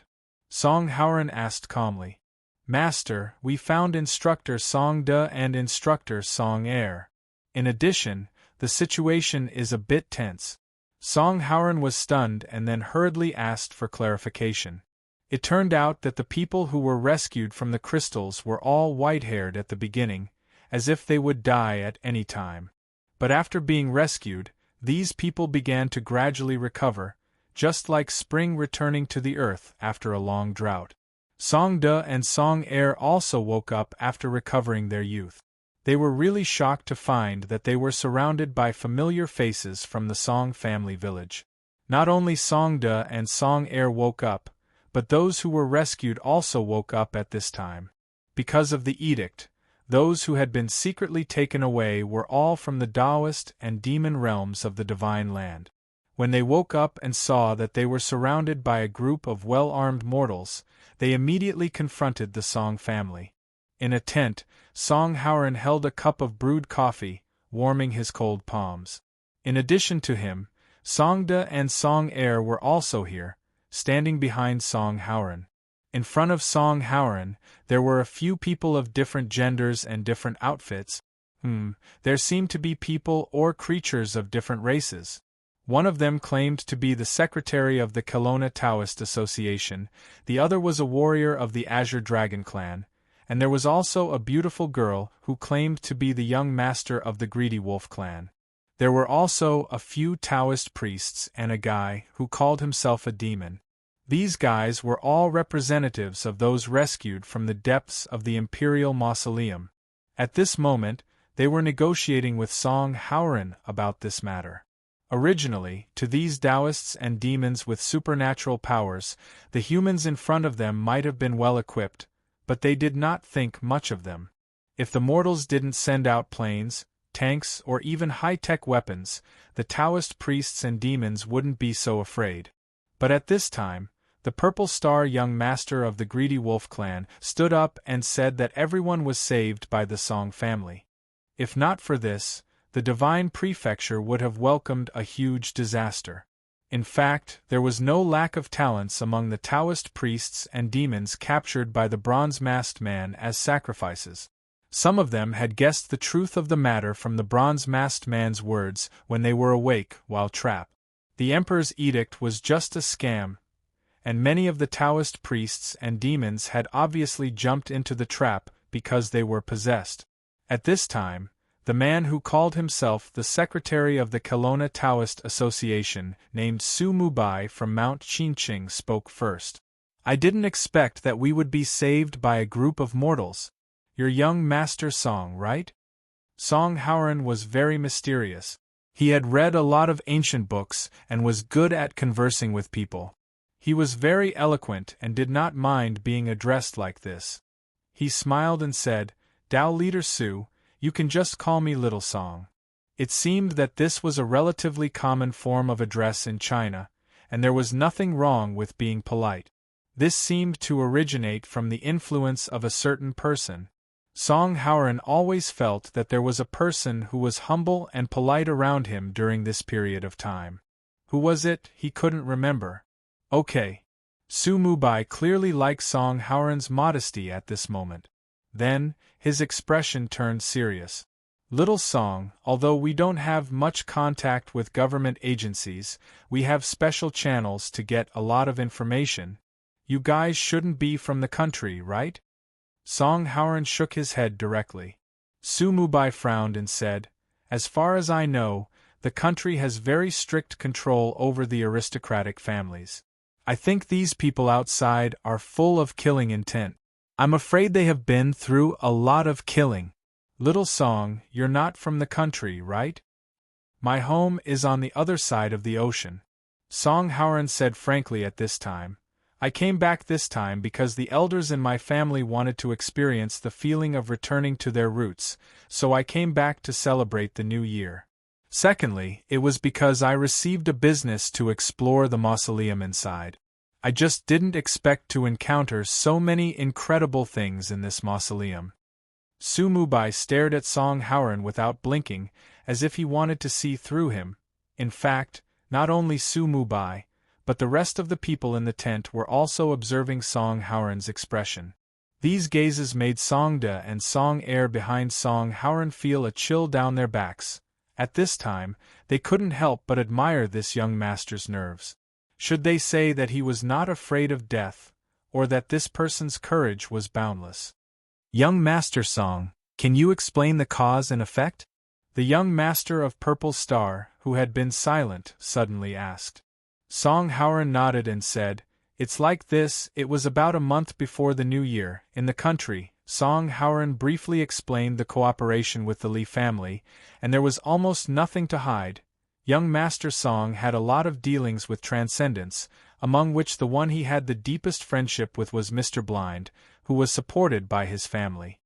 Song Hauran asked calmly. "Master, we found Instructor Song De and Instructor Song Air. In addition, the situation is a bit tense." Song Hauran was stunned and then hurriedly asked for clarification. It turned out that the people who were rescued from the crystals were all white-haired at the beginning, as if they would die at any time. But after being rescued, these people began to gradually recover, just like spring returning to the earth after a long drought. Song De and Song Air also woke up after recovering their youth. They were really shocked to find that they were surrounded by familiar faces from the Song family village. Not only Song De and Song Air woke up, but those who were rescued also woke up at this time. Because of the edict, those who had been secretly taken away were all from the Taoist and demon realms of the Divine Land. When they woke up and saw that they were surrounded by a group of well-armed mortals, they immediately confronted the Song family. In a tent, Song Hauran held a cup of brewed coffee, warming his cold palms. In addition to him, Song De and Song Air were also here, standing behind Song Hauran. In front of Song Hauran, there were a few people of different genders and different outfits. There seemed to be people or creatures of different races. One of them claimed to be the secretary of the Kelowna Taoist Association, the other was a warrior of the Azure Dragon clan, and there was also a beautiful girl who claimed to be the young master of the Greedy Wolf clan. There were also a few Taoist priests and a guy who called himself a demon. These guys were all representatives of those rescued from the depths of the Imperial Mausoleum. At this moment, they were negotiating with Song Hauran about this matter. Originally, to these Taoists and demons with supernatural powers, the humans in front of them might have been well equipped, but they did not think much of them. If the mortals didn't send out planes, tanks, or even high-tech weapons, the Taoist priests and demons wouldn't be so afraid. But at this time, the Purple Star young master of the Greedy Wolf clan stood up and said that everyone was saved by the Song family. If not for this, the Divine Prefecture would have welcomed a huge disaster. In fact, there was no lack of talents among the Taoist priests and demons captured by the Bronze-Masked Man as sacrifices. Some of them had guessed the truth of the matter from the Bronze-Masked Man's words when they were awake while trapped. The Emperor's edict was just a scam, and many of the Taoist priests and demons had obviously jumped into the trap because they were possessed. At this time, The man who called himself the secretary of the Kelowna Taoist Association, named Su Mubai from Mount Chinching, spoke first. I didn't expect that we would be saved by a group of mortals. Your young master Song, right? Song Howren was very mysterious. He had read a lot of ancient books and was good at conversing with people. He was very eloquent and did not mind being addressed like this. He smiled and said, "Tao Leader Su, you can just call me Little Song." It seemed that this was a relatively common form of address in China, and there was nothing wrong with being polite. This seemed to originate from the influence of a certain person. Song Howren always felt that there was a person who was humble and polite around him during this period of time. Who was it? He couldn't remember. Okay. Su Mubai clearly liked Song Howren's modesty at this moment. Then, his expression turned serious. Little Song, although we don't have much contact with government agencies, we have special channels to get a lot of information. You guys shouldn't be from the country, right? Song Howren shook his head directly. Su Mubai frowned and said, "As far as I know, the country has very strict control over the aristocratic families. I think these people outside are full of killing intent. I'm afraid they have been through a lot of killing." Little Song, you're not from the country, right? My home is on the other side of the ocean. Song Howren said frankly at this time. I came back this time because the elders in my family wanted to experience the feeling of returning to their roots, so I came back to celebrate the new year. Secondly, it was because I received a business to explore the mausoleum inside. I just didn't expect to encounter so many incredible things in this mausoleum. Su Mubai stared at Song Howren without blinking, as if he wanted to see through him. In fact, not only Su Mubai, but the rest of the people in the tent were also observing Song Howren's expression. These gazes made Song De and Song Air behind Song Howren feel a chill down their backs. At this time, they couldn't help but admire this young master's nerves. Should they say that he was not afraid of death, or that this person's courage was boundless? Young Master Song, can you explain the cause and effect? The young master of Purple Star, who had been silent, suddenly asked. Song Howren nodded and said, "It's like this, it was about a month before the new year, in the country." Song Howren briefly explained the cooperation with the Li family, and there was almost nothing to hide. Young Master Song had a lot of dealings with transcendents, among which the one he had the deepest friendship with was Mr. Blind, who was supported by his family.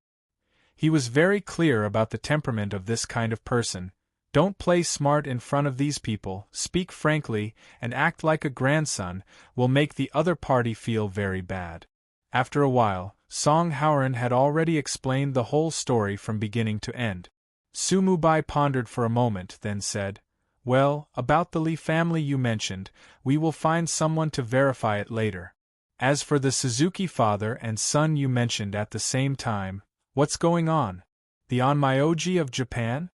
He was very clear about the temperament of this kind of person. Don't play smart in front of these people, speak frankly, and act like a grandson, will make the other party feel very bad. After a while, Song Howren had already explained the whole story from beginning to end. Su Mubai pondered for a moment, then said, "Well, about the Li family you mentioned, we will find someone to verify it later. As for the Suzuki father and son you mentioned at the same time, what's going on? The Onmyoji of Japan?"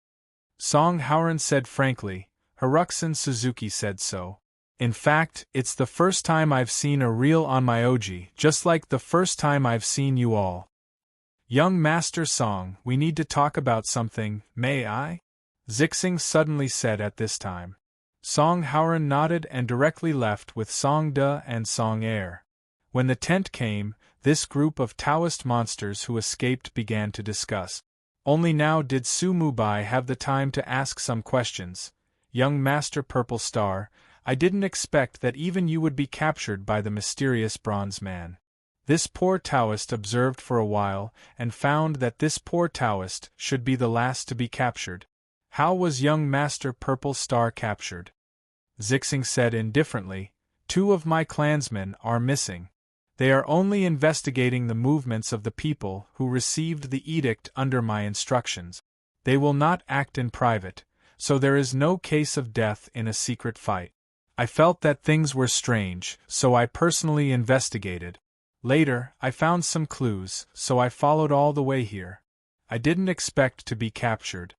Song Howren said frankly, "Hiruxin Suzuki said so. In fact, it's the first time I've seen a real Onmyoji, just like the first time I've seen you all." "Young Master Song, we need to talk about something, may I?" Zixing suddenly said at this time. Song Howren nodded and directly left with Song De and Song Air. When the tent came, this group of Taoist monsters who escaped began to discuss. Only now did Su Mubai have the time to ask some questions. "Young Master Purple Star, I didn't expect that even you would be captured by the mysterious bronze man." This poor Taoist observed for a while, and found that this poor Taoist should be the last to be captured. How was young Master Purple Star captured? Zixing said indifferently, "Two of my clansmen are missing. They are only investigating the movements of the people who received the edict under my instructions. They will not act in private, so there is no case of death in a secret fight. I felt that things were strange, so I personally investigated. Later, I found some clues, so I followed all the way here. I didn't expect to be captured."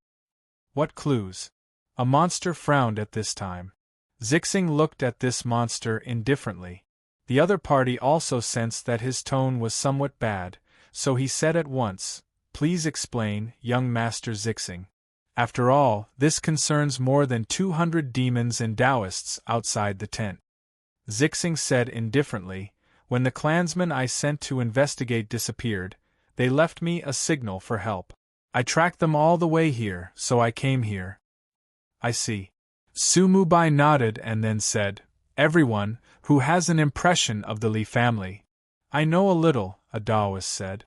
"What clues?" A monster frowned at this time. Zixing looked at this monster indifferently. The other party also sensed that his tone was somewhat bad, so he said at once, "Please explain, young Master Zixing." After all, this concerns more than 200 demons and Taoists outside the tent. Zixing said indifferently, when the clansmen I sent to investigate disappeared, they left me a signal for help. I tracked them all the way here, so I came here. I see. Su Mubai nodded and then said, everyone who has an impression of the Li family. I know a little, a Taoist said.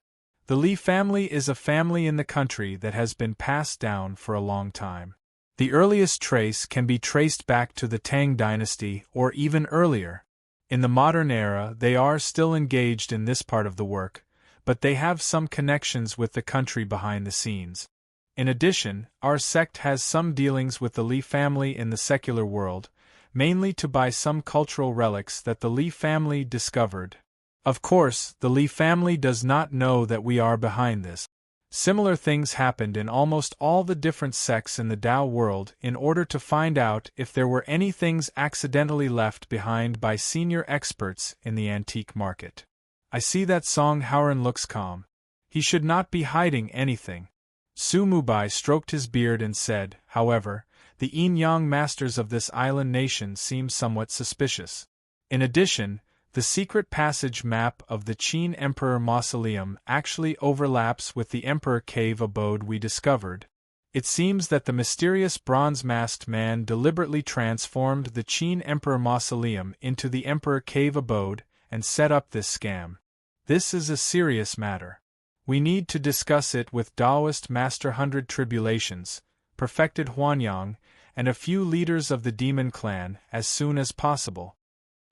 The Li family is a family in the country that has been passed down for a long time. The earliest trace can be traced back to the Tang dynasty or even earlier. In the modern era, they are still engaged in this part of the work, but they have some connections with the country behind the scenes. In addition, our sect has some dealings with the Li family in the secular world, mainly to buy some cultural relics that the Li family discovered. Of course, the Li family does not know that we are behind this. Similar things happened in almost all the different sects in the Tao world in order to find out if there were any things accidentally left behind by senior experts in the antique market. I see that Song Haoran looks calm. He should not be hiding anything. Su Mubai stroked his beard and said, however, the yin-yang masters of this island nation seem somewhat suspicious. In addition, the secret passage map of the Qin Emperor Mausoleum actually overlaps with the Emperor Cave abode we discovered. It seems that the mysterious bronze-masked man deliberately transformed the Qin Emperor Mausoleum into the Emperor Cave abode and set up this scam. This is a serious matter. We need to discuss it with Taoist Master Hundred Tribulations, Perfected Huanyang, and a few leaders of the demon clan as soon as possible.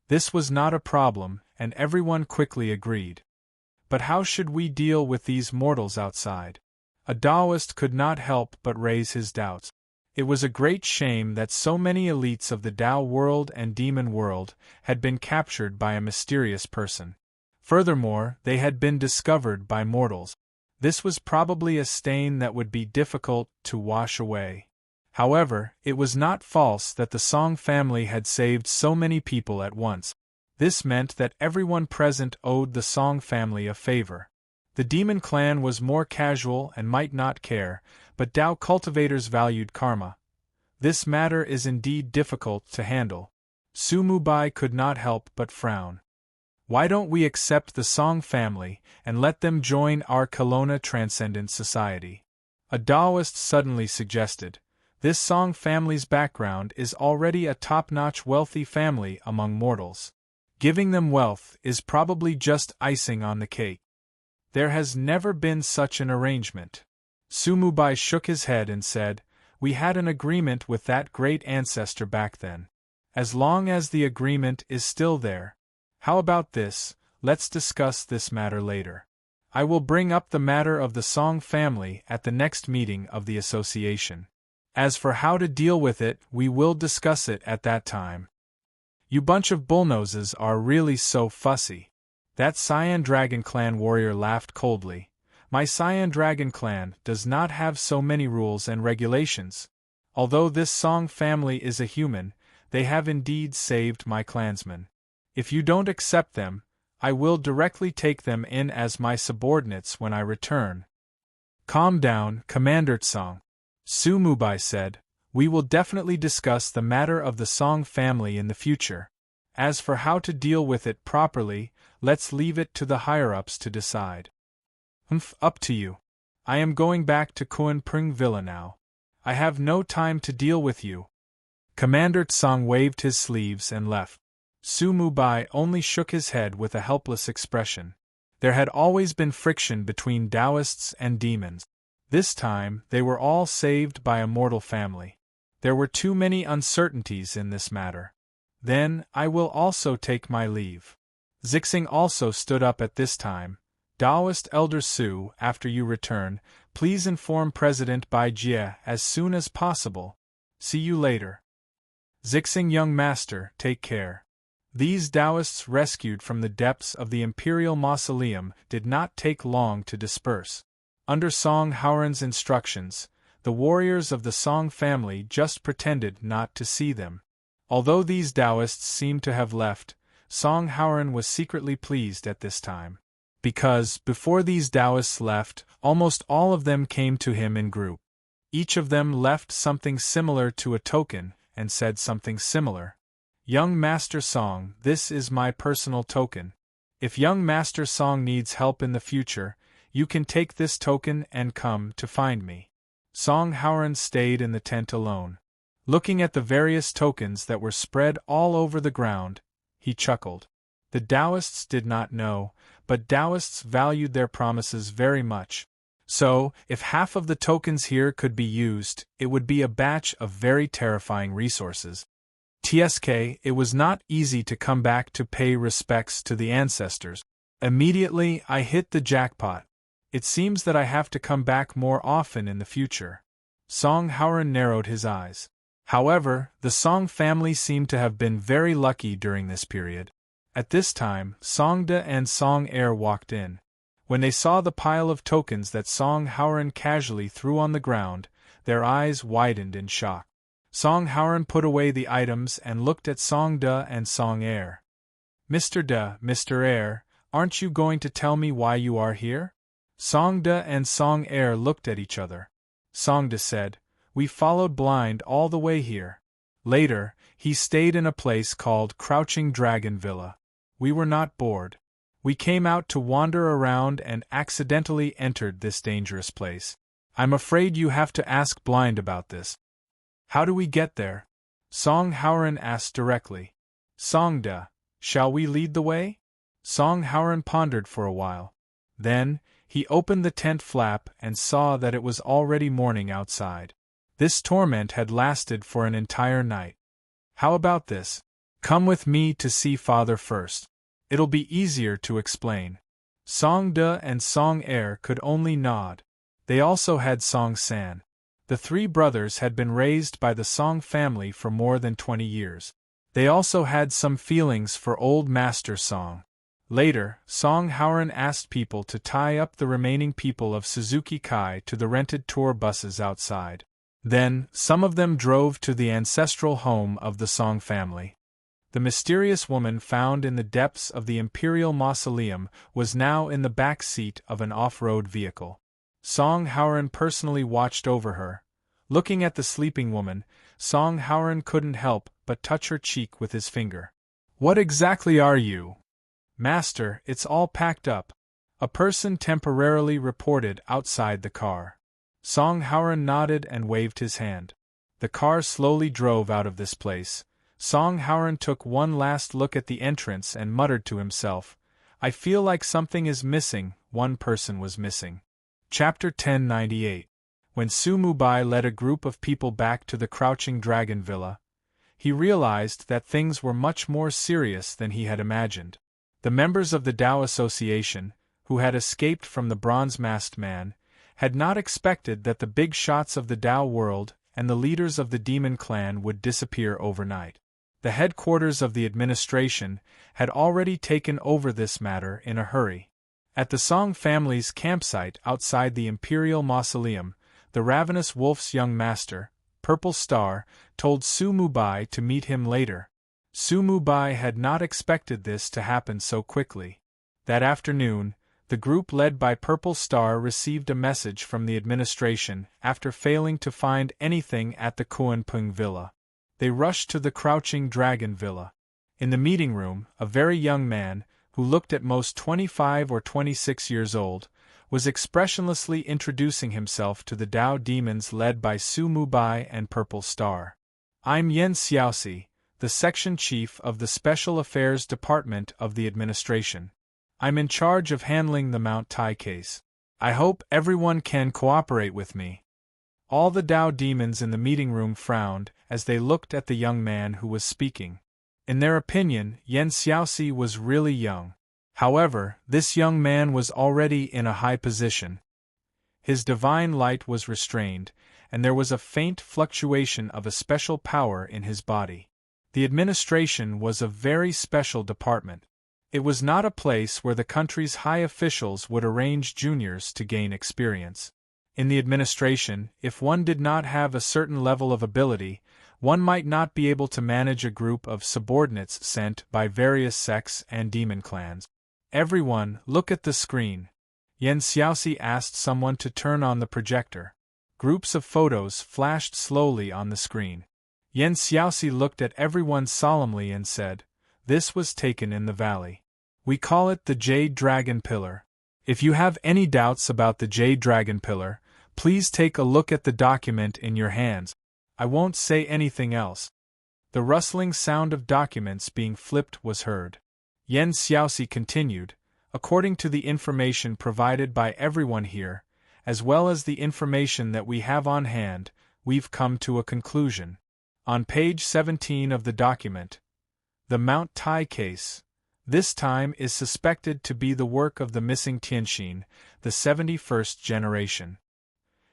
This was not a problem, and everyone quickly agreed. But how should we deal with these mortals outside? A Taoist could not help but raise his doubts. It was a great shame that so many elites of the Tao world and demon world had been captured by a mysterious person. Furthermore, they had been discovered by mortals. This was probably a stain that would be difficult to wash away. However, it was not false that the Song family had saved so many people at once. This meant that everyone present owed the Song family a favor. The demon clan was more casual and might not care, but Tao cultivators valued karma. This matter is indeed difficult to handle. Su Mubai could not help but frown. Why don't we accept the Song family and let them join our Kelowna Transcendent Society? A Taoist suddenly suggested. This Song family's background is already a top-notch wealthy family among mortals. Giving them wealth is probably just icing on the cake. There has never been such an arrangement. Su Mubai shook his head and said, we had an agreement with that great ancestor back then. As long as the agreement is still there. How about this, let's discuss this matter later. I will bring up the matter of the Song family at the next meeting of the association. As for how to deal with it, we will discuss it at that time. You bunch of bullnoses are really so fussy. That Cyan Dragon Clan warrior laughed coldly. My Cyan Dragon Clan does not have so many rules and regulations. Although this Song family is a human, they have indeed saved my clansmen. If you don't accept them, I will directly take them in as my subordinates when I return. Calm down, Commander Tsong. Su Mubai said, we will definitely discuss the matter of the Song family in the future. As for how to deal with it properly, let's leave it to the higher-ups to decide. Up to you. I am going back to Kuan Pring Villa now. I have no time to deal with you. Commander Tsong waved his sleeves and left. Su Mubai only shook his head with a helpless expression. There had always been friction between Taoists and demons. This time, they were all saved by a mortal family. There were too many uncertainties in this matter. Then, I will also take my leave. Zixing also stood up at this time. Taoist Elder Su, after you return, please inform President Bai Jie as soon as possible. See you later. Zixing young master, take care. These Taoists rescued from the depths of the Imperial Mausoleum did not take long to disperse. Under Song Haoran's instructions, the warriors of the Song family just pretended not to see them. Although these Taoists seemed to have left, Song Haoran was secretly pleased at this time. Because, before these Taoists left, almost all of them came to him in group. Each of them left something similar to a token, and said something similar. Young Master Song, this is my personal token. If young Master Song needs help in the future, you can take this token and come to find me. Song Howren stayed in the tent alone. Looking at the various tokens that were spread all over the ground, he chuckled. The Taoists did not know, but Taoists valued their promises very much. So, if half of the tokens here could be used, it would be a batch of very terrifying resources. TSK, it was not easy to come back to pay respects to the ancestors. Immediately, I hit the jackpot. It seems that I have to come back more often in the future. Song Howren narrowed his eyes. However, the Song family seemed to have been very lucky during this period. At this time, Songda and Song Air walked in. When they saw the pile of tokens that Song Howren casually threw on the ground, their eyes widened in shock. Song Howren put away the items and looked at Song Da and Song Air. Mr. Da, Mr. Air, aren't you going to tell me why you are here? Song Da and Song Air looked at each other. Song Da said, we followed blind all the way here. Later, he stayed in a place called Crouching Dragon Villa. We were not bored. We came out to wander around and accidentally entered this dangerous place. I'm afraid you have to ask Blind about this. How do we get there? Song Howren asked directly. Songda, shall we lead the way? Song Howren pondered for a while. Then, he opened the tent flap and saw that it was already morning outside. This torment had lasted for an entire night. How about this? Come with me to see Father first. It'll be easier to explain. Song Da and Song Air could only nod. They also had Song San. The three brothers had been raised by the Song family for more than 20 years. They also had some feelings for old Master Song. Later, Song Howren asked people to tie up the remaining people of Suzuki Kai to the rented tour buses outside. Then, some of them drove to the ancestral home of the Song family. The mysterious woman found in the depths of the Imperial Mausoleum was now in the back seat of an off-road vehicle. Song Howren personally watched over her. Looking at the sleeping woman, Song Howren couldn't help but touch her cheek with his finger. What exactly are you? Master, it's all packed up. A person temporarily reported outside the car. Song Howren nodded and waved his hand. The car slowly drove out of this place. Song Howren took one last look at the entrance and muttered to himself, I feel like something is missing. One person was missing. Chapter 1098. When Su Mubai led a group of people back to the Crouching Dragon Villa, he realized that things were much more serious than he had imagined. The members of the Tao Association, who had escaped from the Bronze-Masked Man, had not expected that the big shots of the Tao world and the leaders of the Demon Clan would disappear overnight. The headquarters of the administration had already taken over this matter in a hurry. At the Song family's campsite outside the Imperial Mausoleum, the ravenous wolf's young master, Purple Star, told Su Mubai to meet him later. Su Mubai had not expected this to happen so quickly. That afternoon, the group led by Purple Star received a message from the administration after failing to find anything at the Kuanping Villa. They rushed to the Crouching Dragon Villa. In the meeting room, a very young man, who looked at most 25 or 26 years old, was expressionlessly introducing himself to the Tao demons led by Su Mubai and Purple Star. I'm Yen Xiaoxi, the section chief of the Special Affairs Department of the administration. I'm in charge of handling the Mount Tai case. I hope everyone can cooperate with me. All the Tao demons in the meeting room frowned as they looked at the young man who was speaking. In their opinion, Yen Xiaoxi was really young. However, this young man was already in a high position. His divine light was restrained, and there was a faint fluctuation of a special power in his body. The administration was a very special department. It was not a place where the country's high officials would arrange juniors to gain experience. In the administration, if one did not have a certain level of ability, one might not be able to manage a group of subordinates sent by various sects and demon clans. Everyone, look at the screen. Yen Xiaoxi asked someone to turn on the projector. Groups of photos flashed slowly on the screen. Yan Xiaoxi looked at everyone solemnly and said, "This was taken in the valley. We call it the Jade Dragon Pillar. If you have any doubts about the Jade Dragon Pillar, please take a look at the document in your hands. I won't say anything else." The rustling sound of documents being flipped was heard. Yan Xiaoxi continued, "According to the information provided by everyone here, as well as the information that we have on hand, we've come to a conclusion. On page 17 of the document, the Mount Tai case, this time is suspected to be the work of the missing Tianxin, the 71st generation.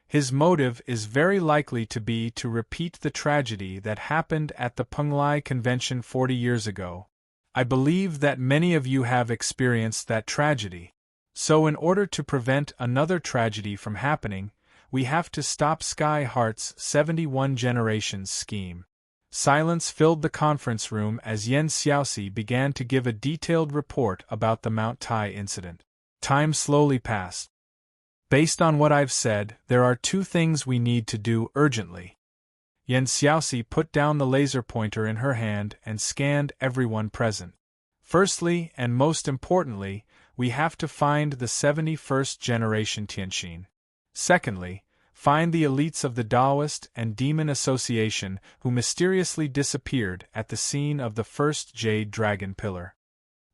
His motive is very likely to be to repeat the tragedy that happened at the Penglai Convention 40 years ago. I believe that many of you have experienced that tragedy. So in order to prevent another tragedy from happening, we have to stop Sky Heart's 71 generations scheme." Silence filled the conference room as Yan Xiaoxi began to give a detailed report about the Mount Tai incident. Time slowly passed. "Based on what I've said, there are two things we need to do urgently." Yan Xiaoxi put down the laser pointer in her hand and scanned everyone present. "Firstly, and most importantly, we have to find the 71st generation Tianxin. Secondly, find the elites of the Taoist and Demon Association who mysteriously disappeared at the scene of the first Jade Dragon Pillar."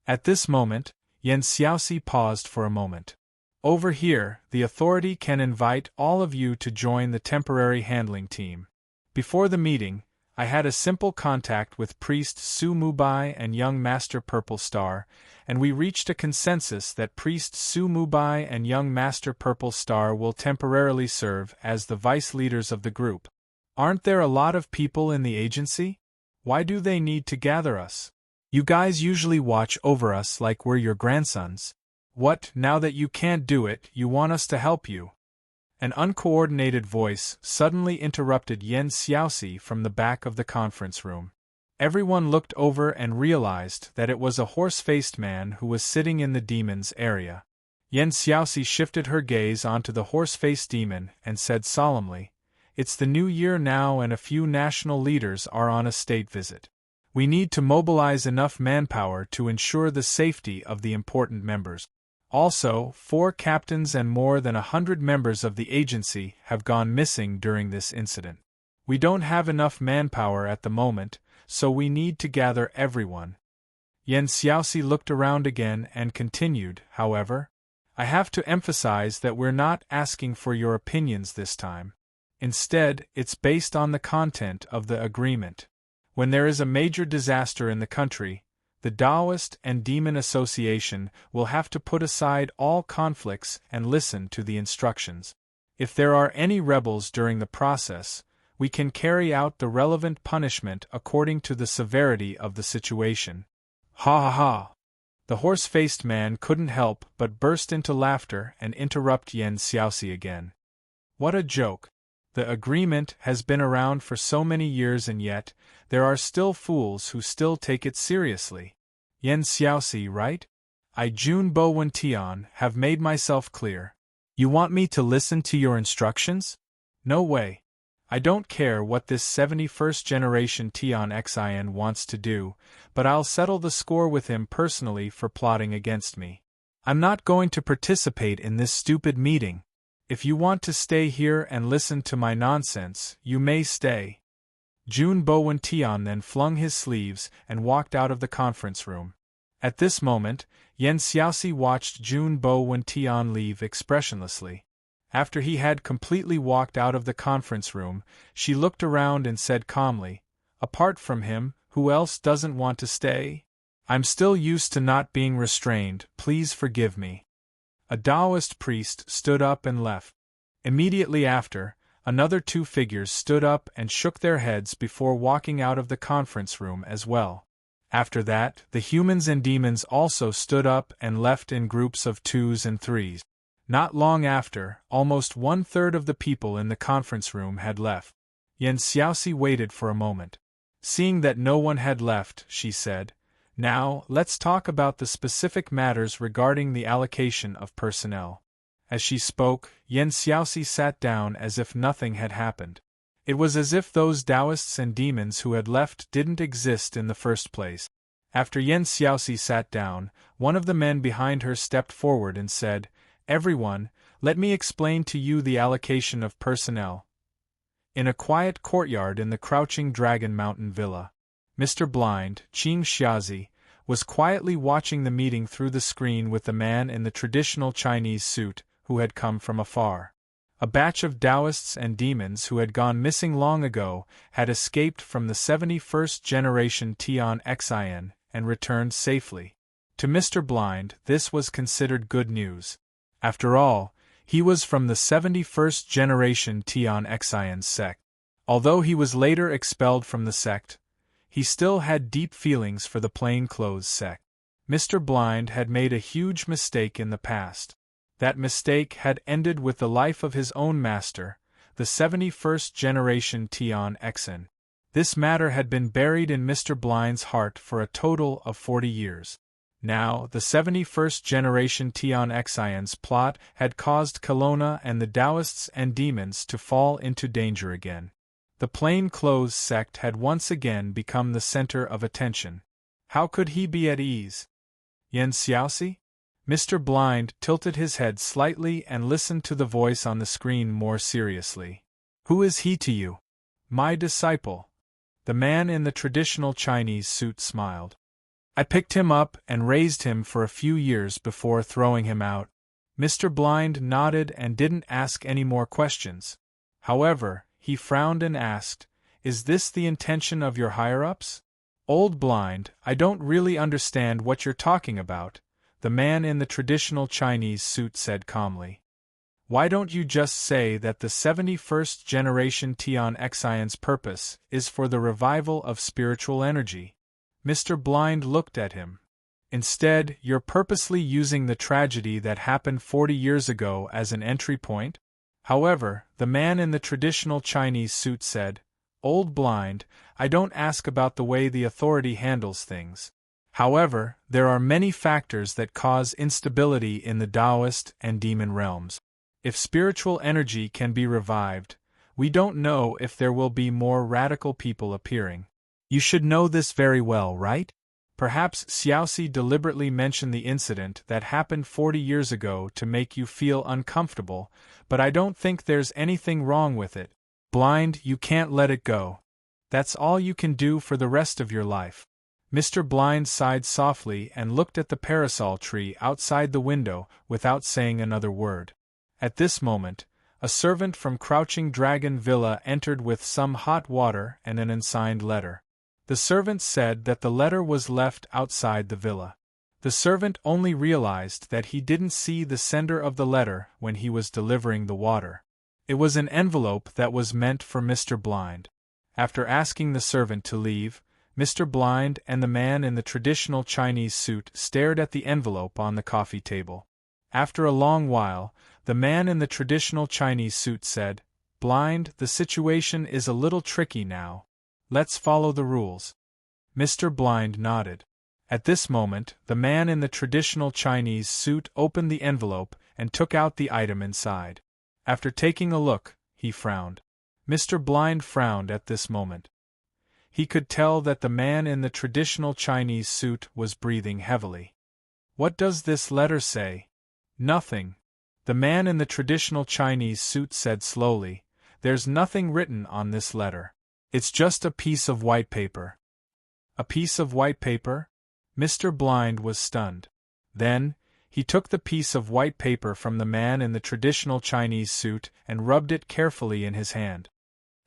At this moment, Yan Xiaoxi paused for a moment. "Over here, the authority can invite all of you to join the temporary handling team. Before the meeting, I had a simple contact with Priest Su Mubai and Young Master Purple Star, and we reached a consensus that Priest Su Mubai and Young Master Purple Star will temporarily serve as the vice leaders of the group. Aren't there a lot of people in the agency? Why do they need to gather us? You guys usually watch over us like we're your grandsons. What, now that you can't do it, you want us to help you?" An uncoordinated voice suddenly interrupted Yan Xiaoxi from the back of the conference room. Everyone looked over and realized that it was a horse-faced man who was sitting in the demon's area. Yan Xiaoxi shifted her gaze onto the horse-faced demon and said solemnly, "It's the new year now and a few national leaders are on a state visit. We need to mobilize enough manpower to ensure the safety of the important members. Also, 4 captains and more than 100 members of the agency have gone missing during this incident. We don't have enough manpower at the moment, so we need to gather everyone." Yan Xiaoxi looked around again and continued, "However, I have to emphasize that we're not asking for your opinions this time. Instead, it's based on the content of the agreement. When there is a major disaster in the country, the Taoist and Demon Association will have to put aside all conflicts and listen to the instructions. If there are any rebels during the process, we can carry out the relevant punishment according to the severity of the situation." "Ha ha ha!" The horse-faced man couldn't help but burst into laughter and interrupt Yan Xiaoxi again. "What a joke! The agreement has been around for so many years and yet, there are still fools who still take it seriously. Yan Xiaoxi, right? I Junbo Wentian have made myself clear. You want me to listen to your instructions? No way. I don't care what this 71st generation Tian Xin wants to do, but I'll settle the score with him personally for plotting against me. I'm not going to participate in this stupid meeting. If you want to stay here and listen to my nonsense, you may stay." Jun Bowen-Tian then flung his sleeves and walked out of the conference room. At this moment, Yan Xiaoxi watched Jun Bowen-Tian leave expressionlessly. After he had completely walked out of the conference room, she looked around and said calmly, "Apart from him, who else doesn't want to stay? I'm still used to not being restrained, please forgive me." A Taoist priest stood up and left. Immediately after, another 2 figures stood up and shook their heads before walking out of the conference room as well. After that, the humans and demons also stood up and left in groups of 2s and 3s. Not long after, almost 1/3 of the people in the conference room had left. Yan Xiaoxi waited for a moment. Seeing that no one had left, she said, "Now, let's talk about the specific matters regarding the allocation of personnel. As she spoke, Yen Xiaoxi sat down as if nothing had happened. It was as if those Taoists and demons who had left didn't exist in the first place. After Yen Xiaoxi sat down, one of the men behind her stepped forward and said, "Everyone, let me explain to you the allocation of personnel." In a quiet courtyard in the Crouching Dragon Mountain Villa, Mr. Blind, Qing Xiaozi, was quietly watching the meeting through the screen with the man in the traditional Chinese suit, who had come from afar. A batch of Taoists and demons who had gone missing long ago had escaped from the 71st generation Tian Xin and returned safely. To Mr. Blind, this was considered good news. After all, he was from the 71st generation Tian Xin sect. Although he was later expelled from the sect, he still had deep feelings for the plainclothes sect. Mr. Blind had made a huge mistake in the past. That mistake had ended with the life of his own master, the 71st generation Tian Xin. This matter had been buried in Mr. Blind's heart for a total of 40 years. Now, the 71st generation Tian Xin's plot had caused Kelowna and the Taoists and demons to fall into danger again. The plain-clothes sect had once again become the center of attention. How could he be at ease? Yen Xiaoxi? Mr. Blind tilted his head slightly and listened to the voice on the screen more seriously. "Who is he to you?" "My disciple." The man in the traditional Chinese suit smiled. "I picked him up and raised him for a few years before throwing him out." Mr. Blind nodded and didn't ask any more questions. However, he frowned and asked, "Is this the intention of your higher-ups?" "Old Blind, I don't really understand what you're talking about," the man in the traditional Chinese suit said calmly. "Why don't you just say that the 71st generation Tian Xin's purpose is for the revival of spiritual energy?" Mr. Blind looked at him. "Instead, you're purposely using the tragedy that happened 40 years ago as an entry point?" However, the man in the traditional Chinese suit said, "Old Blind, I don't ask about the way the authority handles things. However, there are many factors that cause instability in the Taoist and demon realms. If spiritual energy can be revived, we don't know if there will be more radical people appearing. You should know this very well, right?" Perhaps Xiaoxi deliberately mentioned the incident that happened 40 years ago to make you feel uncomfortable, but I don't think there's anything wrong with it. Blind, you can't let it go. That's all you can do for the rest of your life. Mr. Blind sighed softly and looked at the parasol tree outside the window without saying another word. At this moment, a servant from Crouching Dragon Villa entered with some hot water and an unsigned letter. The servant said that the letter was left outside the villa. The servant only realized that he didn't see the sender of the letter when he was delivering the water. It was an envelope that was meant for Mr. Blind. After asking the servant to leave, Mr. Blind and the man in the traditional Chinese suit stared at the envelope on the coffee table. After a long while, the man in the traditional Chinese suit said, "Blind, the situation is a little tricky now. Let's follow the rules." Mr. Blind nodded. At this moment, the man in the traditional Chinese suit opened the envelope and took out the item inside. After taking a look, he frowned. Mr. Blind frowned at this moment. He could tell that the man in the traditional Chinese suit was breathing heavily. "What does this letter say?" "Nothing." The man in the traditional Chinese suit said slowly, "There's nothing written on this letter. It's just a piece of white paper." "A piece of white paper?" Mr. Blind was stunned. Then, he took the piece of white paper from the man in the traditional Chinese suit and rubbed it carefully in his hand.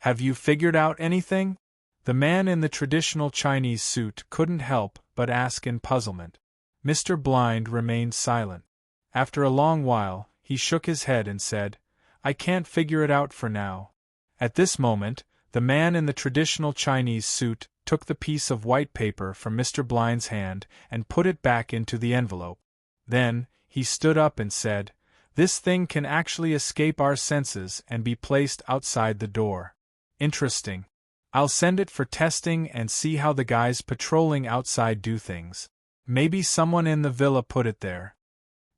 "Have you figured out anything?" The man in the traditional Chinese suit couldn't help but ask in puzzlement. Mr. Blind remained silent. After a long while, he shook his head and said, "I can't figure it out for now." At this moment, the man in the traditional Chinese suit took the piece of white paper from Mr. Blind's hand and put it back into the envelope. Then, he stood up and said, "This thing can actually escape our senses and be placed outside the door. Interesting. I'll send it for testing and see how the guys patrolling outside do things. Maybe someone in the villa put it there."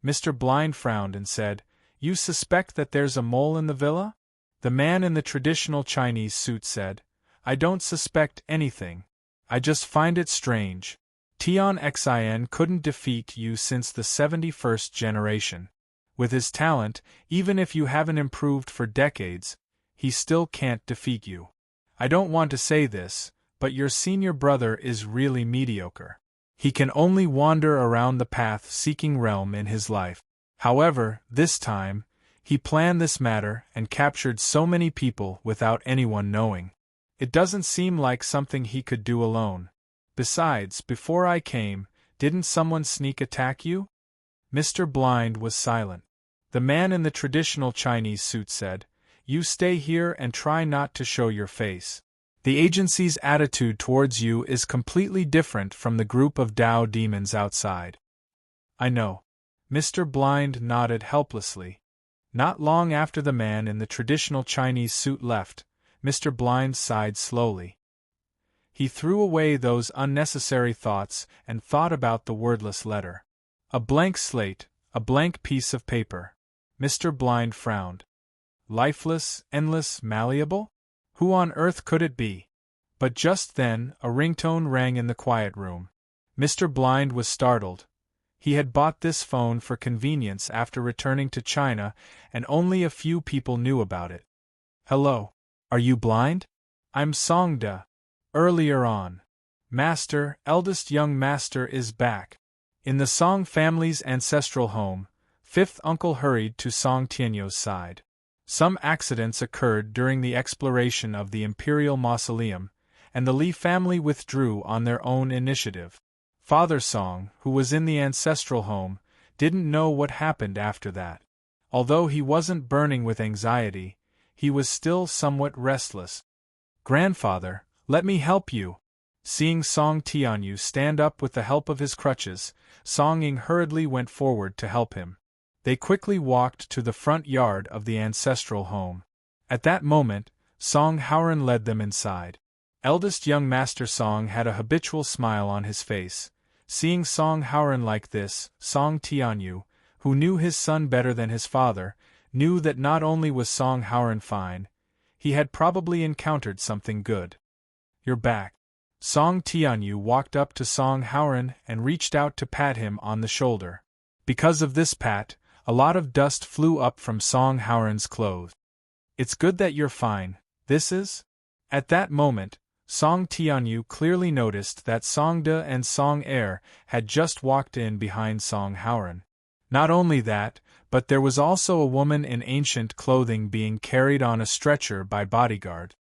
Mr. Blind frowned and said, You suspect that there's a mole in the villa? The man in the traditional Chinese suit said, I don't suspect anything. I just find it strange. Tian Xin couldn't defeat you since the 71st generation. With his talent, even if you haven't improved for decades, he still can't defeat you. I don't want to say this, but your senior brother is really mediocre. He can only wander around the path seeking realm in his life. However, this time, he planned this matter and captured so many people without anyone knowing. It doesn't seem like something he could do alone. Besides, before I came, didn't someone sneak attack you? Mr. Blind was silent. The man in the traditional Chinese suit said, You stay here and try not to show your face. The agency's attitude towards you is completely different from the group of Tao demons outside. I know. Mr. Blind nodded helplessly. Not long after the man in the traditional Chinese suit left, Mr. Blind sighed slowly. He threw away those unnecessary thoughts and thought about the wordless letter. A blank slate, a blank piece of paper. Mr. Blind frowned. Lifeless, endless, malleable? Who on earth could it be? But just then, a ringtone rang in the quiet room. Mr. Blind was startled. He had bought this phone for convenience after returning to China, and only a few people knew about it. Hello. Are you blind? I'm Songda. Earlier on. Master, eldest young master is back. In the Song family's ancestral home, fifth uncle hurried to Song Tianyu's side. Some accidents occurred during the exploration of the imperial mausoleum, and the Li family withdrew on their own initiative. Father Song, who was in the ancestral home, didn't know what happened after that. Although he wasn't burning with anxiety, he was still somewhat restless. Grandfather, let me help you. Seeing Song Tianyu stand up with the help of his crutches, Song Ying hurriedly went forward to help him. They quickly walked to the front yard of the ancestral home. At that moment, Song Haoran led them inside. Eldest young Master Song had a habitual smile on his face. Seeing Song Haoran like this, Song Tianyu, who knew his son better than his father, knew that not only was Song Haoran fine, he had probably encountered something good. You're back. Song Tianyu walked up to Song Haoran and reached out to pat him on the shoulder. Because of this pat, a lot of dust flew up from Song Haoran's clothes. It's good that you're fine, this is? At that moment, Song Tianyu clearly noticed that Songda and Song Er had just walked in behind Song Haoran. Not only that, but there was also a woman in ancient clothing being carried on a stretcher by bodyguard.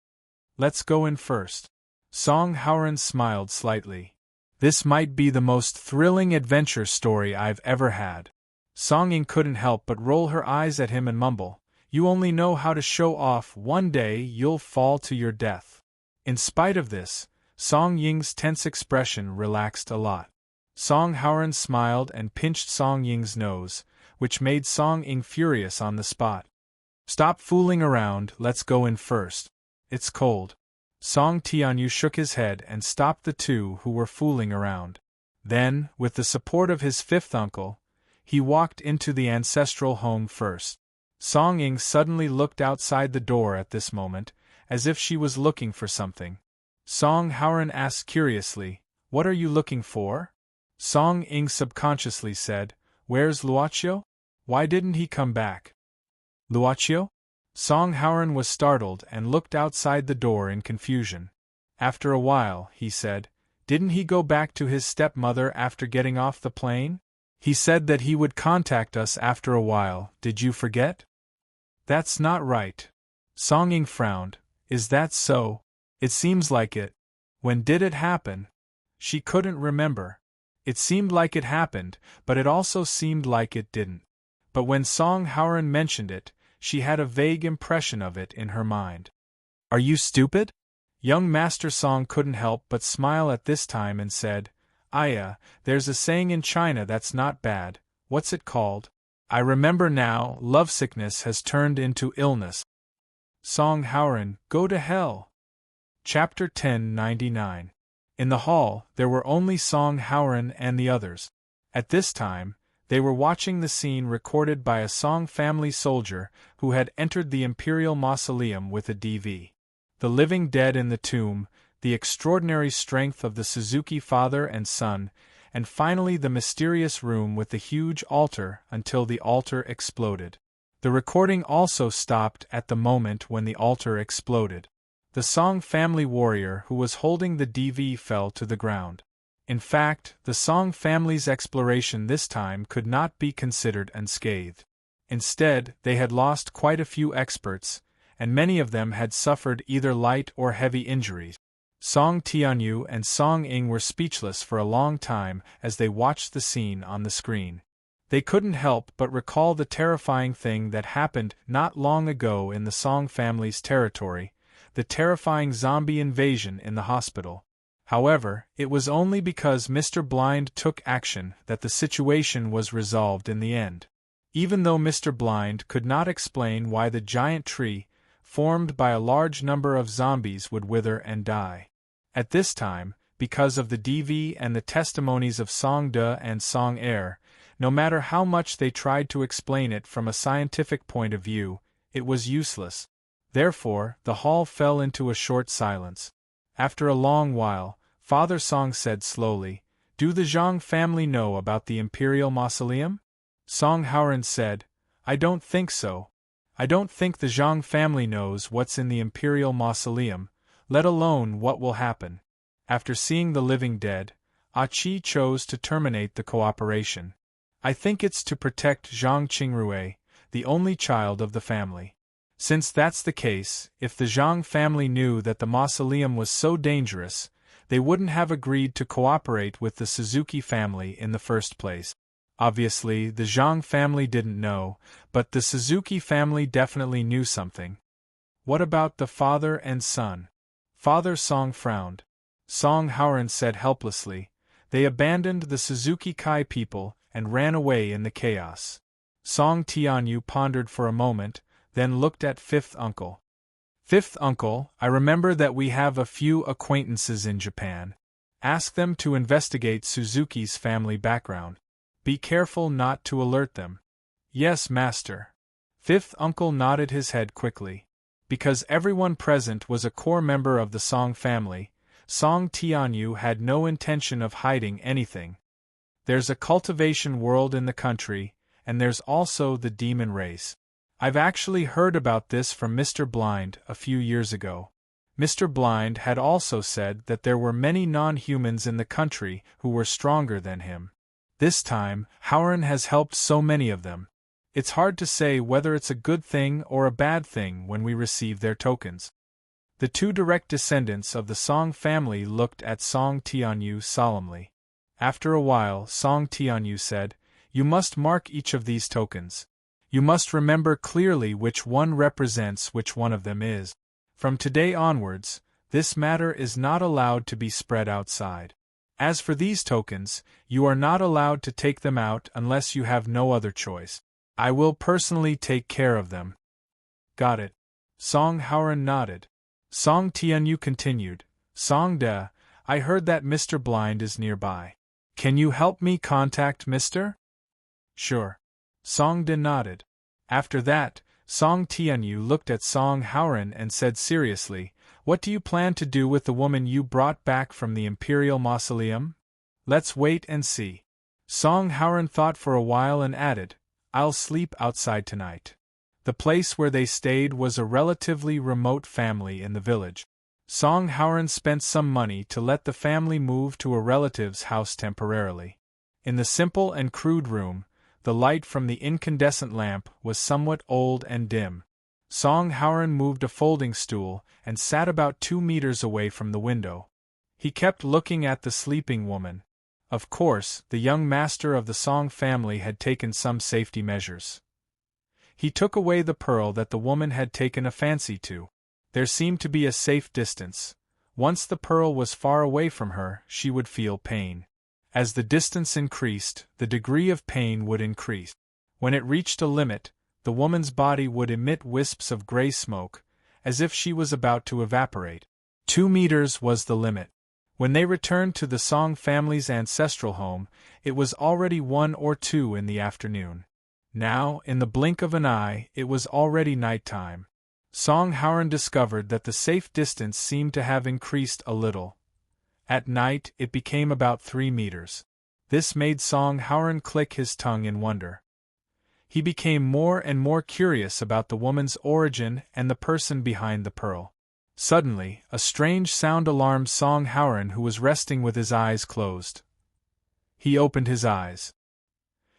Let's go in first. Song Haoran smiled slightly. This might be the most thrilling adventure story I've ever had. Song Ying couldn't help but roll her eyes at him and mumble, You only know how to show off, one day you'll fall to your death. In spite of this, Song Ying's tense expression relaxed a lot. Song Haoran smiled and pinched Song Ying's nose, which made Song Ying furious on the spot. Stop fooling around, let's go in first. It's cold. Song Tianyu shook his head and stopped the two who were fooling around. Then, with the support of his fifth uncle, he walked into the ancestral home first. Song Ying suddenly looked outside the door at this moment, as if she was looking for something. Song Haoran asked curiously, What are you looking for? Song Ying subconsciously said, Where's Luoqiu? Why didn't he come back? Luoqiu? Song Haoran was startled and looked outside the door in confusion. After a while, he said, Didn't he go back to his stepmother after getting off the plane? He said that he would contact us after a while, did you forget? That's not right. Song Ying frowned. Is that so? It seems like it. When did it happen? She couldn't remember. It seemed like it happened, but it also seemed like it didn't. But when Song Haoran mentioned it, she had a vague impression of it in her mind. Are you stupid? Young Master Song couldn't help but smile at this time and said, Aya, there's a saying in China that's not bad. What's it called? I remember now, lovesickness has turned into illness. Song Haoran, go to hell. Chapter 1099. In the hall, there were only Song Haoran and the others. At this time, They were watching the scene recorded by a Song family soldier who had entered the Imperial Mausoleum with a DV. The living dead in the tomb, the extraordinary strength of the Suzuki father and son, and finally the mysterious room with the huge altar until the altar exploded. The recording also stopped at the moment when the altar exploded. The Song family warrior who was holding the DV fell to the ground. In fact, the Song family's exploration this time could not be considered unscathed. Instead, they had lost quite a few experts, and many of them had suffered either light or heavy injuries. Song Tianyu and Song Ing were speechless for a long time as they watched the scene on the screen. They couldn't help but recall the terrifying thing that happened not long ago in the Song family's territory, the terrifying zombie invasion in the hospital. However, it was only because Mr. Blind took action that the situation was resolved in the end. Even though Mr. Blind could not explain why the giant tree, formed by a large number of zombies, would wither and die. At this time, because of the DV and the testimonies of Song De and Song Air, no matter how much they tried to explain it from a scientific point of view, it was useless. Therefore, the hall fell into a short silence. After a long while, Father Song said slowly, "Do the Zhang family know about the Imperial Mausoleum?" Song Haoran said, "I don't think so. I don't think the Zhang family knows what's in the Imperial Mausoleum, let alone what will happen." After seeing the living dead, Qi chose to terminate the cooperation. "I think it's to protect Zhang Qingrue, the only child of the family. Since that's the case, if the Zhang family knew that the mausoleum was so dangerous, they wouldn't have agreed to cooperate with the Suzuki family in the first place." Obviously, the Zhang family didn't know, but the Suzuki family definitely knew something. "What about the father and son?" Father Song frowned. Song Haoran said helplessly, "They abandoned the Suzuki Kai people and ran away in the chaos." Song Tianyu pondered for a moment, then looked at Fifth Uncle. "Fifth Uncle, I remember that we have a few acquaintances in Japan. Ask them to investigate Suzuki's family background. Be careful not to alert them." "Yes, Master." Fifth Uncle nodded his head quickly. Because everyone present was a core member of the Song family, Song Tianyu had no intention of hiding anything. There's a cultivation world in the country, and there's also the demon race. I've actually heard about this from Mr. Blind a few years ago. Mr. Blind had also said that there were many non-humans in the country who were stronger than him. This time, Haoran has helped so many of them. It's hard to say whether it's a good thing or a bad thing when we receive their tokens. The two direct descendants of the Song family looked at Song Tianyu solemnly. After a while, Song Tianyu said, "You must mark each of these tokens. You must remember clearly which one represents which one of them is. From today onwards, this matter is not allowed to be spread outside. As for these tokens, you are not allowed to take them out unless you have no other choice. I will personally take care of them." "Got it." Song Haoran nodded. Song Tianyu continued, "Song De, I heard that Mr. Blind is nearby. Can you help me contact Mr.?" "Sure." Song De nodded. After that, Song Tianyu looked at Song Haoran and said seriously, "What do you plan to do with the woman you brought back from the Imperial Mausoleum?" "Let's wait and see." Song Haoran thought for a while and added, "I'll sleep outside tonight." The place where they stayed was a relatively remote family in the village. Song Haoran spent some money to let the family move to a relative's house temporarily. In the simple and crude room, the light from the incandescent lamp was somewhat old and dim. Song Haoran moved a folding stool and sat about 2 meters away from the window. He kept looking at the sleeping woman. Of course, the young master of the Song family had taken some safety measures. He took away the pearl that the woman had taken a fancy to. There seemed to be a safe distance. Once the pearl was far away from her, she would feel pain. As the distance increased, the degree of pain would increase. When it reached a limit, the woman's body would emit wisps of gray smoke, as if she was about to evaporate. 2 meters was the limit. When they returned to the Song family's ancestral home, it was already 1 or 2 in the afternoon. Now, in the blink of an eye, it was already nighttime. Song Howren discovered that the safe distance seemed to have increased a little. At night, it became about 3 meters. This made Song Howren click his tongue in wonder. He became more and more curious about the woman's origin and the person behind the pearl. Suddenly, a strange sound alarmed Song Howren, who was resting with his eyes closed. He opened his eyes.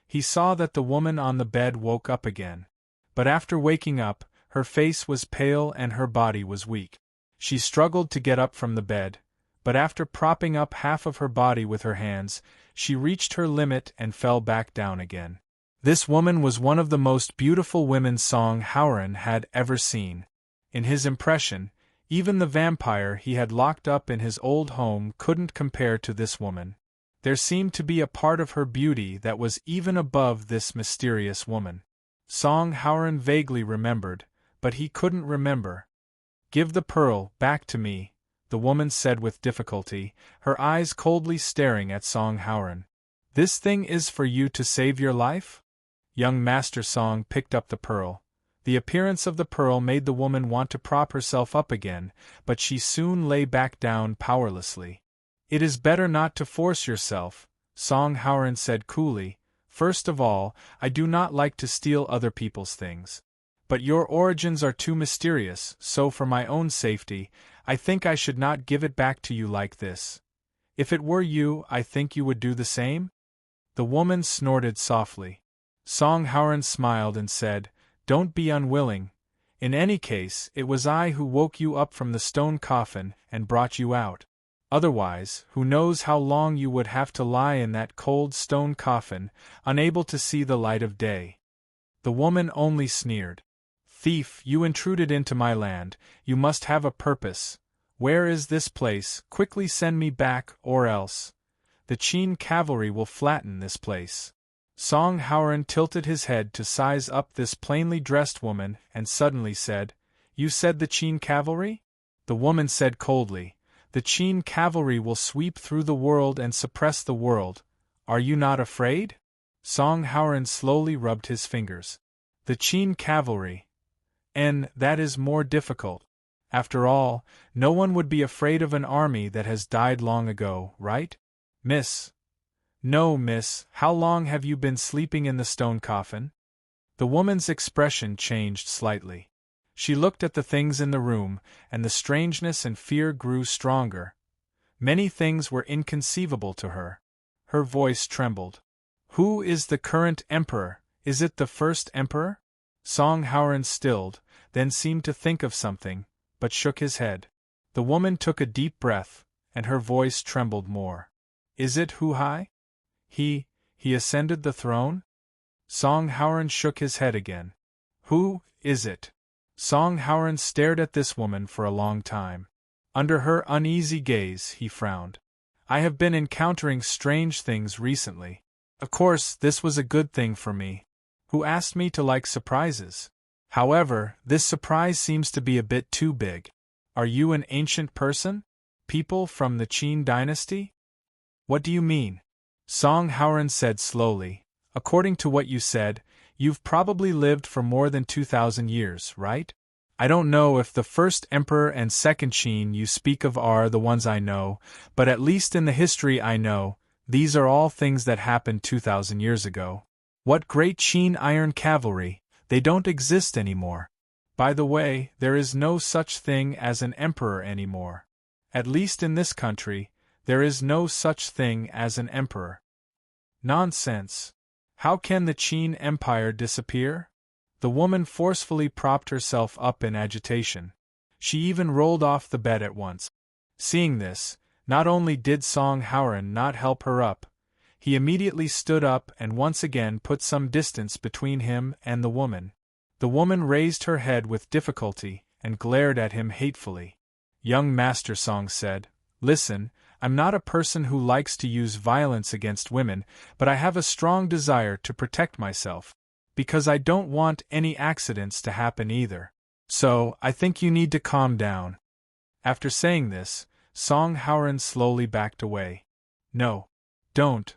He saw that the woman on the bed woke up again. But after waking up, her face was pale and her body was weak. She struggled to get up from the bed, but after propping up half of her body with her hands, she reached her limit and fell back down again. This woman was one of the most beautiful women Song Howren had ever seen. In his impression, even the vampire he had locked up in his old home couldn't compare to this woman. There seemed to be a part of her beauty that was even above this mysterious woman. Song Howren vaguely remembered, but he couldn't remember. "Give the pearl back to me," the woman said with difficulty, her eyes coldly staring at Song Howren. "This thing is for you to save your life?" Young Master Song picked up the pearl. The appearance of the pearl made the woman want to prop herself up again, but she soon lay back down powerlessly. "It is better not to force yourself," Song Howren said coolly. "First of all, I do not like to steal other people's things. But your origins are too mysterious, so for my own safety, I think I should not give it back to you like this. If it were you, I think you would do the same?" The woman snorted softly. Song Howren smiled and said, "Don't be unwilling. In any case, it was I who woke you up from the stone coffin and brought you out. Otherwise, who knows how long you would have to lie in that cold stone coffin, unable to see the light of day." The woman only sneered. "Thief, you intruded into my land, you must have a purpose. Where is this place? Quickly send me back, or else the Qin cavalry will flatten this place." Song Howren tilted his head to size up this plainly dressed woman and suddenly said, "You said the Qin cavalry?" The woman said coldly, "The Qin cavalry will sweep through the world and suppress the world. Are you not afraid?" Song Howren slowly rubbed his fingers. "The Qin cavalry. That is more difficult. After all, no one would be afraid of an army that has died long ago, right? Miss. No, miss, how long have you been sleeping in the stone coffin?" The woman's expression changed slightly. She looked at the things in the room, and the strangeness and fear grew stronger. Many things were inconceivable to her. Her voice trembled. "Who is the current emperor? Is it the first emperor?" Song Howren stilled, then seemed to think of something, but shook his head. The woman took a deep breath, and her voice trembled more. "Is it Hu Hai? He ascended the throne?" Song Howren shook his head again. "Who is it?" Song Howren stared at this woman for a long time. Under her uneasy gaze, he frowned. "I have been encountering strange things recently. Of course, this was a good thing for me. Who asked me to like surprises? However, this surprise seems to be a bit too big. Are you an ancient person? People from the Qin dynasty?" "What do you mean?" Song Howren said slowly. "According to what you said, you've probably lived for more than 2,000 years, right? I don't know if the first emperor and second Qin you speak of are the ones I know, but at least in the history I know, these are all things that happened 2,000 years ago. What great Qin iron cavalry, they don't exist anymore. By the way, there is no such thing as an emperor anymore. At least in this country, there is no such thing as an emperor." "Nonsense. How can the Qin Empire disappear?" The woman forcefully propped herself up in agitation. She even rolled off the bed at once. Seeing this, not only did Song Howren not help her up, he immediately stood up and once again put some distance between him and the woman. The woman raised her head with difficulty and glared at him hatefully. Young Master Song said, "Listen, I'm not a person who likes to use violence against women, but I have a strong desire to protect myself. Because I don't want any accidents to happen either. So, I think you need to calm down." After saying this, Song Haoran slowly backed away. No. Don't.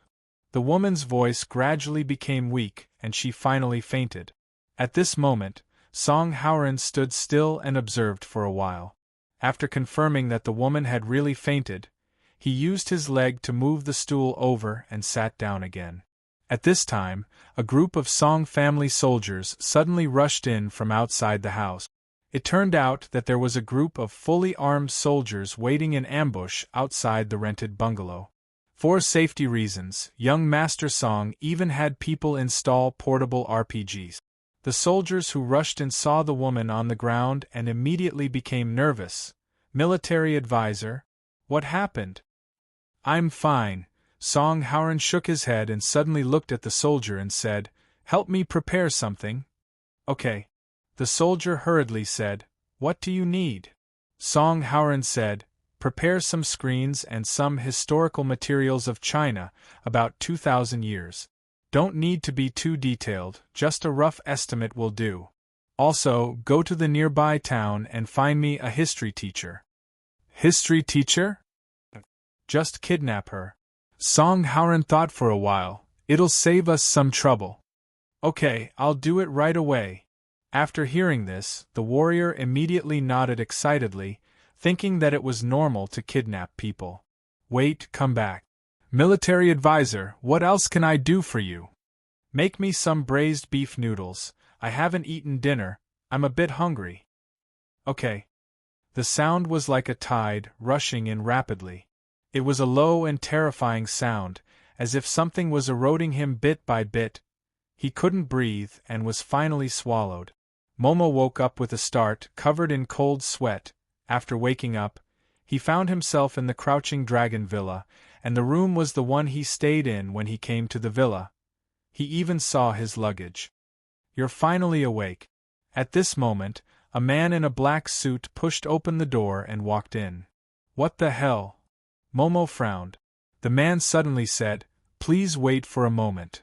The woman's voice gradually became weak, and she finally fainted. At this moment, Song Haoran stood still and observed for a while. After confirming that the woman had really fainted, he used his leg to move the stool over and sat down again. At this time, a group of Song family soldiers suddenly rushed in from outside the house. It turned out that there was a group of fully armed soldiers waiting in ambush outside the rented bungalow. For safety reasons, young Master Song even had people install portable RPGs. The soldiers who rushed in saw the woman on the ground and immediately became nervous. Military advisor, what happened? I'm fine. Song Haoran shook his head and suddenly looked at the soldier and said, help me prepare something. Okay. The soldier hurriedly said, what do you need? Song Haoran said, prepare some screens and some historical materials of China, about 2,000 years. Don't need to be too detailed, just a rough estimate will do. Also, go to the nearby town and find me a history teacher. History teacher? Just kidnap her. Song Haoran thought for a while. It'll save us some trouble. Okay, I'll do it right away. After hearing this, the warrior immediately nodded excitedly, thinking that it was normal to kidnap people. Wait, come back. Military advisor, what else can I do for you? Make me some braised beef noodles. I haven't eaten dinner. I'm a bit hungry. Okay. The sound was like a tide, rushing in rapidly. It was a low and terrifying sound, as if something was eroding him bit by bit. He couldn't breathe and was finally swallowed. Momo woke up with a start, covered in cold sweat. After waking up, he found himself in the Crouching Dragon Villa, and the room was the one he stayed in when he came to the villa. He even saw his luggage. You're finally awake. At this moment, a man in a black suit pushed open the door and walked in. What the hell? Momo frowned. The man suddenly said, please wait for a moment.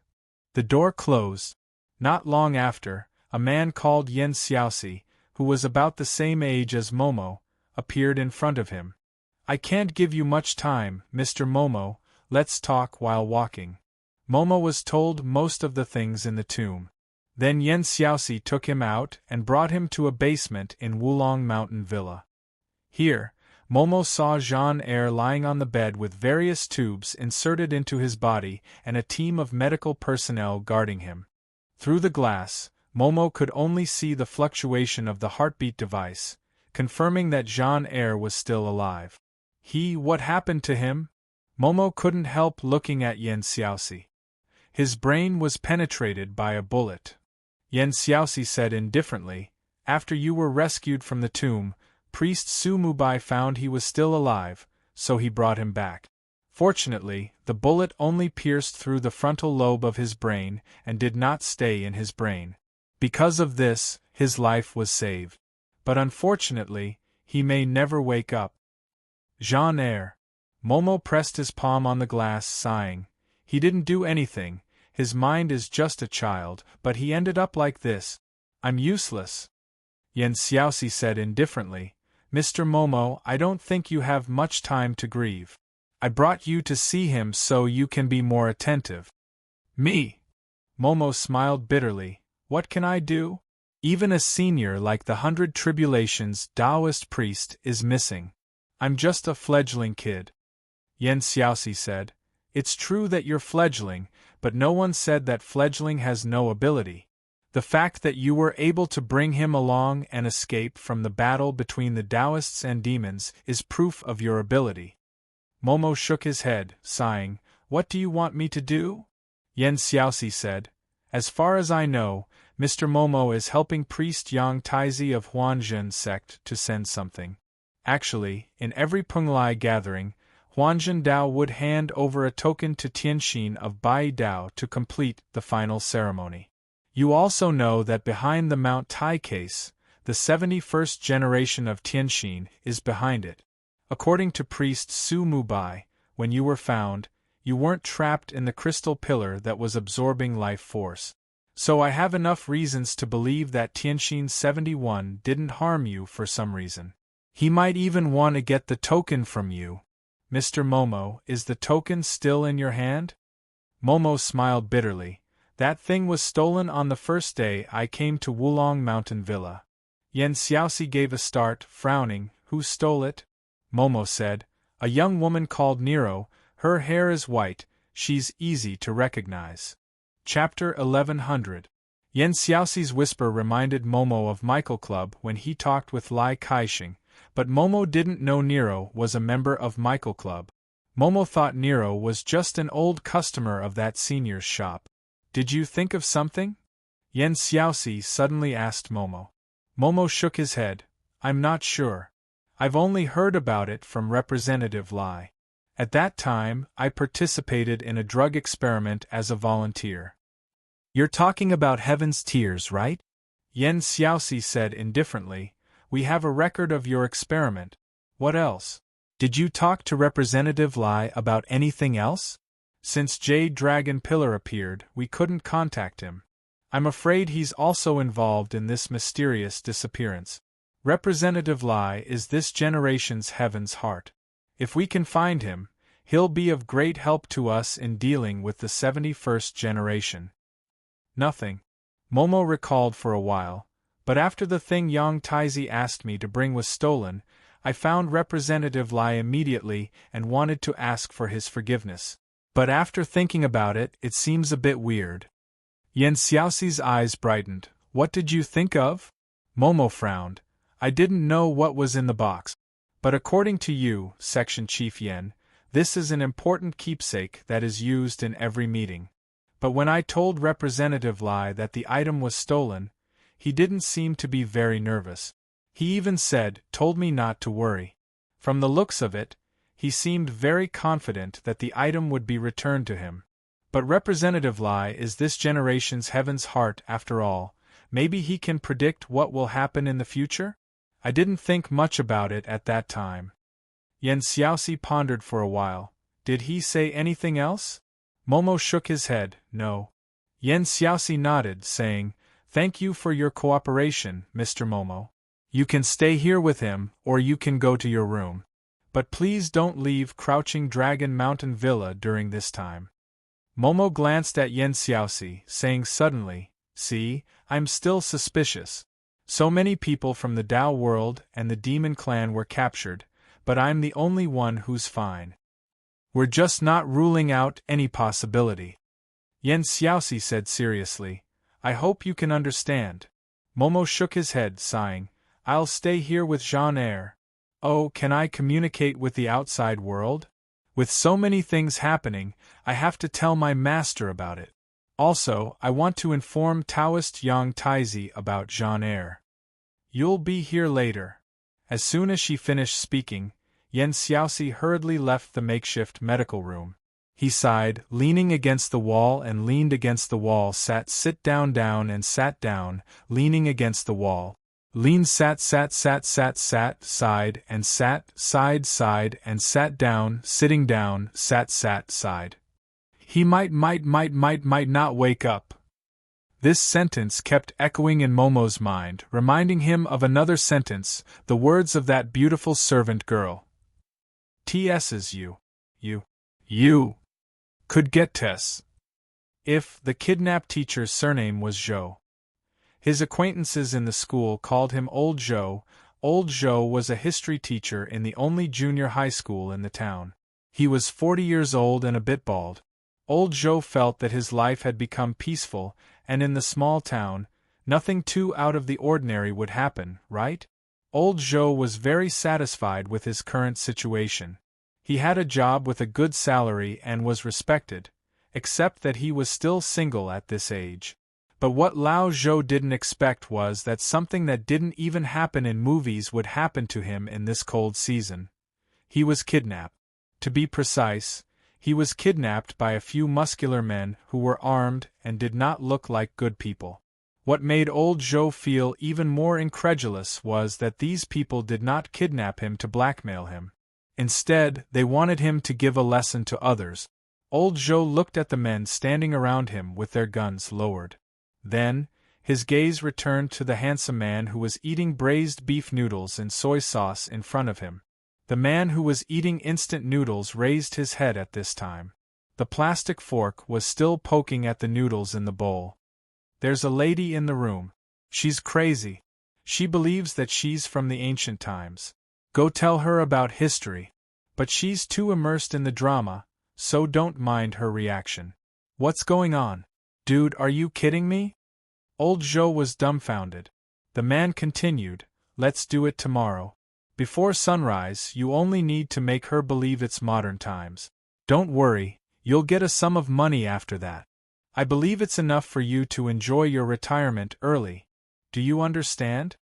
The door closed. Not long after, a man called Yen Xiaoxi, who was about the same age as Momo, appeared in front of him. I can't give you much time, Mr. Momo, let's talk while walking. Momo was told most of the things in the tomb. Then Yen Xiaoxi took him out and brought him to a basement in Wulong Mountain Villa. Here, Momo saw Jean Eyre lying on the bed with various tubes inserted into his body and a team of medical personnel guarding him. Through the glass, Momo could only see the fluctuation of the heartbeat device, confirming that Jean Eyre was still alive. What happened to him? Momo couldn't help looking at Yen Xiaoxi. His brain was penetrated by a bullet. Yen Xiaoxi said indifferently, after you were rescued from the tomb, Priest Su Mubai found he was still alive, so he brought him back. Fortunately, the bullet only pierced through the frontal lobe of his brain and did not stay in his brain. Because of this, his life was saved. But unfortunately, he may never wake up. Jean Eyre. Momo pressed his palm on the glass, sighing. He didn't do anything, his mind is just a child, but he ended up like this. I'm useless. Yen Xiaoxi said indifferently, Mr. Momo, I don't think you have much time to grieve. I brought you to see him so you can be more attentive. Me? Momo smiled bitterly. What can I do? Even a senior like the 100 Tribulations Taoist priest is missing. I'm just a fledgling kid. Yen Xiaoxi said, it's true that you're fledgling, but no one said that fledgling has no ability. The fact that you were able to bring him along and escape from the battle between the Taoists and demons is proof of your ability. Momo shook his head, sighing, what do you want me to do? Yen Xiaoxi said, as far as I know, Mr. Momo is helping priest Yang Taizi of Huanzhen sect to send something. Actually, in every Penglai gathering, Huanzhen Dao would hand over a token to Tianxin of Bai Dao to complete the final ceremony. You also know that behind the Mount Tai case, the 71st generation of Tianxin is behind it. According to priest Su Mubai, when you were found, you weren't trapped in the crystal pillar that was absorbing life force. So I have enough reasons to believe that Tianxin 71 didn't harm you for some reason. He might even want to get the token from you. Mr. Momo, is the token still in your hand? Momo smiled bitterly. That thing was stolen on the first day I came to Wulong Mountain Villa. Yen Xiaoxi gave a start, frowning. Who stole it? Momo said. A young woman called Nero. Her hair is white, she's easy to recognize. Chapter 1100. Yen Xiaoxi's whisper reminded Momo of Michael Club when he talked with Lai Kaixing, but Momo didn't know Nero was a member of Michael Club. Momo thought Nero was just an old customer of that senior's shop. Did you think of something? Yen Xiaoxi suddenly asked Momo. Momo shook his head. I'm not sure. I've only heard about it from Representative Lai. At that time, I participated in a drug experiment as a volunteer. You're talking about Heaven's Tears, right? Yen Xiaoxi said indifferently. We have a record of your experiment. What else? Did you talk to Representative Lai about anything else? Since Jade Dragon Pillar appeared, we couldn't contact him. I'm afraid he's also involved in this mysterious disappearance. Representative Lai is this generation's Heaven's Heart. If we can find him, he'll be of great help to us in dealing with the 71st generation. Nothing. Momo recalled for a while. But after the thing Yang Taizi asked me to bring was stolen, I found Representative Lai immediately and wanted to ask for his forgiveness. But after thinking about it, it seems a bit weird. Yen Xiaoxi's eyes brightened. What did you think of? Momo frowned. I didn't know what was in the box. But according to you, Section Chief Yen, this is an important keepsake that is used in every meeting. But when I told Representative Lai that the item was stolen, he didn't seem to be very nervous. He even told me not to worry. From the looks of it, he seemed very confident that the item would be returned to him. But Representative Lai is this generation's Heaven's Heart after all. Maybe he can predict what will happen in the future? I didn't think much about it at that time. Yen Xiaoxi pondered for a while. Did he say anything else? Momo shook his head. No. Yen Xiaoxi nodded, saying, Thank you for your cooperation, Mr. Momo. You can stay here with him, or you can go to your room. But please don't leave Crouching Dragon Mountain Villa during this time. Momo glanced at Yen Xiaoxi, saying suddenly, See, I'm still suspicious. So many people from the Dao world and the demon clan were captured, but I'm the only one who's fine. We're just not ruling out any possibility. Yen Xiaoxi said seriously, I hope you can understand. Momo shook his head, sighing. I'll stay here with Jean-Air. Oh, can I communicate with the outside world? With so many things happening, I have to tell my master about it. Also, I want to inform Taoist Yang Taizi about Jean-Air. You'll be here later. As soon as she finished speaking, Yen Xiaoxi hurriedly left the makeshift medical room. He sighed, leaning against the wall and leaned against the wall, sit down and sat down, leaning against the wall. Leaned sat, sighed and sat, sighed and sat down, sitting down, sat, sighed. He might not wake up. This sentence kept echoing in Momo's mind, reminding him of another sentence, the words of that beautiful servant girl. T.S.'s you could get Tess. If the kidnapped teacher's surname was Zhou. His acquaintances in the school called him Old Zhou. Old Zhou was a history teacher in the only junior high school in the town. He was 40 years old and a bit bald. Old Zhou felt that his life had become peaceful, and in the small town, nothing too out of the ordinary would happen, right? Old Zhou was very satisfied with his current situation. He had a job with a good salary and was respected, except that he was still single at this age. But what Lao Zhou didn't expect was that something that didn't even happen in movies would happen to him in this cold season. He was kidnapped. To be precise, he was kidnapped by a few muscular men who were armed and did not look like good people. What made Old Zhou feel even more incredulous was that these people did not kidnap him to blackmail him. Instead, they wanted him to give a lesson to others. Old Zhou looked at the men standing around him with their guns lowered. Then, His gaze returned to the handsome man who was eating braised beef noodles and soy sauce in front of him. The man who was eating instant noodles raised his head at this time. The plastic fork was still poking at the noodles in the bowl. "There's a lady in the room. She's crazy. She believes that she's from the ancient times. Go tell her about history. But she's too immersed in the drama, so don't mind her reaction." "What's going on? Dude, are you kidding me?" Old Joe was dumbfounded. The man continued, "Let's do it tomorrow. Before sunrise, you only need to make her believe it's modern times. Don't worry, you'll get a sum of money after that. I believe it's enough for you to enjoy your retirement early. Do you understand?"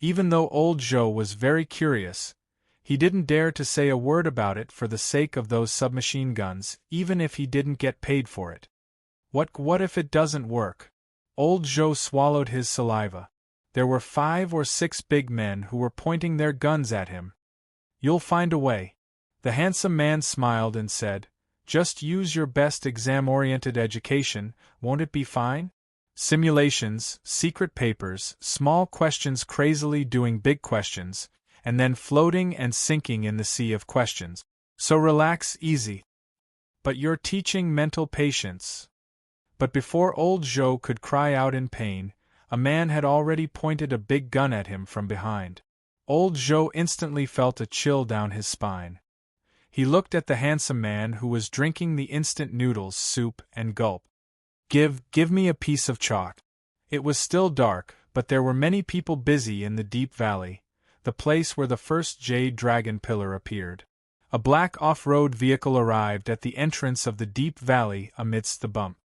Even though old Joe was very curious, he didn't dare to say a word about it for the sake of those submachine guns, even if he didn't get paid for it. What if it doesn't work? Old Joe swallowed his saliva. There were 5 or 6 big men who were pointing their guns at him. "You'll find a way." The handsome man smiled and said, "Just use your best exam-oriented education, won't it be fine? Simulations, secret papers, small questions crazily doing big questions, and then floating and sinking in the sea of questions. So relax, easy. But you're teaching mental patience." But before old Joe could cry out in pain, a man had already pointed a big gun at him from behind. Old Joe instantly felt a chill down his spine. He looked at the handsome man who was drinking the instant noodles soup and gulped. Give me a piece of chalk." It was still dark, but there were many people busy in the deep valley, the place where the first jade dragon pillar appeared. A black off-road vehicle arrived at the entrance of the deep valley amidst the bump.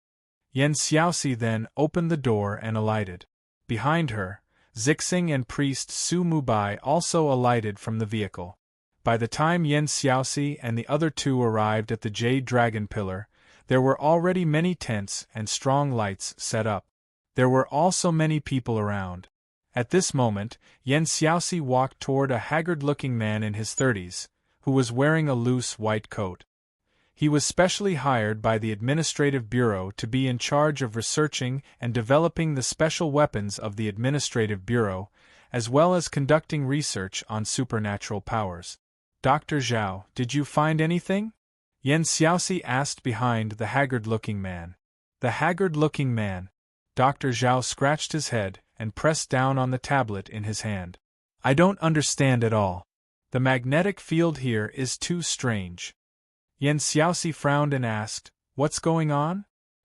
Yen Xiaoxi then opened the door and alighted. Behind her, Zixing and priest Su Mubai also alighted from the vehicle. By the time Yen Xiaoxi and the other two arrived at the jade dragon pillar, there were already many tents and strong lights set up. There were also many people around. At this moment, Yen Xiaoxi walked toward a haggard-looking man in his 30s, who was wearing a loose white coat. He was specially hired by the Administrative Bureau to be in charge of researching and developing the special weapons of the Administrative Bureau, as well as conducting research on supernatural powers. "Dr. Zhao, did you find anything?" Yen Xiaoxi asked behind the haggard-looking man. The haggard-looking man. Dr. Zhao scratched his head and pressed down on the tablet in his hand. "I don't understand at all. The magnetic field here is too strange." Yen Xiaoxi frowned and asked, "What's going on?"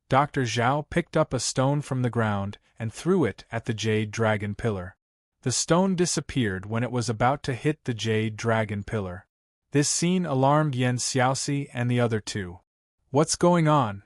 Dr. Zhao picked up a stone from the ground and threw it at the jade dragon pillar. The stone disappeared when it was about to hit the jade dragon pillar. This scene alarmed Yen Xiaoxi and the other two. "What's going on?"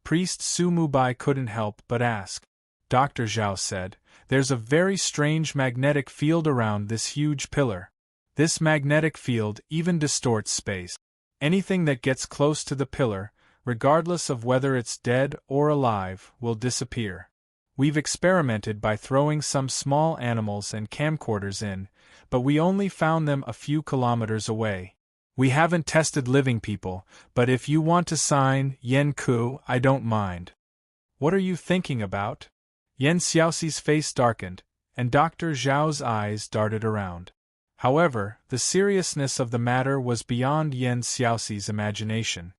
Priest Su Mubai couldn't help but ask. Dr. Zhao said, "There's a very strange magnetic field around this huge pillar. This magnetic field even distorts space. Anything that gets close to the pillar, regardless of whether it's dead or alive, will disappear. We've experimented by throwing some small animals and camcorders in, but we only found them a few kilometers away. We haven't tested living people, but if you want to sign Yen Ku, I don't mind." "What are you thinking about?" Yen Xiaoxi's face darkened, and Dr. Zhao's eyes darted around. However, the seriousness of the matter was beyond Yen Xiaoxi's imagination.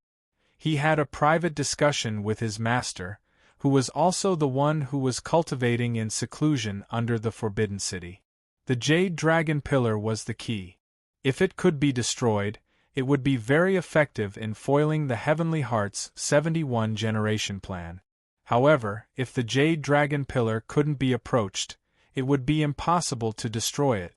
He had a private discussion with his master, who was also the one who was cultivating in seclusion under the Forbidden City. The Jade Dragon Pillar was the key. If it could be destroyed, it would be very effective in foiling the Heavenly Heart's 71 generation plan. However, if the Jade Dragon Pillar couldn't be approached, it would be impossible to destroy it.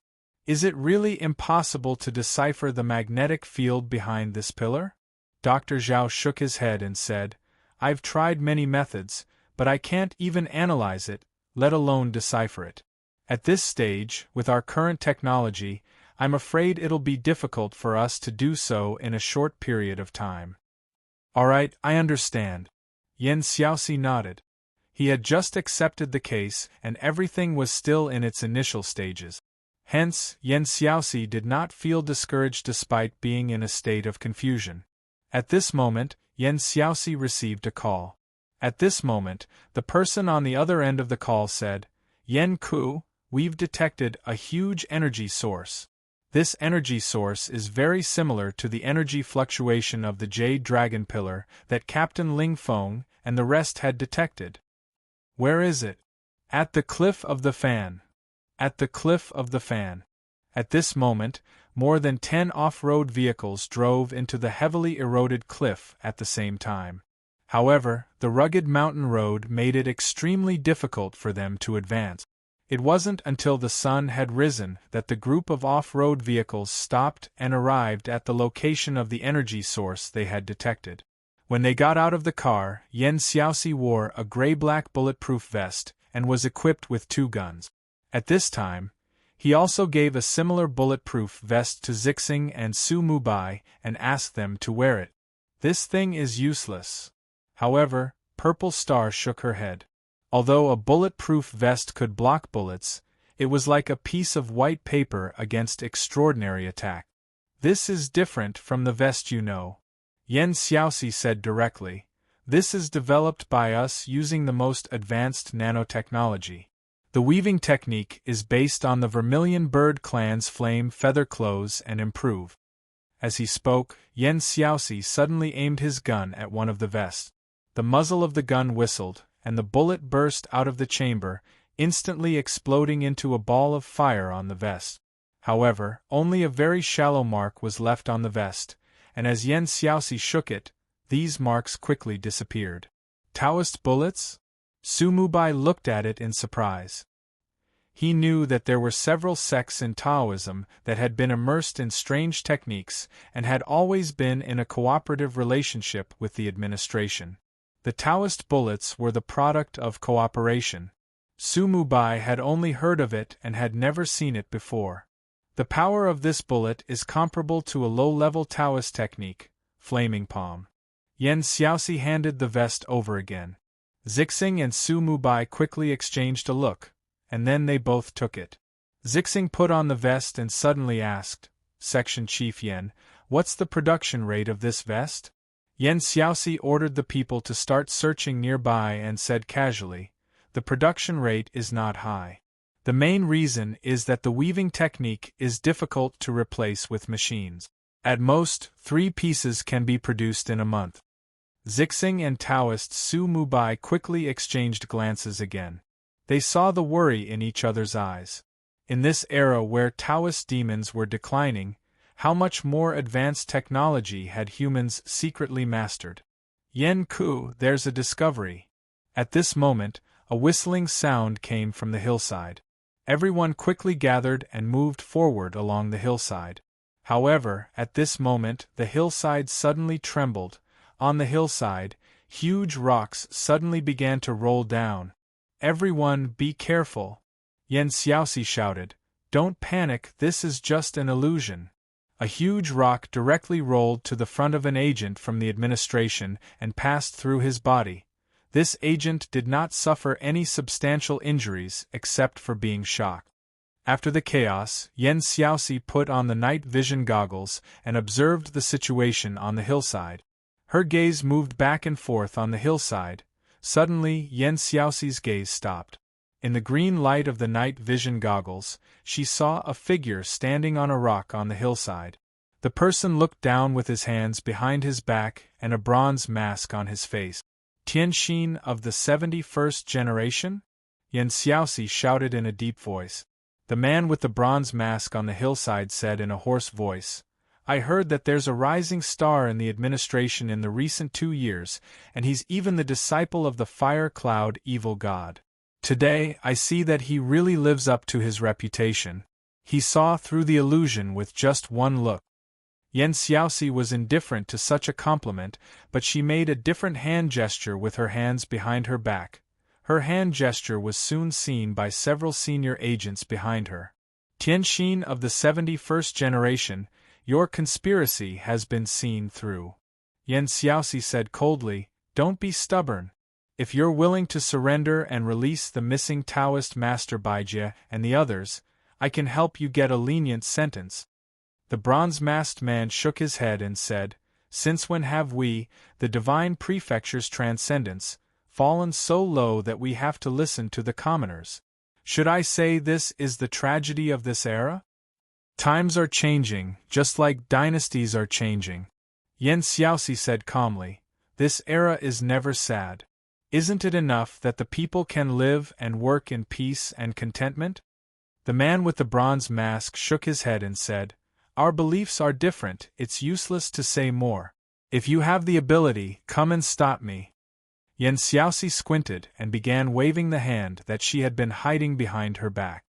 Is it really impossible to decipher the magnetic field behind this pillar? Dr. Zhao shook his head and said, "I've tried many methods, but I can't even analyze it, let alone decipher it. At this stage, with our current technology, I'm afraid it'll be difficult for us to do so in a short period of time." "Alright, I understand." Yen Xiaoxi nodded. He had just accepted the case and everything was still in its initial stages. Hence, Yen Xiaoxi did not feel discouraged despite being in a state of confusion. At this moment, Yen Xiaoxi received a call. At this moment, the person on the other end of the call said, Yen Ku, we've detected a huge energy source. This energy source is very similar to the energy fluctuation of the Jade Dragon Pillar that Captain Ling Feng and the rest had detected. Where is it? At the cliff of the Fan. At the cliff of the Fan. At this moment, more than 10 off-road vehicles drove into the heavily eroded cliff at the same time. However, the rugged mountain road made it extremely difficult for them to advance. It wasn't until the sun had risen that the group of off-road vehicles stopped and arrived at the location of the energy source they had detected. When they got out of the car, Yen Xiaoxi wore a gray-black bulletproof vest and was equipped with 2 guns. At this time, he also gave a similar bulletproof vest to Zixing and Su Mubai and asked them to wear it. This thing is useless. However, Purple Star shook her head. Although a bulletproof vest could block bullets, it was like a piece of white paper against extraordinary attack. This is different from the vest you know, Yen Xiaoxi said directly. This is developed by us using the most advanced nanotechnology. The weaving technique is based on the Vermilion Bird clan's flame feather clothes and improve. As he spoke, Yen Xiaoxi suddenly aimed his gun at one of the vests. The muzzle of the gun whistled, and the bullet burst out of the chamber, instantly exploding into a ball of fire on the vest. However, only a very shallow mark was left on the vest, and as Yen Xiaoxi shook it, these marks quickly disappeared. Taoist bullets? Su Mubai looked at it in surprise. He knew that there were several sects in Taoism that had been immersed in strange techniques and had always been in a cooperative relationship with the administration. The Taoist bullets were the product of cooperation. Su Mubai had only heard of it and had never seen it before. The power of this bullet is comparable to a low-level Taoist technique, Flaming Palm. Yen Xiaoxi handed the vest over again. Zixing and Su Mubai quickly exchanged a look, and then they both took it. Zixing put on the vest and suddenly asked, Section Chief Yen, what's the production rate of this vest? Yen Xiaoxi ordered the people to start searching nearby and said casually, the production rate is not high. The main reason is that the weaving technique is difficult to replace with machines. At most, 3 pieces can be produced in a month. Zixing and Taoist Su Mubai quickly exchanged glances again. They saw the worry in each other's eyes. In this era where Taoist demons were declining, how much more advanced technology had humans secretly mastered? Yen Ku, there's a discovery. At this moment, a whistling sound came from the hillside. Everyone quickly gathered and moved forward along the hillside. However, at this moment, the hillside suddenly trembled. On the hillside, huge rocks suddenly began to roll down. Everyone, be careful! Yen Xiaoxi shouted. Don't panic, this is just an illusion. A huge rock directly rolled to the front of an agent from the administration and passed through his body. This agent did not suffer any substantial injuries except for being shocked. After the chaos, Yen Xiaoxi put on the night vision goggles and observed the situation on the hillside. Her gaze moved back and forth on the hillside. Suddenly, Yen Xiaoxi's gaze stopped. In the green light of the night vision goggles, she saw a figure standing on a rock on the hillside. The person looked down with his hands behind his back and a bronze mask on his face. Tianxin of the 71st generation? Yen Xiaoxi shouted in a deep voice. The man with the bronze mask on the hillside said in a hoarse voice, I heard that there's a rising star in the administration in the recent 2 years, and he's even the disciple of the fire cloud evil god. Today, I see that he really lives up to his reputation. He saw through the illusion with just one look. Yen Xiaoxi was indifferent to such a compliment, but she made a different hand gesture with her hands behind her back. Her hand gesture was soon seen by several senior agents behind her. Tianxin of the 71st generation, your conspiracy has been seen through. Yen Xiaoxi said coldly, don't be stubborn. If you're willing to surrender and release the missing Taoist Master Baijie and the others, I can help you get a lenient sentence. The bronze-masked man shook his head and said, Since when have we, the divine prefecture's transcendence, fallen so low that we have to listen to the commoners. Should I say this is the tragedy of this era? Times are changing, just like dynasties are changing. Yan Xiaoxi said calmly. This era is never sad. Isn't it enough that the people can live and work in peace and contentment? The man with the bronze mask shook his head and said, Our beliefs are different, it's useless to say more. If you have the ability, come and stop me. Yan Xiaoxi squinted and began waving the hand that she had been hiding behind her back.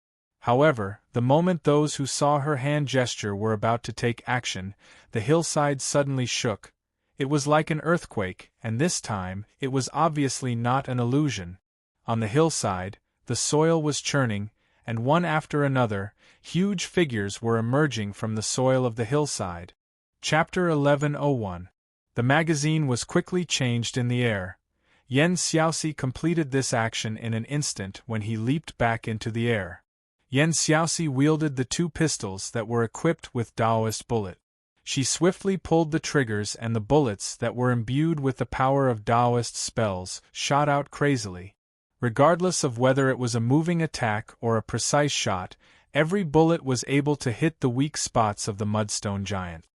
However, the moment those who saw her hand gesture were about to take action, the hillside suddenly shook. It was like an earthquake, and this time, it was obviously not an illusion. On the hillside, the soil was churning, and one after another, huge figures were emerging from the soil of the hillside. Chapter 1101. The magazine was quickly changed in the air. Yan Xiaoxi completed this action in an instant when he leaped back into the air. Yan Xiaoxi wielded the 2 pistols that were equipped with Taoist bullet. She swiftly pulled the triggers and the bullets that were imbued with the power of Taoist spells shot out crazily. Regardless of whether it was a moving attack or a precise shot, every bullet was able to hit the weak spots of the mudstone giant.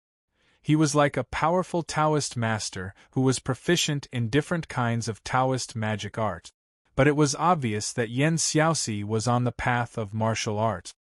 He was like a powerful Taoist master who was proficient in different kinds of Taoist magic art. But it was obvious that Yan Xiaoxi was on the path of martial art.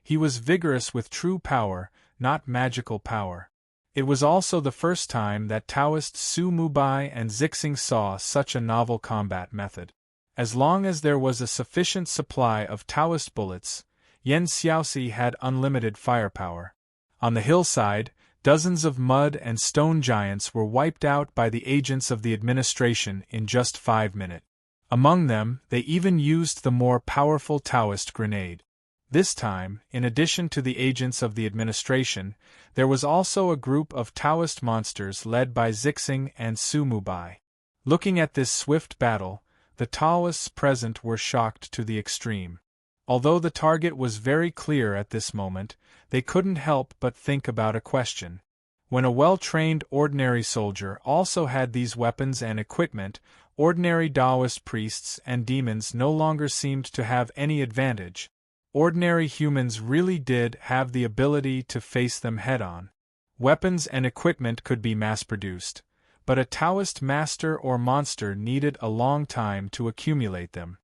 He was vigorous with true power, not magical power. It was also the first time that Taoist Su Mubai and Zixing saw such a novel combat method. As long as there was a sufficient supply of Taoist bullets, Yan Xiaoxi had unlimited firepower. On the hillside, dozens of mud and stone giants were wiped out by the agents of the administration in just 5 minutes. Among them, they even used the more powerful Taoist grenade. This time, in addition to the agents of the administration, there was also a group of Taoist monsters led by Zixing and Su Mubai. Looking at this swift battle, the Taoists present were shocked to the extreme. Although the target was very clear at this moment, they couldn't help but think about a question. When a well-trained ordinary soldier also had these weapons and equipment, ordinary Taoist priests and demons no longer seemed to have any advantage. Ordinary humans really did have the ability to face them head-on. Weapons and equipment could be mass-produced, but a Taoist master or monster needed a long time to accumulate them.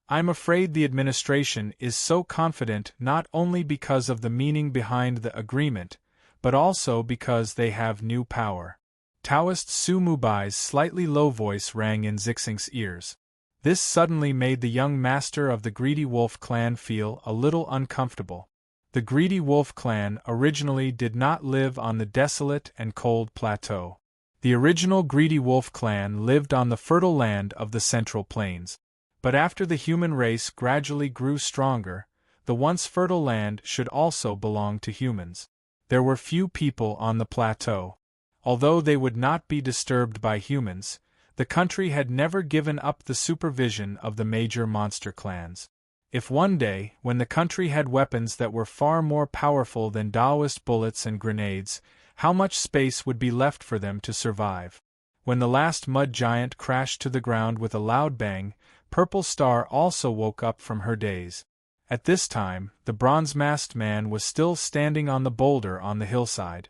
I'm afraid the administration is so confident not only because of the meaning behind the agreement, but also because they have new power. Taoist Su Mubai's slightly low voice rang in Zixing's ears. This suddenly made the young master of the Greedy Wolf clan feel a little uncomfortable. The Greedy Wolf clan originally did not live on the desolate and cold plateau. The original Greedy Wolf clan lived on the fertile land of the Central Plains. But after the human race gradually grew stronger, the once fertile land should also belong to humans. There were few people on the plateau. Although they would not be disturbed by humans, the country had never given up the supervision of the major monster clans. If one day, when the country had weapons that were far more powerful than Taoist bullets and grenades, how much space would be left for them to survive? When the last mud giant crashed to the ground with a loud bang, Purple Star also woke up from her daze. At this time, the bronze-masked man was still standing on the boulder on the hillside.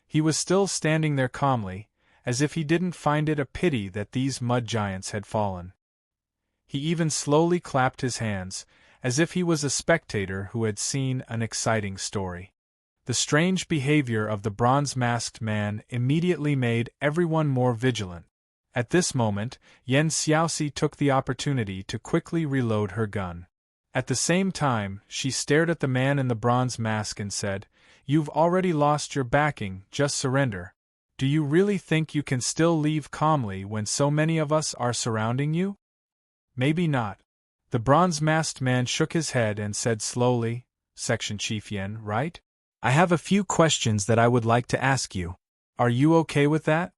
He was still standing there calmly, as if he didn't find it a pity that these mud giants had fallen. He even slowly clapped his hands, as if he was a spectator who had seen an exciting story. The strange behavior of the bronze-masked man immediately made everyone more vigilant. At this moment, Yan Xiaoxi took the opportunity to quickly reload her gun. At the same time, she stared at the man in the bronze mask and said, "You've already lost your backing, just surrender. Do you really think you can still leave calmly when so many of us are surrounding you?" "Maybe not." The bronze-masked man shook his head and said slowly, "Section Chief Yan, right? I have a few questions that I would like to ask you. Are you okay with that?"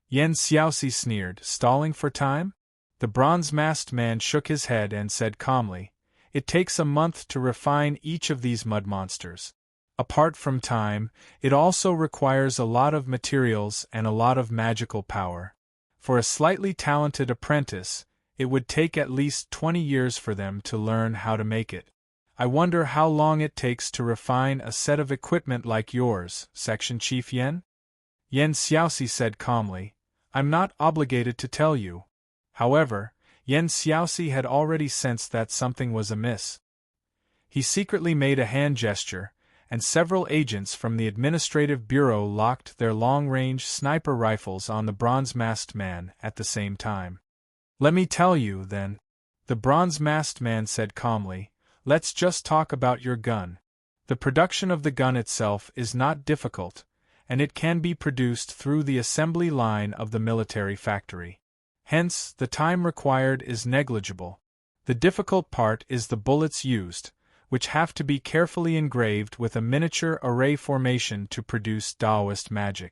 Yan Xiaoxi sneered, stalling for time. The bronze-masked man shook his head and said calmly, "It takes a month to refine each of these mud monsters. Apart from time, it also requires a lot of materials and a lot of magical power. For a slightly talented apprentice, it would take at least 20 years for them to learn how to make it. I wonder how long it takes to refine a set of equipment like yours, Section Chief Yen? Yen Xiaoxi said calmly, I'm not obligated to tell you. However, Yen Xiaoxi had already sensed that something was amiss. He secretly made a hand gesture, and several agents from the administrative bureau locked their long-range sniper rifles on the bronze-masked man at the same time. Let me tell you, then, the bronze-masked man said calmly, let's just talk about your gun. The production of the gun itself is not difficult, and it can be produced through the assembly line of the military factory. Hence, the time required is negligible. The difficult part is the bullets used, which have to be carefully engraved with a miniature array formation to produce Taoist magic.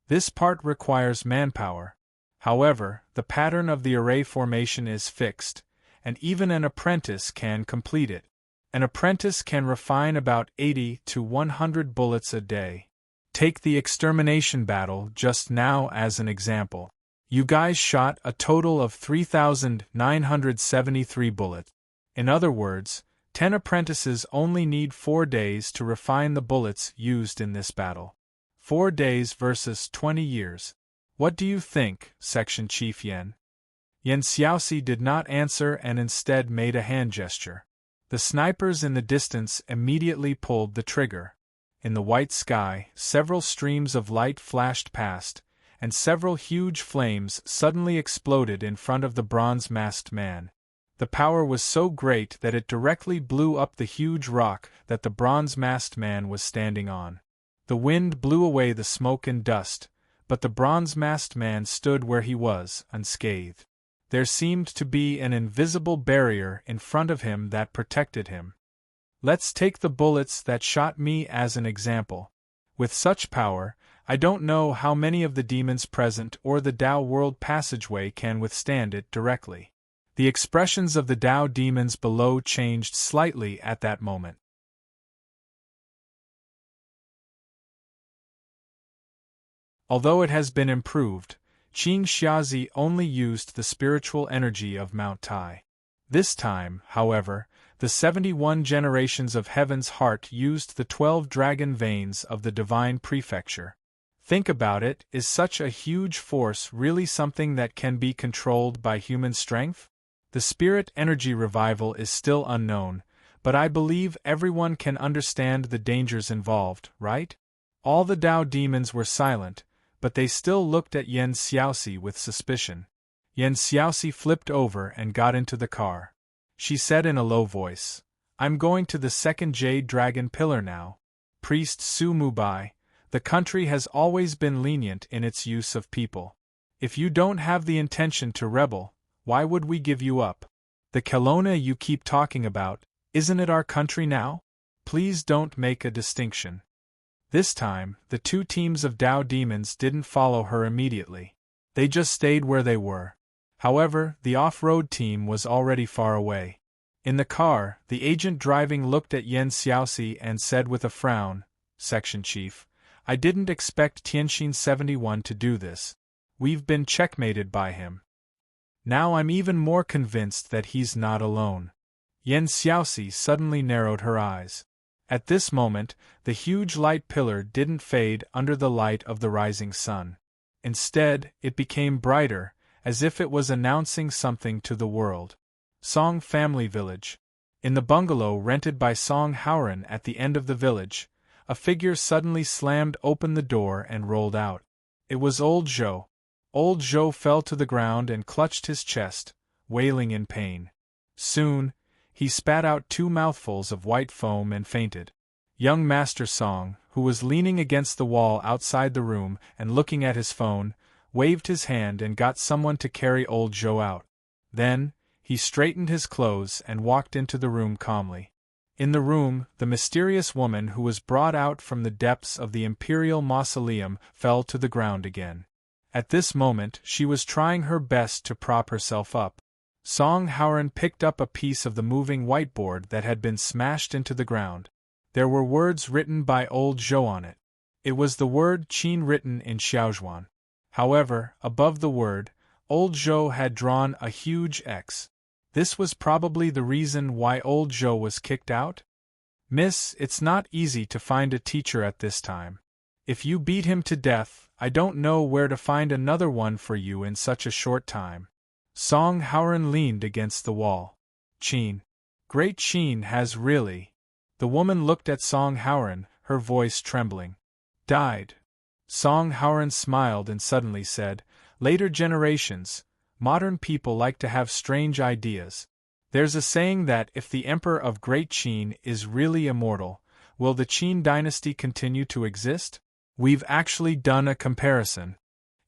This part requires manpower. However, the pattern of the array formation is fixed, and even an apprentice can complete it. An apprentice can refine about 80 to 100 bullets a day. Take the extermination battle just now as an example. You guys shot a total of 3,973 bullets. In other words, 10 apprentices only need 4 days to refine the bullets used in this battle. 4 days versus 20 years. What do you think, Section Chief Yen? Yen Xiaoxi did not answer and instead made a hand gesture. The snipers in the distance immediately pulled the trigger. In the white sky, several streams of light flashed past, and several huge flames suddenly exploded in front of the bronze-masked man. The power was so great that it directly blew up the huge rock that the bronze-masked man was standing on. The wind blew away the smoke and dust, but the bronze-masked man stood where he was, unscathed. There seemed to be an invisible barrier in front of him that protected him. Let's take the bullets that shot me as an example. With such power, I don't know how many of the demons present or the Tao world passageway can withstand it directly. The expressions of the Tao demons below changed slightly at that moment. Although it has been improved, Qing Xiaozi only used the spiritual energy of Mount Tai. This time, however, the 71 generations of Heaven's Heart used the 12 dragon veins of the Divine Prefecture. Think about it, is such a huge force really something that can be controlled by human strength? The spirit energy revival is still unknown, but I believe everyone can understand the dangers involved, right? All the Tao demons were silent, but they still looked at Yen Xiaoxi with suspicion. Yen Xiaoxi flipped over and got into the car. She said in a low voice, I'm going to the second Jade Dragon Pillar now. Priest Su Mubai, the country has always been lenient in its use of people. If you don't have the intention to rebel, why would we give you up? The Kelowna you keep talking about, isn't it our country now? Please don't make a distinction. This time, the two teams of Tao demons didn't follow her immediately. They just stayed where they were. However, the off-road team was already far away. In the car, the agent driving looked at Yen Xiaoxi and said with a frown, Section Chief, I didn't expect Tianxin 71 to do this. We've been checkmated by him. Now I'm even more convinced that he's not alone. Yen Xiaoxi suddenly narrowed her eyes. At this moment, the huge light pillar didn't fade under the light of the rising sun. Instead, it became brighter, as if it was announcing something to the world. Song Family Village. In the bungalow rented by Song Howren at the end of the village, a figure suddenly slammed open the door and rolled out. It was Old Zhou. Old Zhou fell to the ground and clutched his chest, wailing in pain. Soon, he spat out 2 mouthfuls of white foam and fainted. Young Master Song, who was leaning against the wall outside the room and looking at his phone, waved his hand and got someone to carry Old Zhou out. Then, he straightened his clothes and walked into the room calmly. In the room, the mysterious woman who was brought out from the depths of the Imperial Mausoleum fell to the ground again. At this moment, she was trying her best to prop herself up. Song Howren picked up a piece of the moving whiteboard that had been smashed into the ground. There were words written by Old Zhou on it. It was the word Qin written in Xiaozhuan. However, above the word, Old Zhou had drawn a huge X. This was probably the reason why Old Zhou was kicked out? Miss, it's not easy to find a teacher at this time. If you beat him to death, I don't know where to find another one for you in such a short time. Song Haoran leaned against the wall. Qin. Great Qin has really. The woman looked at Song Haoran, her voice trembling. Died. Song Haoran smiled and suddenly said, later generations, modern people like to have strange ideas. There's a saying that if the emperor of Great Qin is really immortal, will the Qin dynasty continue to exist? We've actually done a comparison.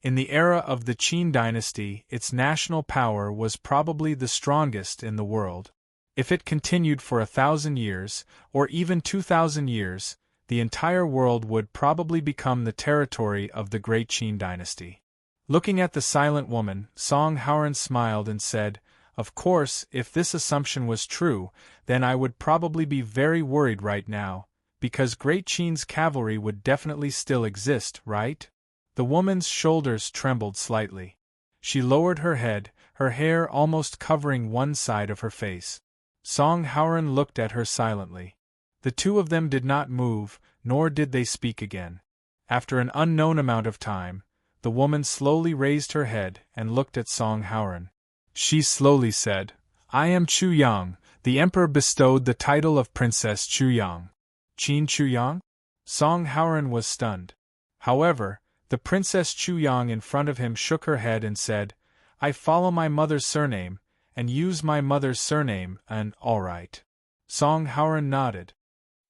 In the era of the Qin dynasty, its national power was probably the strongest in the world. If it continued for 1,000 years, or even 2,000 years, the entire world would probably become the territory of the Great Qin dynasty. Looking at the silent woman, Song Haoran smiled and said, of course, if this assumption was true, then I would probably be very worried right now, because Great Qin's cavalry would definitely still exist, right? The woman's shoulders trembled slightly. She lowered her head, her hair almost covering one side of her face. Song Haoran looked at her silently. The two of them did not move, nor did they speak again. After an unknown amount of time, the woman slowly raised her head and looked at Song Haoran. She slowly said, I am Chu Yang. The emperor bestowed the title of Princess Chu Yang. Qin Chu Yang? Song Haoran was stunned. However, the Princess Chu Yang in front of him shook her head and said, I follow my mother's surname, and use my mother's surname, and all right. Song Haoran nodded.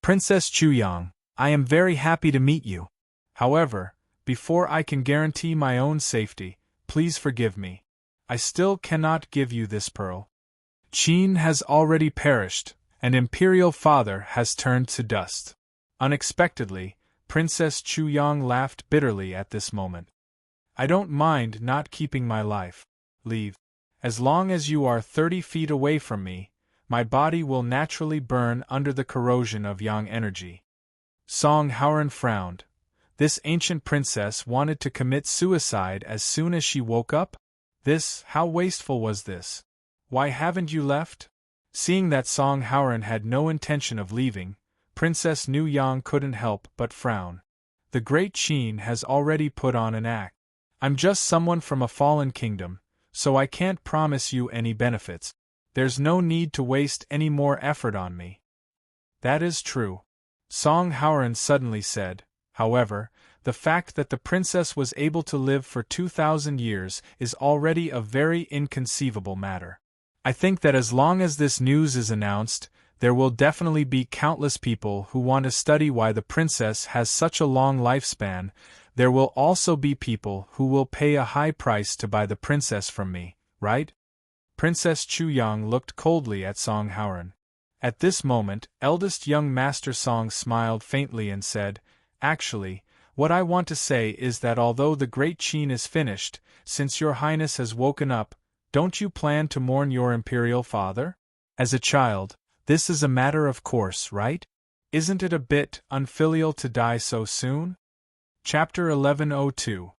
Princess Chu Yang, I am very happy to meet you. However, before I can guarantee my own safety, please forgive me. I still cannot give you this pearl. Qin has already perished, and imperial father has turned to dust. Unexpectedly, Princess Chu Yang laughed bitterly at this moment. I don't mind not keeping my life. Leave. As long as you are 30 feet away from me, my body will naturally burn under the corrosion of yang energy. Song Haoran frowned. This ancient princess wanted to commit suicide as soon as she woke up? How wasteful was this? Why haven't you left? Seeing that Song Haoran had no intention of leaving, Princess Nu Yang couldn't help but frown. The Great Qin has already put on an act. I'm just someone from a fallen kingdom, so I can't promise you any benefits. There's no need to waste any more effort on me. That is true. Song Haoran suddenly said. However, the fact that the princess was able to live for 2,000 years is already a very inconceivable matter. I think that as long as this news is announced, there will definitely be countless people who want to study why the princess has such a long lifespan. There will also be people who will pay a high price to buy the princess from me, right? Princess Chu Yang looked coldly at Song Haoran. At this moment, eldest young Master Song smiled faintly and said, Actually, what I want to say is that although the Great Qin is finished, since your highness has woken up, don't you plan to mourn your imperial father? As a child, this is a matter of course, right? Isn't it a bit unfilial to die so soon? Chapter 1102.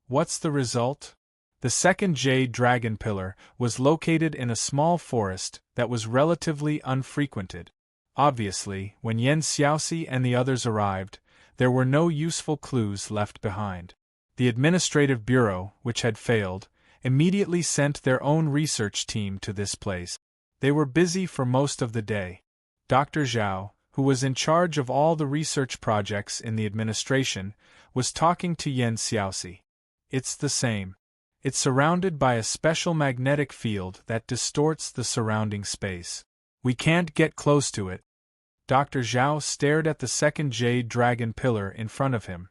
What's the result? The second jade dragon pillar was located in a small forest that was relatively unfrequented. Obviously, when Yan Xiaoxi and the others arrived, there were no useful clues left behind. The administrative bureau, which had failed, immediately sent their own research team to this place. They were busy for most of the day. Dr. Zhao, who was in charge of all the research projects in the administration, was talking to Yan Xiaoxi. It's the same. It's surrounded by a special magnetic field that distorts the surrounding space. We can't get close to it. Dr. Zhao stared at the second jade dragon pillar in front of him.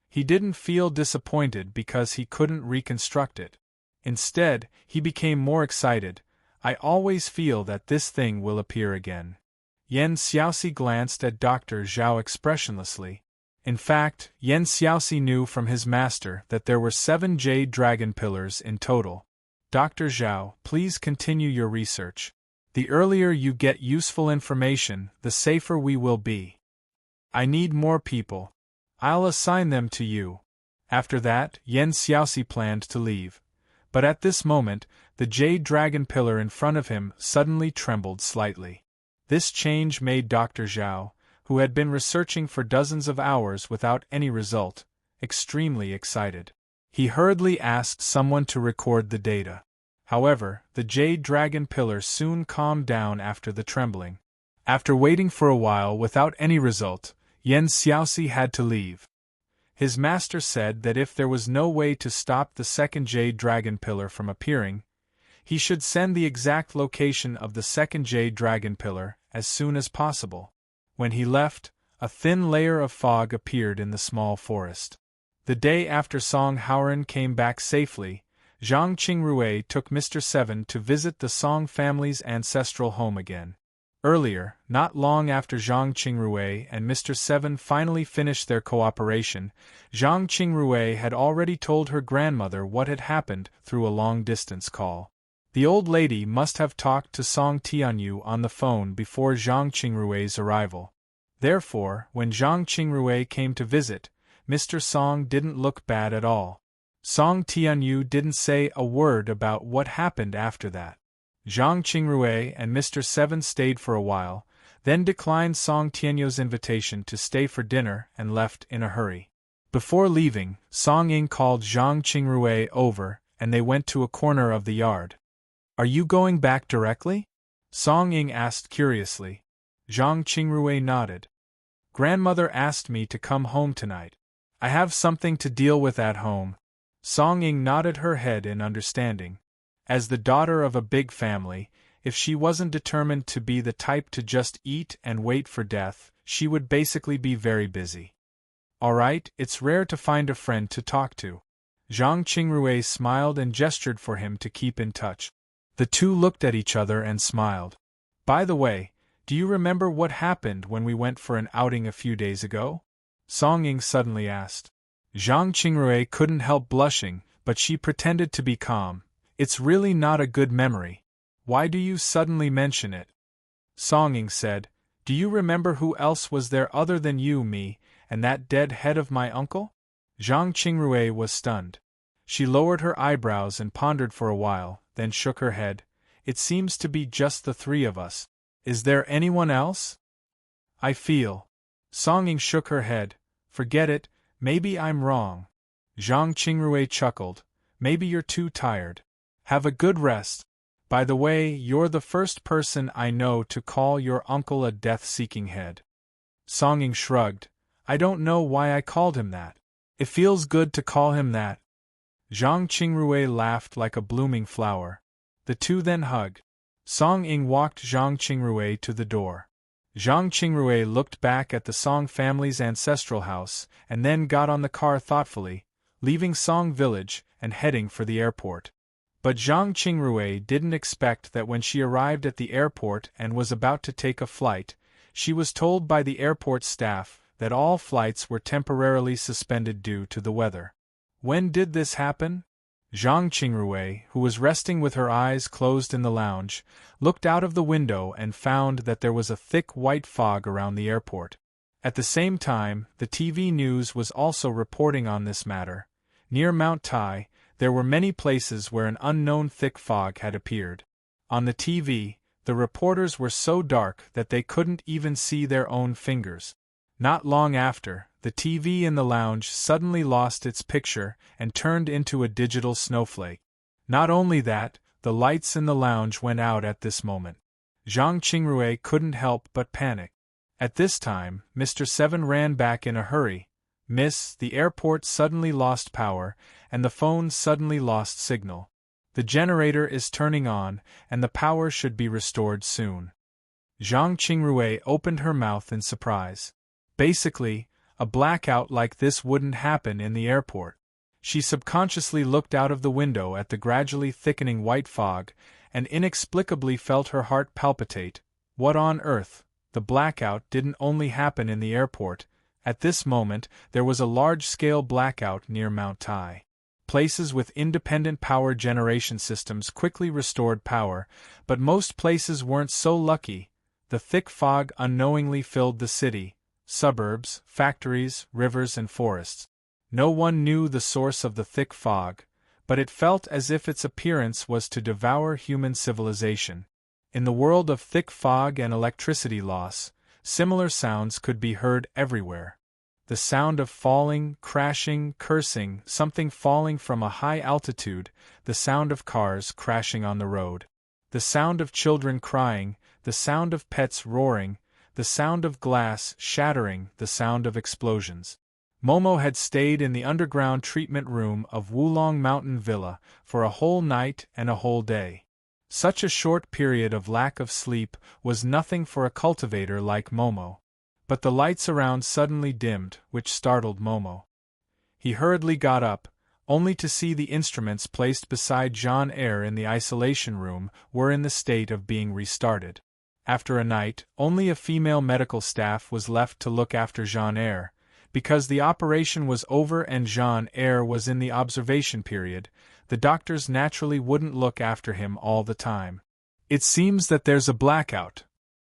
He didn't feel disappointed because he couldn't reconstruct it. Instead, he became more excited. I always feel that this thing will appear again. Yan Xiaoxi glanced at Dr. Zhao expressionlessly. In fact, Yan Xiaoxi knew from his master that there were 7 jade dragon pillars in total. Dr. Zhao, please continue your research. The earlier you get useful information, the safer we will be. I need more people. I'll assign them to you. After that, Yan Xiaoxi planned to leave. But at this moment, the jade dragon pillar in front of him suddenly trembled slightly. This change made Dr. Zhao, who had been researching for dozens of hours without any result, extremely excited. He hurriedly asked someone to record the data. However, the jade dragon pillar soon calmed down after the trembling. After waiting for a while without any result, Yan Xiaoxi had to leave. His master said that if there was no way to stop the second jade dragon pillar from appearing, he should send the exact location of the second jade dragon pillar as soon as possible. When he left, a thin layer of fog appeared in the small forest. The day after Song Haoren came back safely, Zhang Qingrui took Mr. Seven to visit the Song family's ancestral home again. Earlier, not long after Zhang Qingrui and Mr. Seven finally finished their cooperation, Zhang Qingrui had already told her grandmother what had happened through a long-distance call. The old lady must have talked to Song Tianyu on the phone before Zhang Qingrui's arrival. Therefore, when Zhang Qingrui came to visit, Mr. Song didn't look bad at all. Song Tianyu didn't say a word about what happened after that. Zhang Qingrui and Mr. Seven stayed for a while, then declined Song Tianyu's invitation to stay for dinner and left in a hurry. Before leaving, Song Ying called Zhang Qingrui over, and they went to a corner of the yard. "Are you going back directly?" Song Ying asked curiously. Zhang Qingrui nodded. "Grandmother asked me to come home tonight. I have something to deal with at home." Song Ying nodded her head in understanding. As the daughter of a big family, if she wasn't determined to be the type to just eat and wait for death, she would basically be very busy. "All right, it's rare to find a friend to talk to." Zhang Qingrui smiled and gestured for him to keep in touch. The two looked at each other and smiled. "By the way, do you remember what happened when we went for an outing a few days ago?" Song Ying suddenly asked. Zhang Qingrui couldn't help blushing, but she pretended to be calm. "It's really not a good memory. Why do you suddenly mention it?" Song Ying said, "Do you remember who else was there other than you, me, and that dead head of my uncle?" Zhang Qingrui was stunned. She lowered her eyebrows and pondered for a while, then shook her head. "It seems to be just the three of us. Is there anyone else?" "I feel." Song Ying shook her head. "Forget it, maybe I'm wrong." Zhang Qingrui chuckled. "Maybe you're too tired. Have a good rest. By the way, you're the first person I know to call your uncle a death-seeking head." Song Ying shrugged. "I don't know why I called him that. It feels good to call him that." Zhang Qingrui laughed like a blooming flower. The two then hugged. Song Ying walked Zhang Qingrui to the door. Zhang Qingrui looked back at the Song family's ancestral house, and then got on the car thoughtfully, leaving Song Village and heading for the airport. But Zhang Qingrui didn't expect that when she arrived at the airport and was about to take a flight, she was told by the airport staff that all flights were temporarily suspended due to the weather. When did this happen? Zhang Qingrui, who was resting with her eyes closed in the lounge, looked out of the window and found that there was a thick white fog around the airport. At the same time, the TV news was also reporting on this matter. Near Mount Tai, there were many places where an unknown thick fog had appeared. On the TV, the reporters were so dark that they couldn't even see their own fingers. Not long after, the TV in the lounge suddenly lost its picture and turned into a digital snowflake. Not only that, the lights in the lounge went out at this moment. Zhang Qingrui couldn't help but panic. At this time, Mr. Seven ran back in a hurry. "Miss, the airport suddenly lost power, and the phone suddenly lost signal. The generator is turning on, and the power should be restored soon." Zhang Qingrui opened her mouth in surprise. Basically, a blackout like this wouldn't happen in the airport. She subconsciously looked out of the window at the gradually thickening white fog, and inexplicably felt her heart palpitate. What on earth? The blackout didn't only happen in the airport. At this moment, there was a large-scale blackout near Mount Tai. Places with independent power generation systems quickly restored power, but most places weren't so lucky. The thick fog unknowingly filled the city, suburbs, factories, rivers and forests. No one knew the source of the thick fog, but it felt as if its appearance was to devour human civilization. In the world of thick fog and electricity loss, similar sounds could be heard everywhere. The sound of falling, crashing, cursing, something falling from a high altitude, the sound of cars crashing on the road. The sound of children crying, the sound of pets roaring, the sound of glass shattering, the sound of explosions. Momo had stayed in the underground treatment room of Wulong Mountain Villa for a whole night and a whole day. Such a short period of lack of sleep was nothing for a cultivator like Momo. But the lights around suddenly dimmed, which startled Momo. He hurriedly got up, only to see the instruments placed beside Jean Eyre in the isolation room were in the state of being restarted. After a night, only a female medical staff was left to look after Jean Eyre. Because the operation was over and Jean Eyre was in the observation period, the doctors naturally wouldn't look after him all the time. It seems that there's a blackout.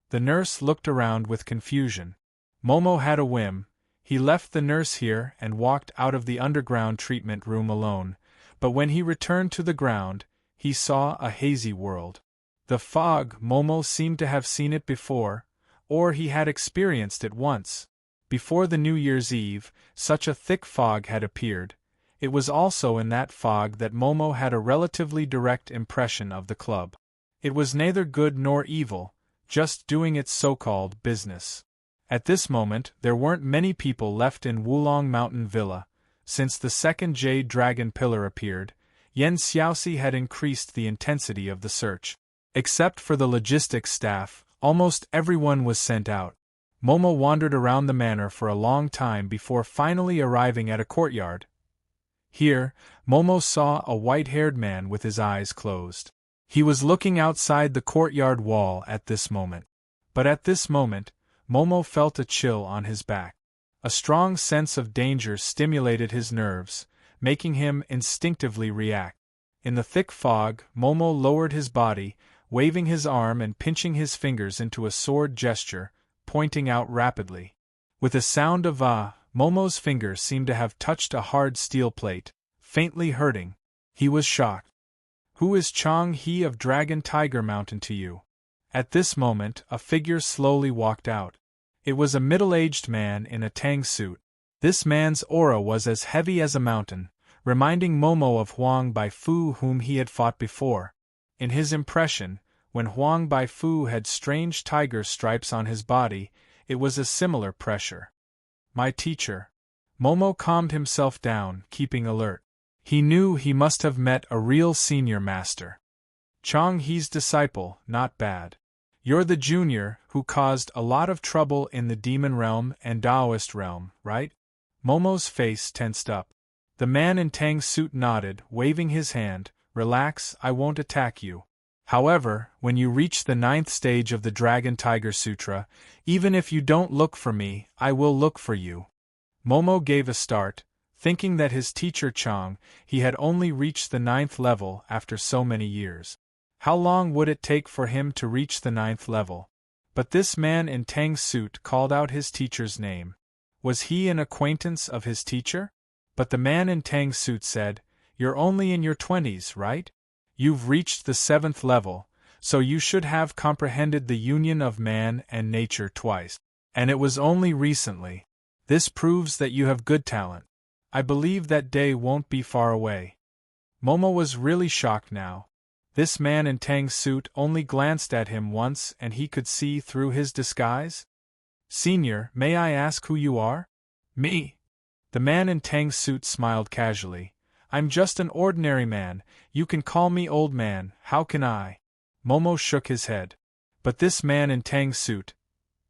The nurse looked around with confusion. Momo had a whim. He left the nurse here and walked out of the underground treatment room alone, but when he returned to the ground, he saw a hazy world. The fog, Momo seemed to have seen it before, or he had experienced it once. Before the New Year's Eve, such a thick fog had appeared. It was also in that fog that Momo had a relatively direct impression of the club. It was neither good nor evil, just doing its so-called business. At this moment, there weren't many people left in Wulong Mountain Villa. Since the second Jade Dragon Pillar appeared, Yen Xiaoxi had increased the intensity of the search. Except for the logistics staff, almost everyone was sent out. Momo wandered around the manor for a long time before finally arriving at a courtyard. Here, Momo saw a white-haired man with his eyes closed. He was looking outside the courtyard wall at this moment. But at this moment, Momo felt a chill on his back. A strong sense of danger stimulated his nerves, making him instinctively react. In the thick fog, Momo lowered his body, waving his arm and pinching his fingers into a sword gesture, pointing out rapidly. With a sound of Momo's fingers seemed to have touched a hard steel plate, faintly hurting. He was shocked. "Who is Chang He of Dragon Tiger Mountain to you?" At this moment, a figure slowly walked out. It was a middle-aged man in a tang suit. This man's aura was as heavy as a mountain, reminding Momo of Huang Baifu whom he had fought before. In his impression, when Huang Baifu had strange tiger stripes on his body, it was a similar pressure. "My teacher." Momo calmed himself down, keeping alert. He knew he must have met a real senior master. Chang He's disciple, not bad. You're the junior who caused a lot of trouble in the demon realm and Taoist realm, right? Momo's face tensed up. The man in tang suit nodded, waving his hand. "Relax, I won't attack you. However, when you reach the 9th stage of the Dragon Tiger Sutra, even if you don't look for me, I will look for you." Momo gave a start, thinking that his teacher Chang He had only reached the 9th level after so many years. How long would it take for him to reach the 9th level? But this man in tang suit called out his teacher's name. Was he an acquaintance of his teacher? But the man in tang suit said, "You're only in your 20s, right? You've reached the 7th level, so you should have comprehended the union of man and nature twice. And it was only recently. This proves that you have good talent. I believe that day won't be far away." Momo was really shocked now. This man in tang suit only glanced at him once and he could see through his disguise? "Senior, may I ask who you are?" "Me?" The man in tang suit smiled casually. "I'm just an ordinary man, you can call me old man, how can I?" Momo shook his head. But this man in tang suit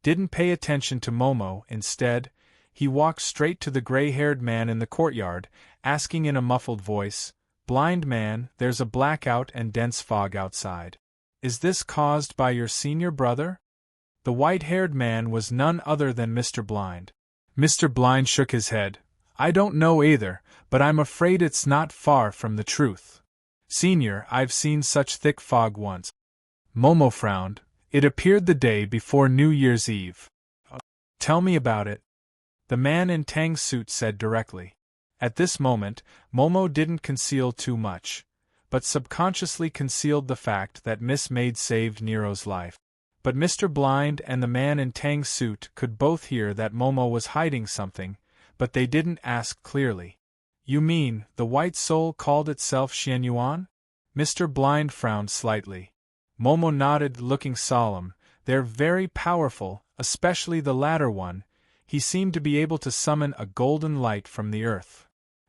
didn't pay attention to Momo. Instead, he walked straight to the gray-haired man in the courtyard, asking in a muffled voice, "Blind man, there's a blackout and dense fog outside. Is this caused by your senior brother?" The white-haired man was none other than Mr. Blind. Mr. Blind shook his head. "I don't know either, but I'm afraid it's not far from the truth. Senior, I've seen such thick fog once." Momo frowned. It appeared the day before New Year's Eve. "Tell me about it," the man in tang suit said directly. At this moment, Momo didn't conceal too much, but subconsciously concealed the fact that Miss Maid saved Nero's life. But Mr. Blind and the man in Tang's suit could both hear that Momo was hiding something, but they didn't ask clearly. You mean, the white soul called itself Xianyuan? Mr. Blind frowned slightly. Momo nodded, looking solemn. They're very powerful, especially the latter one. He seemed to be able to summon a golden light from the earth.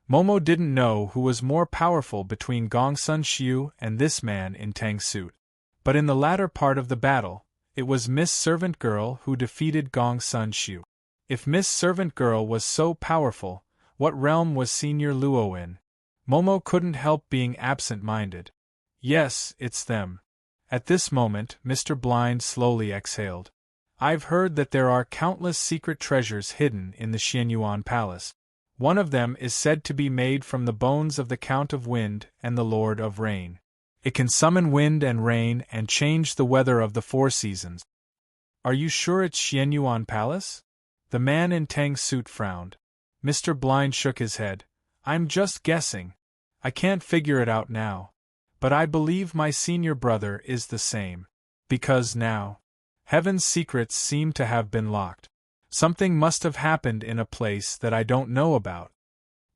Momo didn't know who was more powerful between Gongsun Xiu and this man in Tang's suit. But in the latter part of the battle, it was Miss Servant Girl who defeated Gongsun Xiu. If Miss Servant Girl was so powerful, what realm was Senior Luo in? Momo couldn't help being absent-minded. Yes, it's them. At this moment, Mr. Blind slowly exhaled. I've heard that there are countless secret treasures hidden in the Xianyuan Palace. One of them is said to be made from the bones of the Count of Wind and the Lord of Rain. It can summon wind and rain and change the weather of the 4 seasons. Are you sure it's Xianyuan Palace? The man in Tang's suit frowned. Mr. Blind shook his head. I'm just guessing. I can't figure it out now. But I believe my senior brother is the same. Because now, Heaven's secrets seem to have been locked. Something must have happened in a place that I don't know about.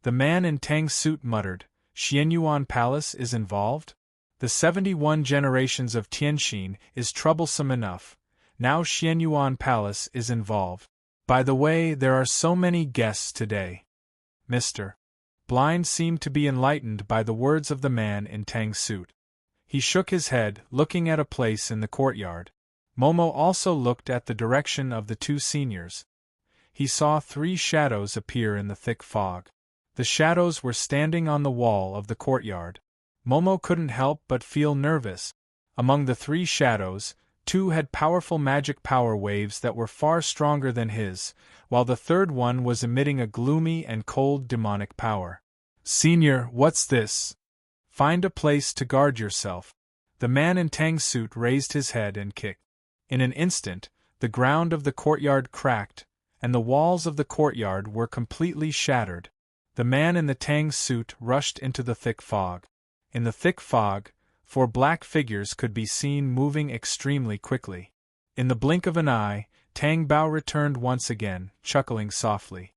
The man in Tang's suit muttered, Xianyuan Palace is involved? The 71 generations of Tianxin is troublesome enough. Now Xianyuan Palace is involved. By the way, there are so many guests today. Mr. Blind seemed to be enlightened by the words of the man in Tang's suit. He shook his head, looking at a place in the courtyard. Momo also looked at the direction of the 2 seniors. He saw 3 shadows appear in the thick fog. The shadows were standing on the wall of the courtyard. Momo couldn't help but feel nervous. Among the 3 shadows, 2 had powerful magic power waves that were far stronger than his, while the third one was emitting a gloomy and cold demonic power. Senior, what's this? Find a place to guard yourself. The man in Tang's suit raised his head and kicked. In an instant, the ground of the courtyard cracked, and the walls of the courtyard were completely shattered. The man in the Tang suit rushed into the thick fog. In the thick fog, 4 black figures could be seen moving extremely quickly. In the blink of an eye, Tang Bao returned once again, chuckling softly.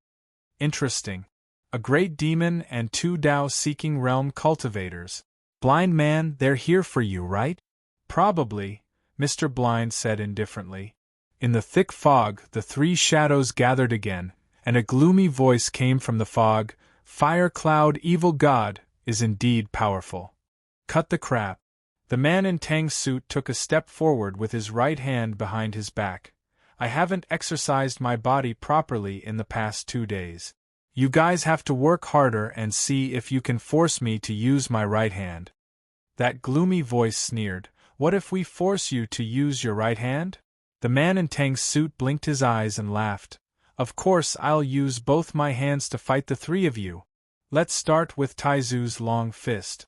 Interesting. A great demon and 2 Dao-seeking realm cultivators. Blind man, they're here for you, right? Probably, Mr. Blind said indifferently. In the thick fog, the 3 shadows gathered again, and a gloomy voice came from the fog. Fire Cloud, evil god, is indeed powerful. Cut the crap. The man in Tang's suit took a step forward with his right hand behind his back. I haven't exercised my body properly in the past 2 days. You guys have to work harder and see if you can force me to use my right hand. That gloomy voice sneered. What if we force you to use your right hand? The man in Tang's suit blinked his eyes and laughed. Of course I'll use both my hands to fight the 3 of you. Let's start with Taizu's long fist.